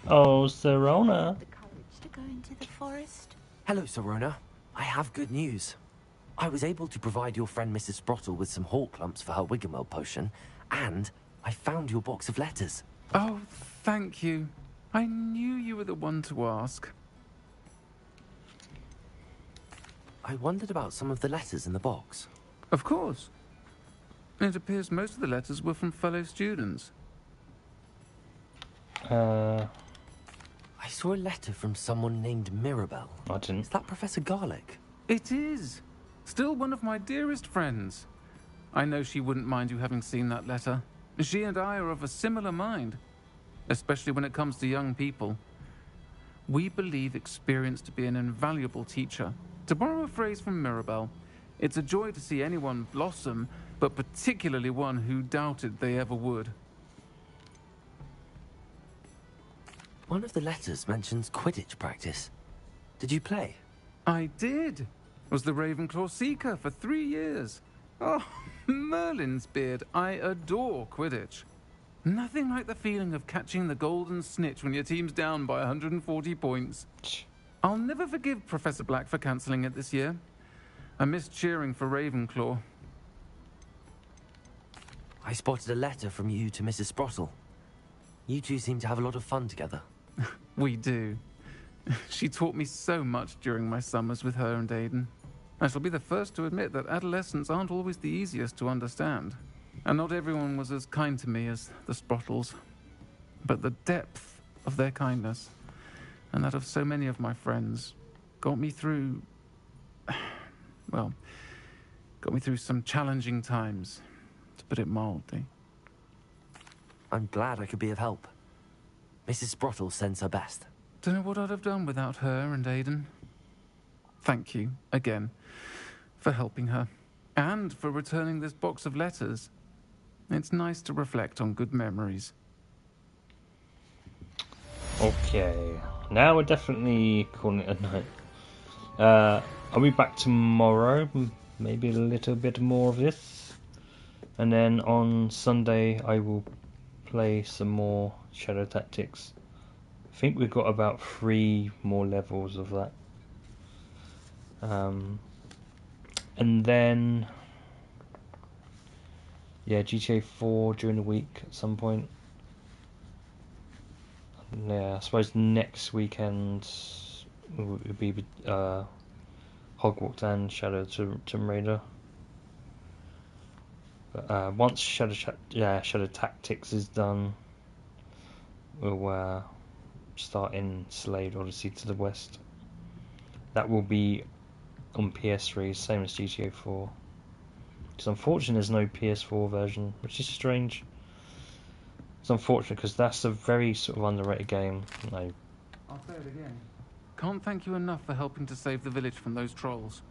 Oh, Sirona. The courage to go into the forest. Hello, Sirona. I have good news. I was able to provide your friend Mrs. Sprottle with some hawk lumps for her Wiggenweld potion, and I found your box of letters. Oh, thank you. I knew you were the one to ask. I wondered about some of the letters in the box. Of course. It appears most of the letters were from fellow students. I saw a letter from someone named Mirabelle. I didn't. Is that Professor Garlick? It is. Still one of my dearest friends. I know she wouldn't mind you having seen that letter. She and I are of a similar mind, especially when it comes to young people. We believe experience to be an invaluable teacher. To borrow a phrase from Mirabelle, it's a joy to see anyone blossom, but particularly one who doubted they ever would. One of the letters mentions Quidditch practice. Did you play? I did. Was the Ravenclaw Seeker for 3 years. Oh, Merlin's beard. I adore Quidditch. Nothing like the feeling of catching the golden snitch when your team's down by 140 points. I'll never forgive Professor Black for cancelling it this year. I missed cheering for Ravenclaw. I spotted a letter from you to Mrs. Sprottle. You two seem to have a lot of fun together. We do. She taught me so much during my summers with her and Aiden. I shall be the first to admit that adolescents aren't always the easiest to understand. And not everyone was as kind to me as the Sprottles. But the depth of their kindness, and that of so many of my friends, got me through... well, got me through some challenging times, to put it mildly. I'm glad I could be of help. Mrs. Sprottle sends her best. Don't know what I'd have done without her and Aiden. Thank you, again, for helping her, and for returning this box of letters. It's nice to reflect on good memories. Okay, now we're definitely calling it a night. I'll be back tomorrow, maybe a little bit more of this. And then on Sunday I will play some more Shadow Tactics. I think we've got about 3 more levels of that. And then, yeah, GTA 4 during the week at some point. Yeah, I suppose next weekend would be Hogwarts and Shadow Tomb Raider. But once Shadow Tactics is done, we'll start in Slade Odyssey to the West. That will be on PS3, same as GTA 4. Because unfortunately there's no PS4 version, which is strange. It's unfortunate because that's a very sort of underrated game. I'll say it again. Can't thank you enough for helping to save the village from those trolls.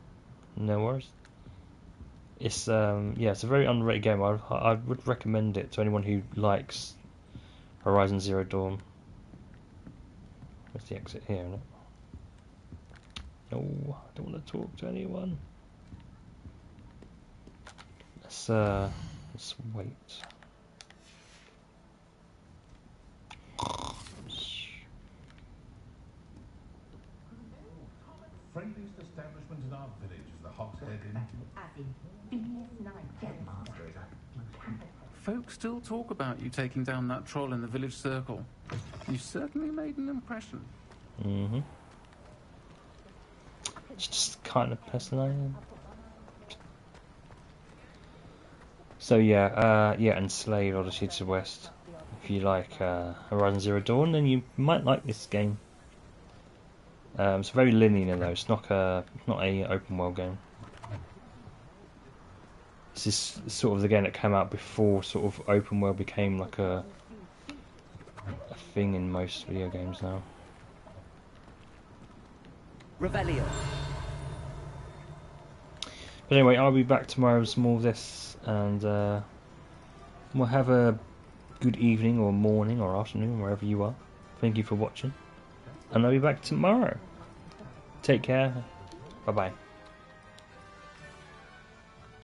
No worries. It's yeah, it's a very underrated game. I would recommend it to anyone who likes Horizon Zero Dawn. Where's the exit here? Isn't it? No, I don't want to talk to anyone. Let's wait. Friendliest establishment in our village is the Hogshead Inn. Folk still talk about you taking down that troll in the village circle. You certainly made an impression. Mm-hmm. It's just the kind of person I am. So yeah, Enslaved Odyssey to the West. If you like Horizon Zero Dawn, then you might like this game. It's very linear though. It's not a open world game. This is sort of the game that came out before sort of open world became like a thing in most video games now. Revelio. But anyway, I'll be back tomorrow with some more of this, and we'll have a good evening or morning or afternoon wherever you are. Thank you for watching, and I'll be back tomorrow. Take care. Bye bye.